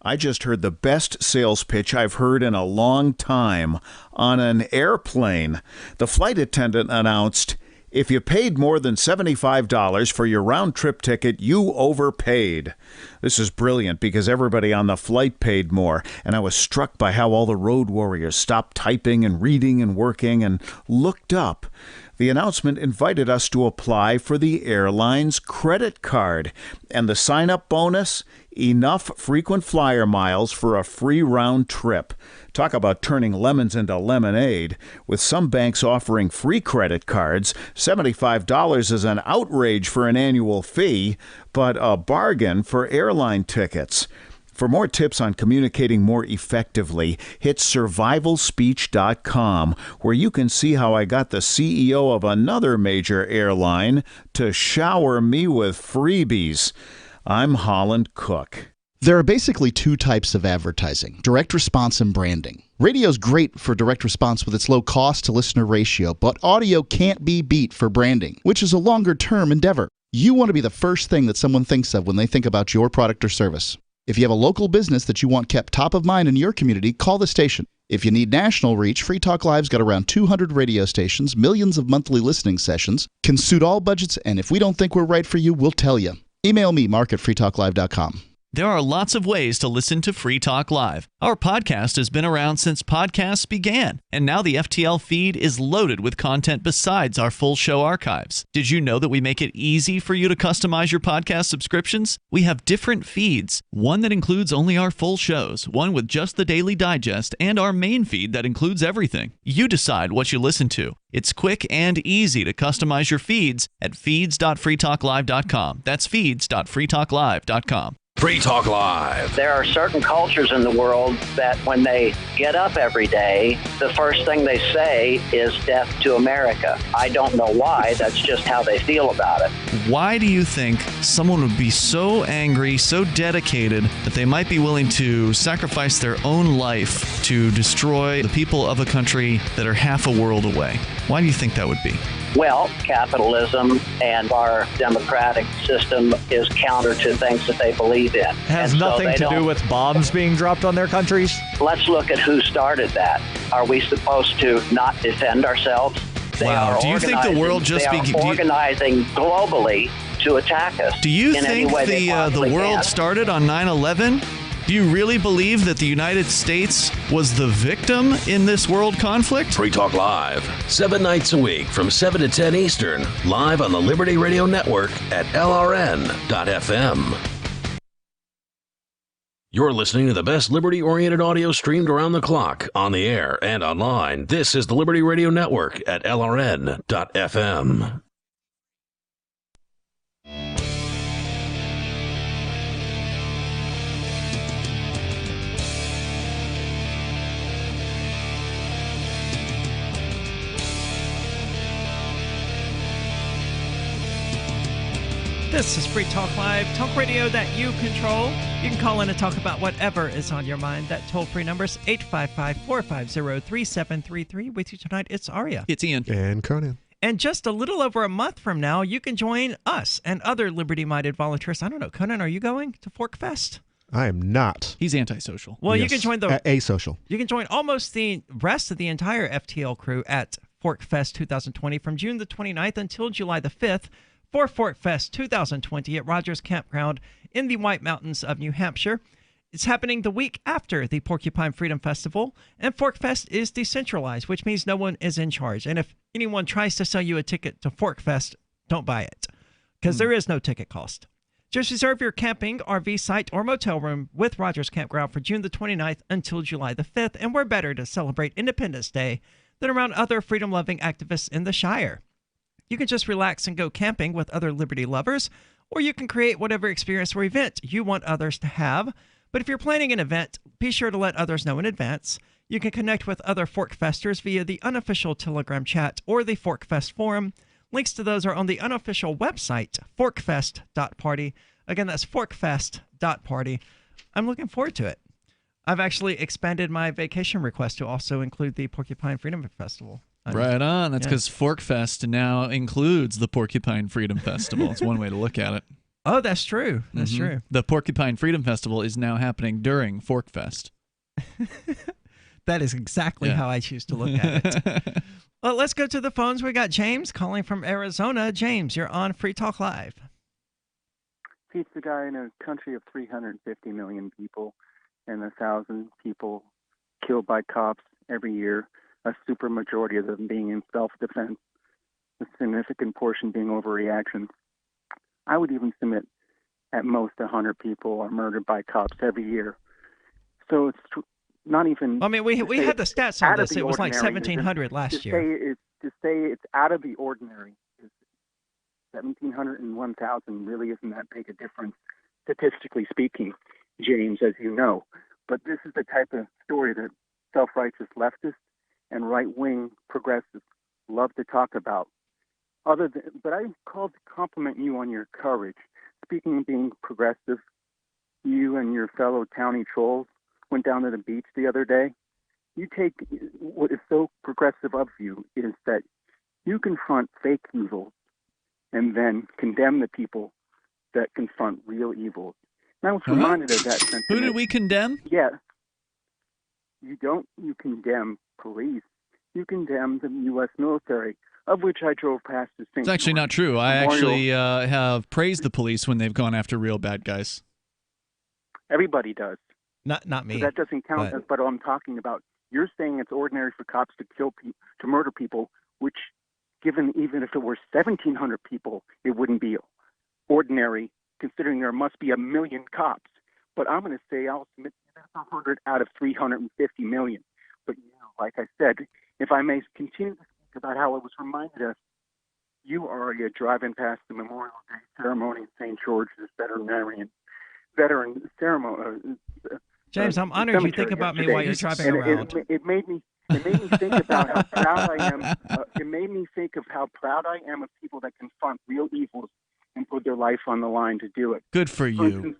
I just heard the best sales pitch I've heard in a long time on an airplane. The flight attendant announced, "If you paid more than $75 for your round-trip ticket, you overpaid." This is brilliant because everybody on the flight paid more, and I was struck by how all the road warriors stopped typing and reading and working and looked up. The announcement invited us to apply for the airline's credit card, and the sign-up bonus, enough frequent flyer miles for a free round trip. Talk about turning lemons into lemonade. With some banks offering free credit cards, $75 is an outrage for an annual fee, but a bargain for airline tickets. For more tips on communicating more effectively, hit survivalspeech.com, where you can see how I got the CEO of another major airline to shower me with freebies. I'm Holland Cook. There are basically two types of advertising: direct response and branding. Radio's great for direct response with its low cost to listener ratio, but audio can't be beat for branding, which is a longer term endeavor. You want to be the first thing that someone thinks of when they think about your product or service. If you have a local business that you want kept top of mind in your community, call the station. If you need national reach, Free Talk Live's got around 200 radio stations, millions of monthly listening sessions, can suit all budgets, and if we don't think we're right for you, we'll tell you. Email me, mark@freetalklive.com. There are lots of ways to listen to Free Talk Live. Our podcast has been around since podcasts began, and now the FTL feed is loaded with content besides our full show archives. Did you know that we make it easy for you to customize your podcast subscriptions? We have different feeds, one that includes only our full shows, one with just the Daily Digest, and our main feed that includes everything. You decide what you listen to. It's quick and easy to customize your feeds at feeds.freetalklive.com. That's feeds.freetalklive.com. Free Talk Live. There are certain cultures in the world that when they get up every day, the first thing they say is death to America. I don't know why. That's just how they feel about it. Why do you think someone would be so angry, so dedicated, that they might be willing to sacrifice their own life to destroy the people of a country that are half a world away? Why do you think that would be? Well, capitalism and our democratic system is counter to things that they believe in. Has nothing to do with bombs being dropped on their countries? Let's look at who started that. Are we supposed to not defend ourselves? Wow. Do you think the world just organizing globally to attack us? Do you in any think way they the possibly world can? started on 9/11? Do you really believe that the United States was the victim in this world conflict? Free Talk Live, 7 nights a week from 7 to 10 Eastern, live on the Liberty Radio Network at LRN.FM. You're listening to the best liberty-oriented audio streamed around the clock, on the air and online. This is the Liberty Radio Network at LRN.FM. This is Free Talk Live, talk radio that you control. You can call in and talk about whatever is on your mind. That toll-free number is 855-450-3733. With you tonight, it's Aria. It's Ian. And Conan. And just a little over a month from now, you can join us and other liberty-minded volunteers. I don't know, Conan, are you going to Fork Fest? I am not. He's antisocial. Well, Yes. you can join asocial. You can join almost the rest of the entire FTL crew at Fork Fest 2020 from June the 29th until July the 5th. For Fork Fest 2020 at Rogers Campground in the White Mountains of New Hampshire. It's happening the week after the Porcupine Freedom Festival, and Fork Fest is decentralized, which means no one is in charge. And if anyone tries to sell you a ticket to Fork Fest, don't buy it, because there is no ticket cost. Just reserve your camping, RV site, or motel room with Rogers Campground for June the 29th until July the 5th, and we're better to celebrate Independence Day than around other freedom-loving activists in the Shire. You can just relax and go camping with other liberty lovers, or you can create whatever experience or event you want others to have. But if you're planning an event, be sure to let others know in advance. You can connect with other Fork Festers via the unofficial Telegram chat or the Fork Fest forum. Links to those are on the unofficial website, forkfest.party. Again, that's forkfest.party. I'm looking forward to it. I've actually expanded my vacation request to also include the Porcupine Freedom Festival. Right on. That's because Fork Fest now includes the Porcupine Freedom Festival. It's one way to look at it. Oh, that's true. That's true. The Porcupine Freedom Festival is now happening during Fork Fest. That is exactly how I choose to look at it. Well, let's go to the phones. We got James calling from Arizona. James, you're on Free Talk Live. Pizza guy in a country of 350 million people and 1,000 people killed by cops every year. A supermajority of them being in self-defense, a significant portion being overreaction. I would even submit at most 100 people are murdered by cops every year. So it's not even... I mean, we had the stats on this. It was like 1,700 last year. To say it's out of the ordinary, 1,700 and 1,000 really isn't that big a difference, statistically speaking, James, as you know. But this is the type of story that self-righteous leftists and right-wing progressives love to talk about. But I called to compliment you on your courage. Speaking of being progressive, you and your fellow townie trolls went down to the beach the other day. You take what is so progressive of you is that you confront fake evil and then condemn the people that confront real evil. And I was reminded of that sentiment. Who did we condemn? Yes. You condemn police. You condemn the U.S. military, of which I drove past the St. It's actually not true. I actually have praised the police when they've gone after real bad guys. Everybody does. Not me. So that doesn't count. But I'm talking about, you're saying it's ordinary for cops to kill people, to murder people, which, given even if it were 1,700 people, it wouldn't be ordinary, considering there must be 1 million cops. But I'm going to say I'll submit that's 100 out of 350 million. But like I said, if I may continue to speak about how I was reminded of you, Aria, driving past the Memorial Day ceremony at St. George's Veterinarian, veteran ceremony. James, I'm honored you think about me while you're driving around. It made me think about how proud I am. It made me think of how proud I am of people that confront real evils and put their life on the line to do it. Good for you. instance,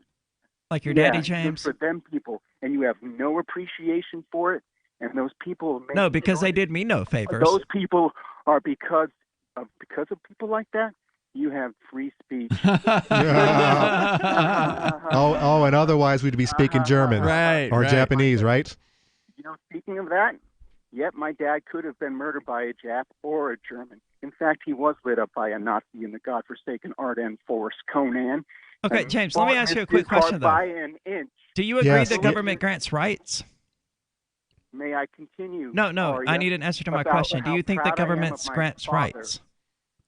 Like your yeah, daddy, James? good for them people, and you have no appreciation for it. And those people make No, because they did me no favors. Those people are because of people like that. You have free speech. Oh, and otherwise we'd be speaking German or Japanese, right? You know, speaking of that, yep, my dad could have been murdered by a Jap or a German. In fact, he was lit up by a Nazi in the godforsaken Ardennes forest, Conan. Okay, James, let me ask you a quick question, though. By an inch. Do you agree that government grants rights? May I continue? No, Aria, I need an answer to my about question. Do how you think that proud I am government of my grants father rights?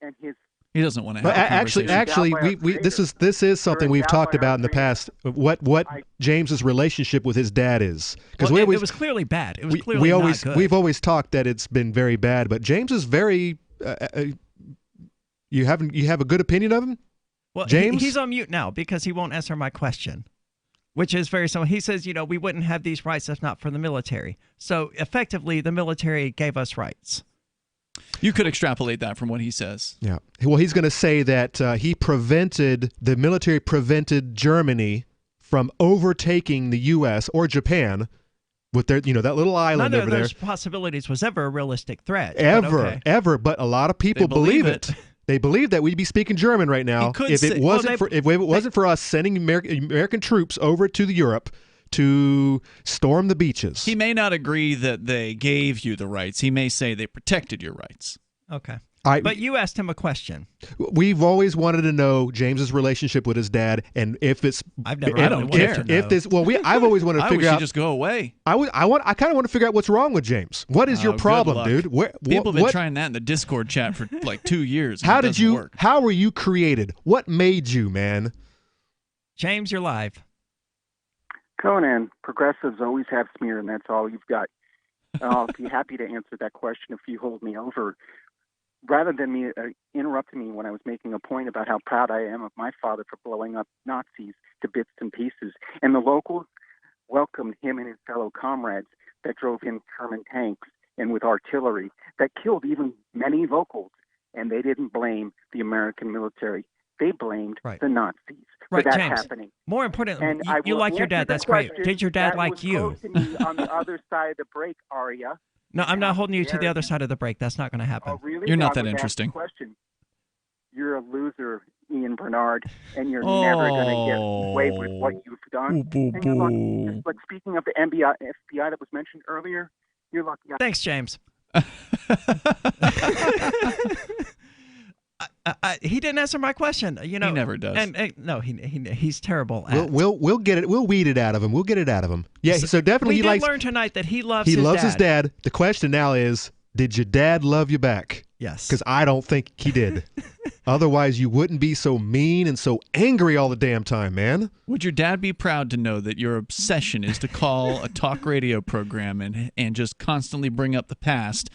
And his He doesn't want to But have a actually, conversation. this is something we've talked about in the past. What James's relationship with his dad is, because it was clearly bad. It was clearly not good. We've always talked that it's been very bad, but James is very. You have a good opinion of him? Well, James? he's on mute now because he won't answer my question, which is very simple. He says, we wouldn't have these rights if not for the military. So effectively, the military gave us rights. You could extrapolate that from what he says. Yeah. Well, he's going to say that the military prevented Germany from overtaking the U.S. or Japan with their, that little island over there. None of those possibilities was ever a realistic threat. Ever. But a lot of people believe it. They believe that we'd be speaking German right now if it wasn't for us sending American troops over to Europe to storm the beaches. He may not agree that they gave you the rights. He may say they protected your rights. Okay. But you asked him a question. We've always wanted to know James's relationship with his dad, and if it's. I've never. I don't care. If this, I've always wanted to figure out. I wish he'd just go away. I kind of want to figure out what's wrong with James. What is your problem, dude? People have been trying that in the Discord chat for like 2 years. How were you created? What made you, man? James, you're live. Conan, progressives always have smear, and that's all you've got. I'll be happy to answer that question if you hold me over. Rather than me interrupting me when I was making a point about how proud I am of my father for blowing up Nazis to bits and pieces, and the locals welcomed him and his fellow comrades that drove in Sherman tanks and with artillery that killed even many locals, and they didn't blame the American military. They blamed the Nazis for that James. happening. More important, and you like your dad. That's great. Did your dad like you? To me on the other side of the break, Aria. No, I'm not holding you to the other side of the break. That's not going to happen. Oh, really? You're not that interesting. Question. You're a loser, Ian Bernard, and you're never going to get away with what you've done. And you're lucky. Just like speaking of the FBI that was mentioned earlier, you're lucky. Thanks, James. He didn't answer my question. He never does. And no, he's terrible at. We'll get it. We'll weed it out of him. We'll get it out of him. Yeah. So definitely we did learn tonight that he loves. His dad. The question now is, did your dad love you back? Yes. Because I don't think he did. Otherwise, you wouldn't be so mean and so angry all the damn time, man. Would your dad be proud to know that your obsession is to call a talk radio program and just constantly bring up the past?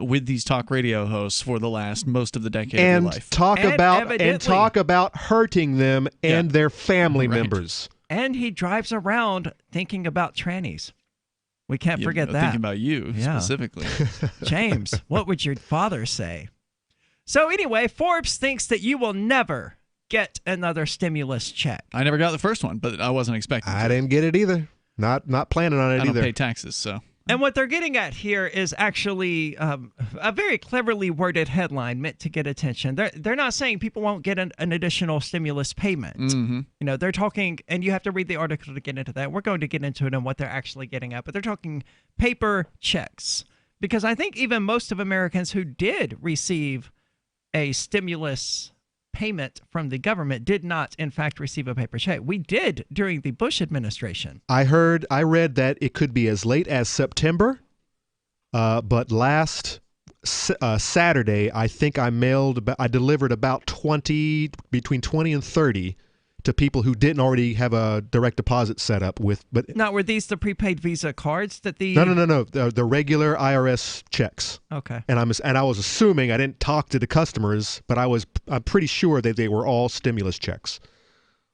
With these talk radio hosts for the last most of the decade of your life, talk about hurting them and their family members. And he drives around thinking about trannies. We can't forget that. Thinking about you specifically, James. What would your father say? So anyway, Forbes thinks that you will never get another stimulus check. I never got the first one, but I wasn't expecting. I didn't get it either. Not planning on it either. I don't pay taxes, so. And what they're getting at here is actually a very cleverly worded headline meant to get attention. They're not saying people won't get an additional stimulus payment. Mm-hmm. They're talking, and you have to read the article to get into that. We're going to get into it and what they're actually getting at, but they're talking paper checks. Because I think even most of Americans who did receive a stimulus payment from the government did not, in fact, receive a paper check. We did during the Bush administration. I read that it could be as late as September, but last Saturday, I think I delivered about between 20 and 30 to people who didn't already have a direct deposit set up with. But now, were these the prepaid Visa cards that the? No. The regular IRS checks. Okay. And I was assuming, I didn't talk to the customers, but I'm pretty sure that they were all stimulus checks.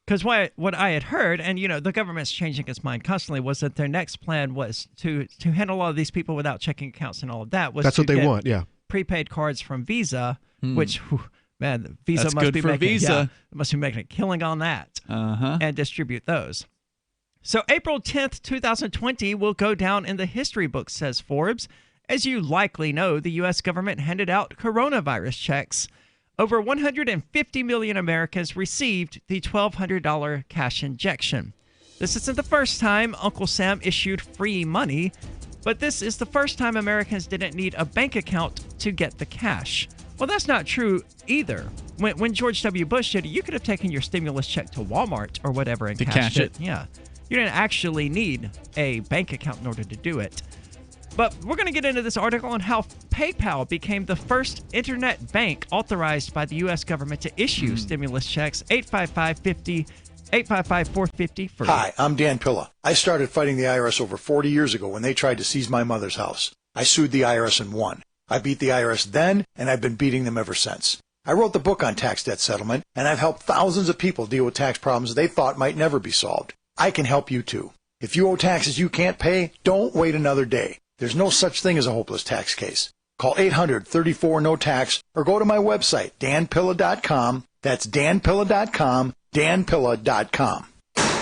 Because what I had heard, and the government's changing its mind constantly, was that their next plan was to handle all of these people without checking accounts and all of that. That's what they want, yeah. Prepaid cards from Visa, which, man, Visa That's must good be for making Visa. must be making a killing on that, and distribute those. So April 10th, 2020 will go down in the history books, says Forbes. As you likely know, the U.S. government handed out coronavirus checks. Over 150 million Americans received the $1,200 cash injection. This isn't the first time Uncle Sam issued free money, but this is the first time Americans didn't need a bank account to get the cash. Well, that's not true either. When George W. Bush did it, you could have taken your stimulus check to Walmart or whatever and cashed it. Yeah. You didn't actually need a bank account in order to do it. But we're going to get into this article on how PayPal became the first internet bank authorized by the U.S. government to issue stimulus checks. 855-450 free. Hi, I'm Dan Pilla. I started fighting the IRS over 40 years ago when they tried to seize my mother's house. I sued the IRS and won. I beat the IRS then, and I've been beating them ever since. I wrote the book on tax debt settlement, and I've helped thousands of people deal with tax problems they thought might never be solved. I can help you too. If you owe taxes you can't pay, don't wait another day. There's no such thing as a hopeless tax case. Call 800-34-NO-TAX or go to my website, danpilla.com. That's danpilla.com, danpilla.com.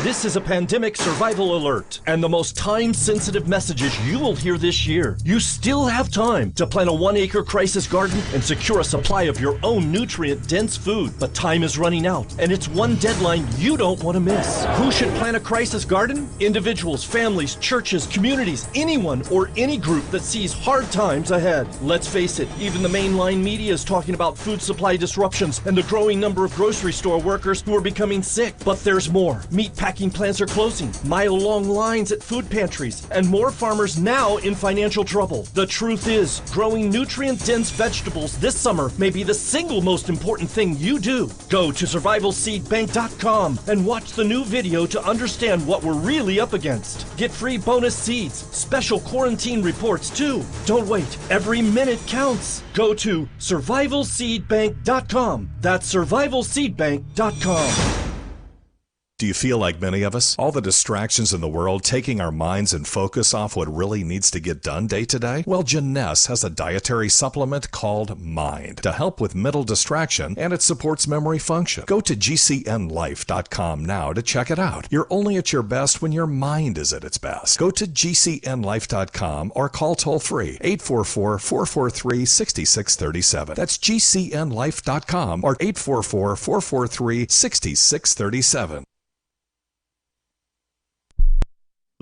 This is a pandemic survival alert and the most time-sensitive messages you will hear this year. You still have time to plant a 1-acre crisis garden and secure a supply of your own nutrient-dense food. But time is running out, and it's one deadline you don't want to miss. Who should plant a crisis garden? Individuals, families, churches, communities, anyone or any group that sees hard times ahead. Let's face it, even the mainline media is talking about food supply disruptions and the growing number of grocery store workers who are becoming sick. But there's more. Meat packing plants are closing, mile-long lines at food pantries, and more farmers now in financial trouble. The truth is, growing nutrient-dense vegetables this summer may be the single most important thing you do. Go to survivalseedbank.com and watch the new video to understand what we're really up against. Get free bonus seeds, special quarantine reports too. Don't wait. Every minute counts. Go to survivalseedbank.com. That's survivalseedbank.com. Do you feel like many of us? All the distractions in the world taking our minds and focus off what really needs to get done day to day? Well, Jeunesse has a dietary supplement called Mind to help with mental distraction, and it supports memory function. Go to gcnlife.com now to check it out. You're only at your best when your mind is at its best. Go to gcnlife.com or call toll-free 844-443-6637. That's gcnlife.com or 844-443-6637.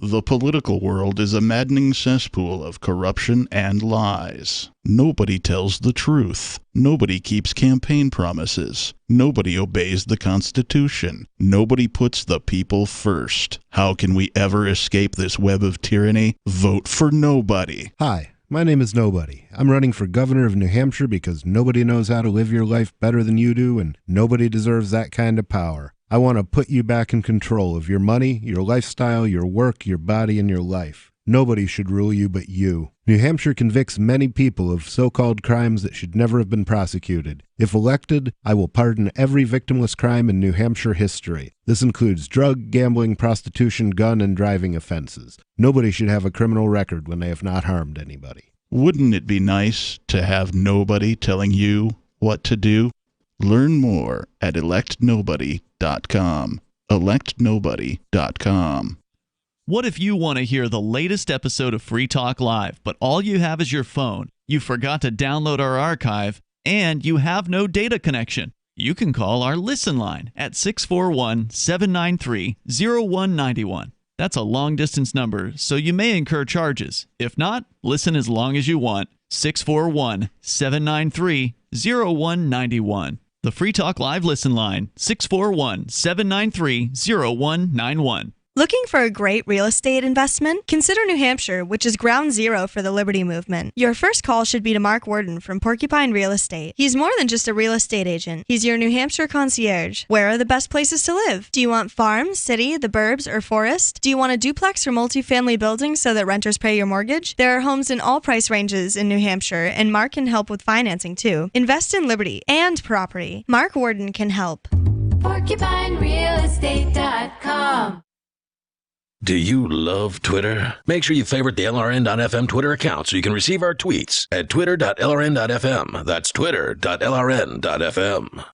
The political world is a maddening cesspool of corruption and lies. Nobody tells the truth. Nobody keeps campaign promises. Nobody obeys the Constitution. Nobody puts the people first. How can we ever escape this web of tyranny? Vote for nobody. Hi, my name is Nobody. I'm running for governor of New Hampshire because nobody knows how to live your life better than you do, and nobody deserves that kind of power. I want to put you back in control of your money, your lifestyle, your work, your body, and your life. Nobody should rule you but you. New Hampshire convicts many people of so-called crimes that should never have been prosecuted. If elected, I will pardon every victimless crime in New Hampshire history. This includes drug, gambling, prostitution, gun, and driving offenses. Nobody should have a criminal record when they have not harmed anybody. Wouldn't it be nice to have nobody telling you what to do? Learn more at electnobody.com. electnobody.com. What if you want to hear the latest episode of Free Talk Live, but all you have is your phone, you forgot to download our archive, and you have no data connection? You can call our Listen line at 641-793-0191. That's a long-distance number, so you may incur charges. If not, listen as long as you want. 641-793-0191. The Free Talk Live Listen line, 641-793-0191. Looking for a great real estate investment? Consider New Hampshire, which is ground zero for the Liberty Movement. Your first call should be to Mark Worden from Porcupine Real Estate. He's more than just a real estate agent. He's your New Hampshire concierge. Where are the best places to live? Do you want farm, city, the burbs, or forest? Do you want a duplex or multifamily building so that renters pay your mortgage? There are homes in all price ranges in New Hampshire, and Mark can help with financing too. Invest in liberty and property. Mark Worden can help. PorcupineRealEstate.com. Do you love Twitter? Make sure you favorite the LRN.FM Twitter account so you can receive our tweets at twitter.lrn.fm. That's twitter.lrn.fm.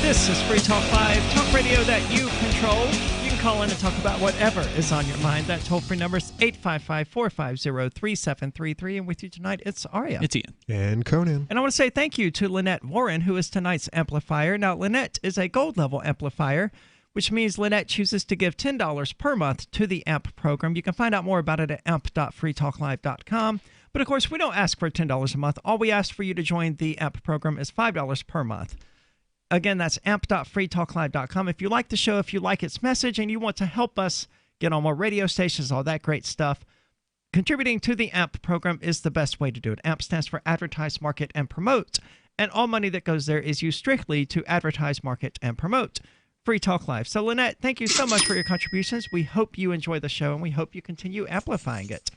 This is Free Talk Live, talk radio that you control. You can call in and talk about whatever is on your mind. That toll-free number is 855-450-3733. And with you tonight, it's Aria. It's Ian. And Conan. And I want to say thank you to Lynette Warren, who is tonight's amplifier. Now, Lynette is a gold-level amplifier, which means Lynette chooses to give $10 per month to the AMP program. You can find out more about it at amp.freetalklive.com. But, of course, we don't ask for $10 a month. All we ask for you to join the AMP program is $5 per month. Again, that's amp.freetalklive.com. If you like the show, if you like its message, and you want to help us get on more radio stations, all that great stuff, contributing to the AMP program is the best way to do it. AMP stands for Advertise, Market, and Promote. And all money that goes there is used strictly to advertise, market, and promote Free Talk Live. So, Lynette, thank you so much for your contributions. We hope you enjoy the show, and we hope you continue amplifying it.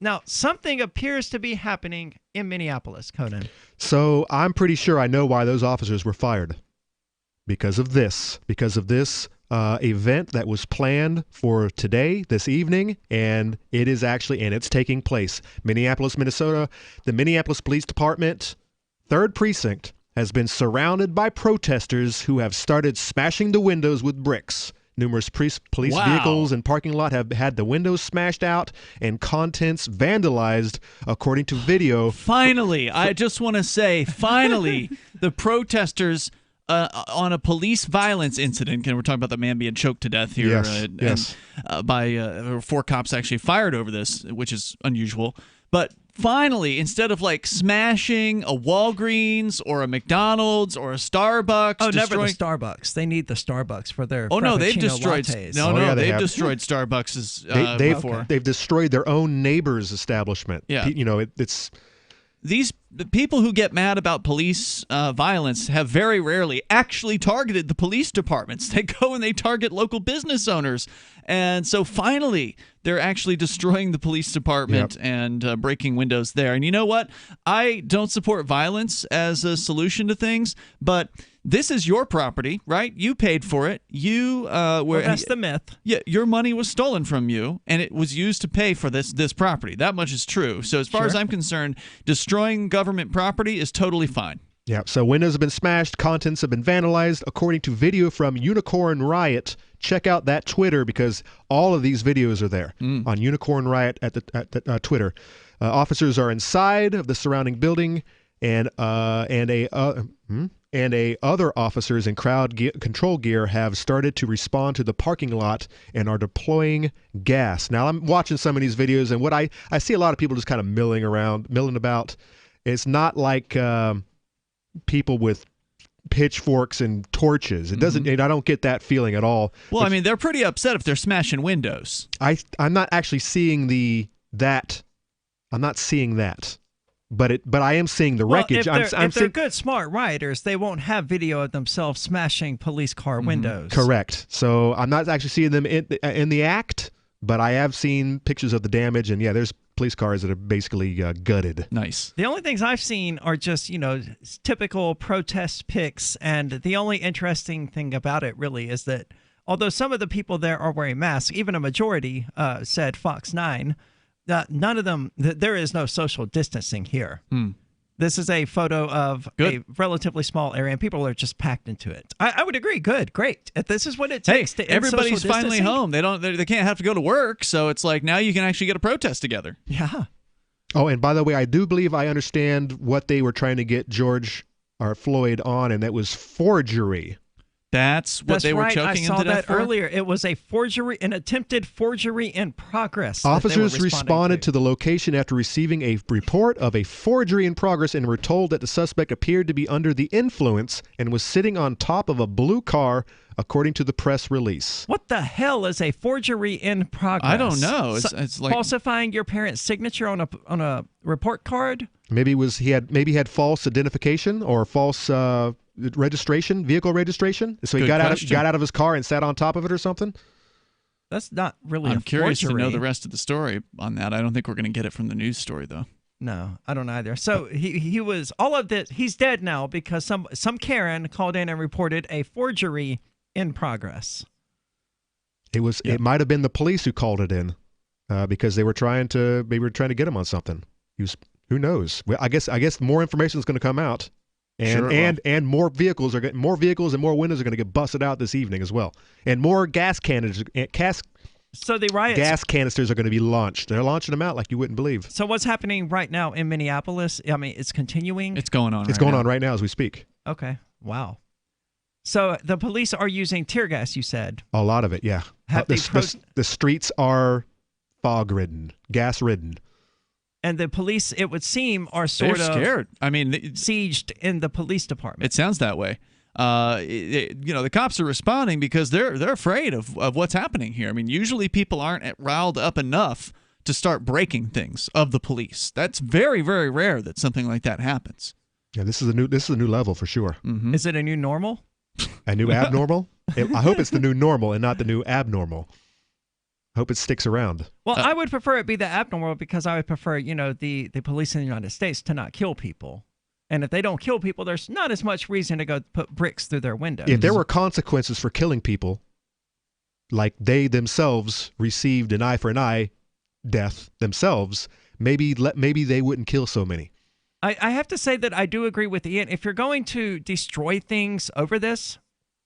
Now, something appears to be happening in Minneapolis, Conan. So I'm pretty sure I know why those officers were fired. Because of this event that was planned for today, this evening, and it is actually, and it's taking place. Minneapolis, Minnesota, the Minneapolis Police Department, 3rd Precinct, has been surrounded by protesters who have started smashing the windows with bricks. Numerous police vehicles and parking lot have had the windows smashed out and contents vandalized, according to video. Finally, I just want to say, finally, the protesters on a police violence incident, and we're talking about the man being choked to death here, yes. By 4 cops actually fired over this, which is unusual. But finally, instead of like smashing a Walgreens or a McDonald's or a Starbucks, never the Starbucks. They need the Starbucks for their they've destroyed lattes. They've destroyed Starbucks before. They've destroyed their own neighbor's establishment. Yeah, it's. These people who get mad about police violence have very rarely actually targeted the police departments. They go and they target local business owners. And so finally, they're actually destroying the police department and breaking windows there. And you know what? I don't support violence as a solution to things, but this is your property, right? You paid for it. That's the myth. Yeah, your money was stolen from you, and it was used to pay for this property. That much is true. So as far as I'm concerned, destroying government property is totally fine. Yeah, so windows have been smashed, contents have been vandalized, according to video from Unicorn Riot. Check out that Twitter because all of these videos are there on Unicorn Riot at the Twitter. Officers are inside of the surrounding building, and other officers in crowd control gear have started to respond to the parking lot and are deploying gas. Now, I'm watching some of these videos, and what I see a lot of people just kind of milling about. It's not like people with pitchforks and torches. It doesn't. I don't get that feeling at all. Well, I mean, they're pretty upset if they're smashing windows. I'm not actually seeing that. I'm not seeing that. But I am seeing the wreckage. If they're good, smart rioters, they won't have video of themselves smashing police car windows. Correct. So I'm not actually seeing them in the act, but I have seen pictures of the damage, and there's police cars that are basically gutted. Nice. The only things I've seen are just, typical protest pics, and the only interesting thing about it really is that although some of the people there are wearing masks, even a majority said Fox 9, none of them, there is no social distancing here. This is a photo of a relatively small area, and people are just packed into it. I would agree. Good, great. If this is what it takes to end everybody's social finally home. They can't have to go to work, so it's like now you can actually get a protest together. Yeah. Oh, and by the way, I do believe I understand what they were trying to get George or Floyd on, and that was forgery. That's what they were choking him to death for? I saw that earlier. It was a forgery, an attempted forgery in progress. Officers responded to the location after receiving a report of a forgery in progress and were told that the suspect appeared to be under the influence and was sitting on top of a blue car, according to the press release. What the hell is a forgery in progress? I don't know. It's like falsifying your parent's signature on a report card? Maybe he had false identification or false registration, vehicle registration. So he got out of his car and sat on top of it or something. That's not really. I'm curious to know forgery. the rest of the story on that. I don't think we're going to get it from the news story though. No, I don't either. So he was all of this. He's dead now because some Karen called in and reported a forgery in progress. It might have been the police who called it in because they were trying to get him on something. Who knows? Well, I guess more information is going to come out, and more vehicles and more windows are going to get busted out this evening as well, and more gas canisters. So the riots. Gas canisters are going to be launched. They're launching them out like you wouldn't believe. So what's happening right now in Minneapolis? I mean, it's continuing. It's going on. It's going on right now as we speak. Okay. Wow. So the police are using tear gas, you said. A lot of it, yeah. The streets are fog-ridden, gas-ridden. And the police, it would seem, are sort of scared. I mean, sieged in the police department. It sounds that way. The cops are responding because they're afraid of what's happening here. I mean, usually people aren't riled up enough to start breaking things of the police. That's very, very rare that something like that happens. Yeah, this is a new level for sure. Mm-hmm. Is it a new normal? A new abnormal? I hope it's the new normal and not the new abnormal. Hope it sticks around. Well, I would prefer it be the abnormal because I would prefer, the police in the United States to not kill people. And if they don't kill people, there's not as much reason to go put bricks through their windows. If there were consequences for killing people, like they themselves received an eye for an eye death themselves, maybe they wouldn't kill so many. I have to say that I do agree with Ian. If you're going to destroy things over this,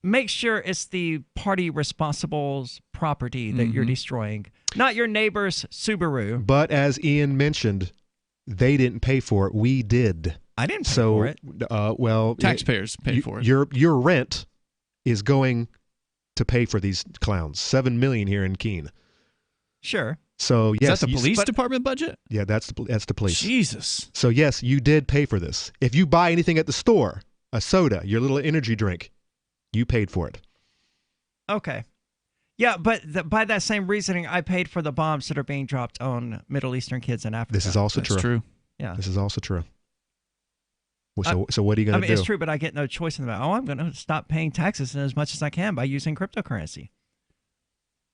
make sure it's the party responsible's property that you're destroying, not your neighbor's Subaru. But as Ian mentioned, they didn't pay for it. We did. I didn't pay for it. Well, taxpayers paid for it. Your rent is going to pay for these clowns. $7 million here in Keene. Sure. So yes, is that the police department budget? Yeah, that's the police. Jesus. So yes, you did pay for this. If you buy anything at the store, a soda, your little energy drink, you paid for it. Okay. Yeah, but by that same reasoning, I paid for the bombs that are being dropped on Middle Eastern kids in Africa. This is also That's true. Yeah. This is also true. So what are you going to do? It's true, but I get no choice in that. I'm going to stop paying taxes as much as I can by using cryptocurrency.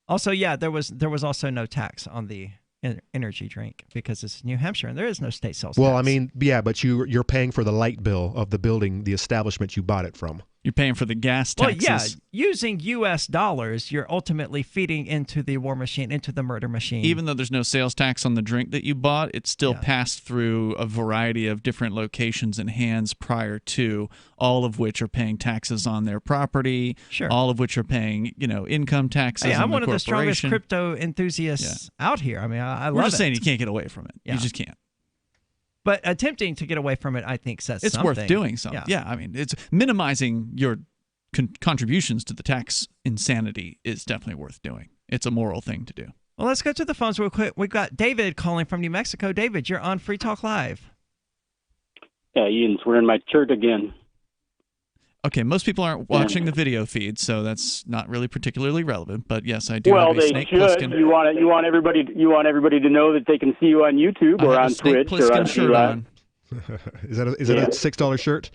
Also, yeah, there was also no tax on the energy drink because it's New Hampshire and there is no state sales tax. Well, I mean, yeah, but you're paying for the light bill of the building, the establishment you bought it from. You're paying for the gas taxes. Well, yeah, using U.S. dollars, you're ultimately feeding into the war machine, into the murder machine. Even though there's no sales tax on the drink that you bought, it's still passed through a variety of different locations and hands prior to, all of which are paying taxes on their property, all of which are paying, income taxes. I'm one of the strongest crypto enthusiasts out here. I mean, I love it. We're just saying you can't get away from it. You just can't. But attempting to get away from it, I think, says it's something. worth doing something. Yeah, I mean, it's minimizing your contributions to the tax insanity is definitely worth doing. It's a moral thing to do. Well, let's go to the phones real quick. We've got David calling from New Mexico. David, you're on Free Talk Live. Yeah, Ian's wearing my shirt again. Okay, most people aren't watching the video feed, so that's not really particularly relevant. But yes, I do. Well, have a they Snake should. Plissken. You want everybody to know that they can see you on YouTube or on Twitch or on shirt on. Is that a $6 shirt?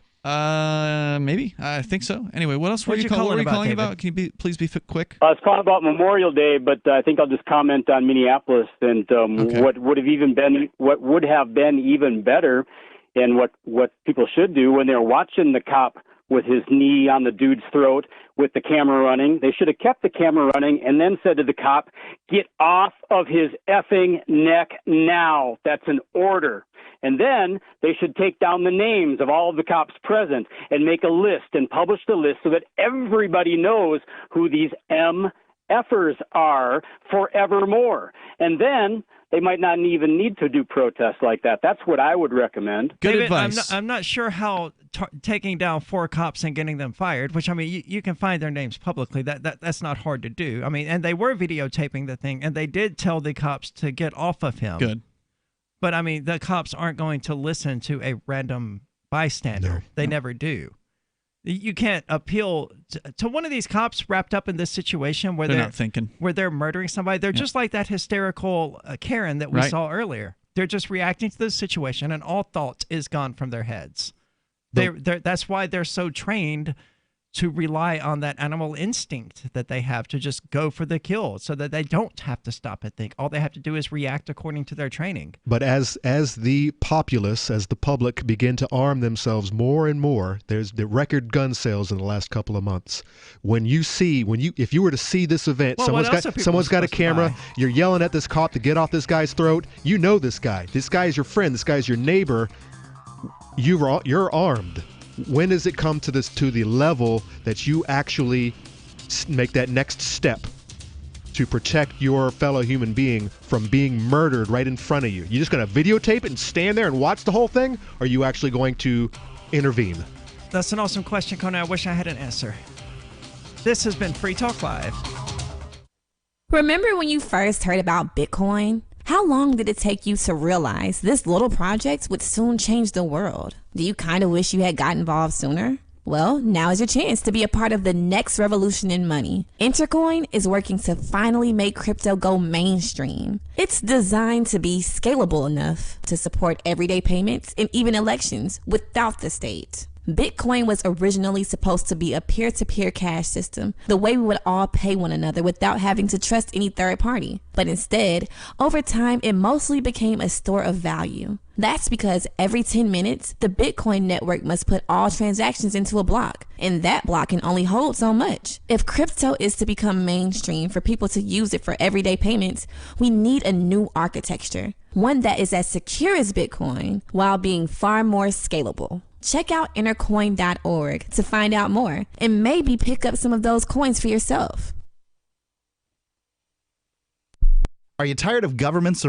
Maybe. I think so. Anyway, what else were you calling about? Can you please be quick? I was calling about Memorial Day, but I think I'll just comment on Minneapolis and what would have been even better, and what people should do when they're watching the cop with his knee on the dude's throat with the camera running. They should have kept the camera running and then said to the cop, "Get off of his effing neck now. That's an order." And then they should take down the names of all of the cops present and make a list and publish the list so that everybody knows who these MFers are forevermore. And then they might not even need to do protests like that. That's what I would recommend. Good David, advice. I'm not sure how taking down 4 cops and getting them fired, which, I mean, you can find their names publicly. That's not hard to do. I mean, and they were videotaping the thing, and they did tell the cops to get off of him. Good. But, I mean, the cops aren't going to listen to a random bystander. They never do. You can't appeal to one of these cops wrapped up in this situation where they're not thinking, where they're murdering somebody. They're just like that hysterical Karen that we saw earlier. They're just reacting to the situation, and all thought is gone from their heads. That's why they're so trained to rely on that animal instinct that they have to just go for the kill, so that they don't have to stop and think. All they have to do is react according to their training. But as the populace, as the public begin to arm themselves more and more, there's the record gun sales in the last couple of months. If you were to see this event, someone's got a camera, you're yelling at this cop to get off this guy's throat. You know this guy. This guy is your friend. This guy is your neighbor. You're armed. When does it come to the level that you actually make that next step to protect your fellow human being from being murdered right in front of you? You just going to videotape it and stand there and watch the whole thing? Or are you actually going to intervene? That's an awesome question, Conan. I wish I had an answer. This has been Free Talk Live. Remember when you first heard about Bitcoin? How long did it take you to realize this little project would soon change the world? Do you kind of wish you had got involved sooner? Well, now is your chance to be a part of the next revolution in money. Intercoin is working to finally make crypto go mainstream. It's designed to be scalable enough to support everyday payments and even elections without the state. Bitcoin was originally supposed to be a peer-to-peer cash system, the way we would all pay one another without having to trust any third party. But instead, over time, it mostly became a store of value. That's because every 10 minutes, the Bitcoin network must put all transactions into a block, and that block can only hold so much. If crypto is to become mainstream for people to use it for everyday payments, we need a new architecture, one that is as secure as Bitcoin while being far more scalable. Check out intercoin.org to find out more and maybe pick up some of those coins for yourself. Are you tired of governments